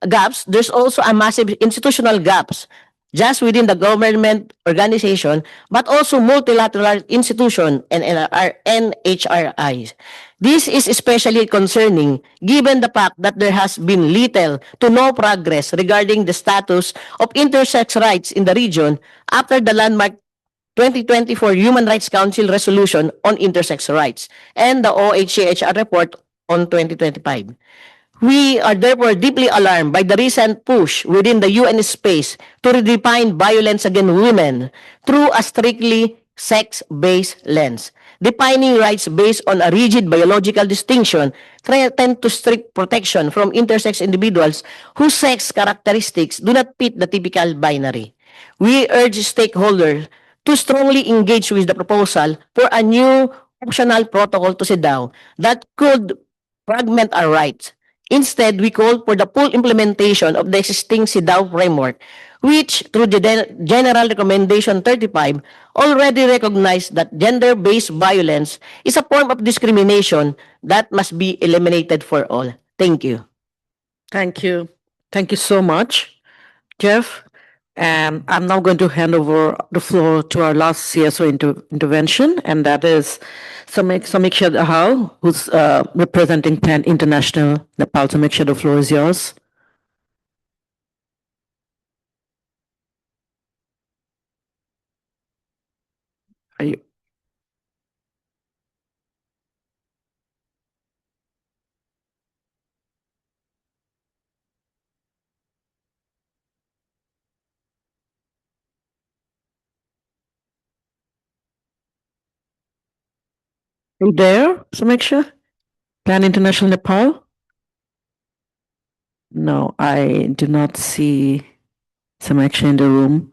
gaps, there's also a massive institutional gaps just within the government organization, but also multilateral institution and NHRIs. This is especially concerning given the fact that there has been little to no progress regarding the status of intersex rights in the region after the landmark 2024 Human Rights Council resolution on intersex rights and the OHCHR report on 2025. We are therefore deeply alarmed by the recent push within the UN space to redefine violence against women through a strictly sex-based lens. Defining rights based on a rigid biological distinction threaten to strict protection from intersex individuals whose sex characteristics do not fit the typical binary. We urge stakeholders to strongly engage with the proposal for a new optional protocol to CEDAW that could fragment our rights. Instead, we call for the full implementation of the existing CEDAW framework, which, through the General Recommendation 35, already recognized that gender-based violence is a form of discrimination that must be eliminated for all. Thank you. Thank you. Thank you so much, Jeff. And I'm now going to hand over the floor to our last CSO intervention, and that is Samiksha Dahal, who's representing PAN International Nepal. Samiksha, the floor is yours. Are you? Are you there, Samiksha? PAN International Nepal? No, I do not see Samiksha in the room.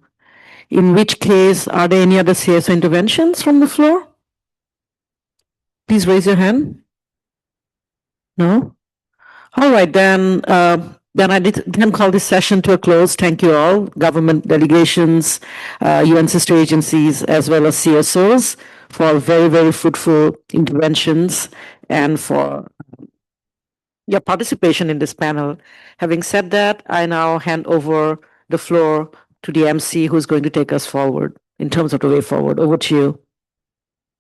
In which case, are there any other CSO interventions from the floor? Please raise your hand. No? All right, then I call this session to a close. Thank you all, government delegations, UN sister agencies, as well as CSOs for very, very fruitful interventions and for your participation in this panel. Having said that, I now hand over the floor to the MC who's going to take us forward in terms of the way forward. Over to you.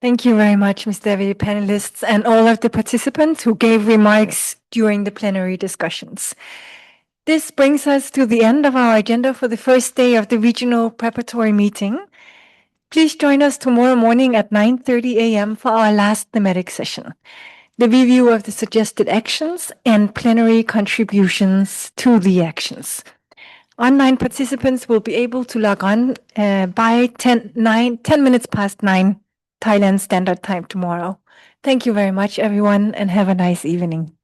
Thank you very much, Ms. Devi, panelists, and all of the participants who gave remarks during the plenary discussions. This brings us to the end of our agenda for the first day of the regional preparatory meeting. Please join us tomorrow morning at 9:30 a.m. for our last thematic session, the review of the suggested actions and plenary contributions to the actions. Online participants will be able to log on by 10 minutes past 9 Thailand Standard Time tomorrow. Thank you very much, everyone, and have a nice evening.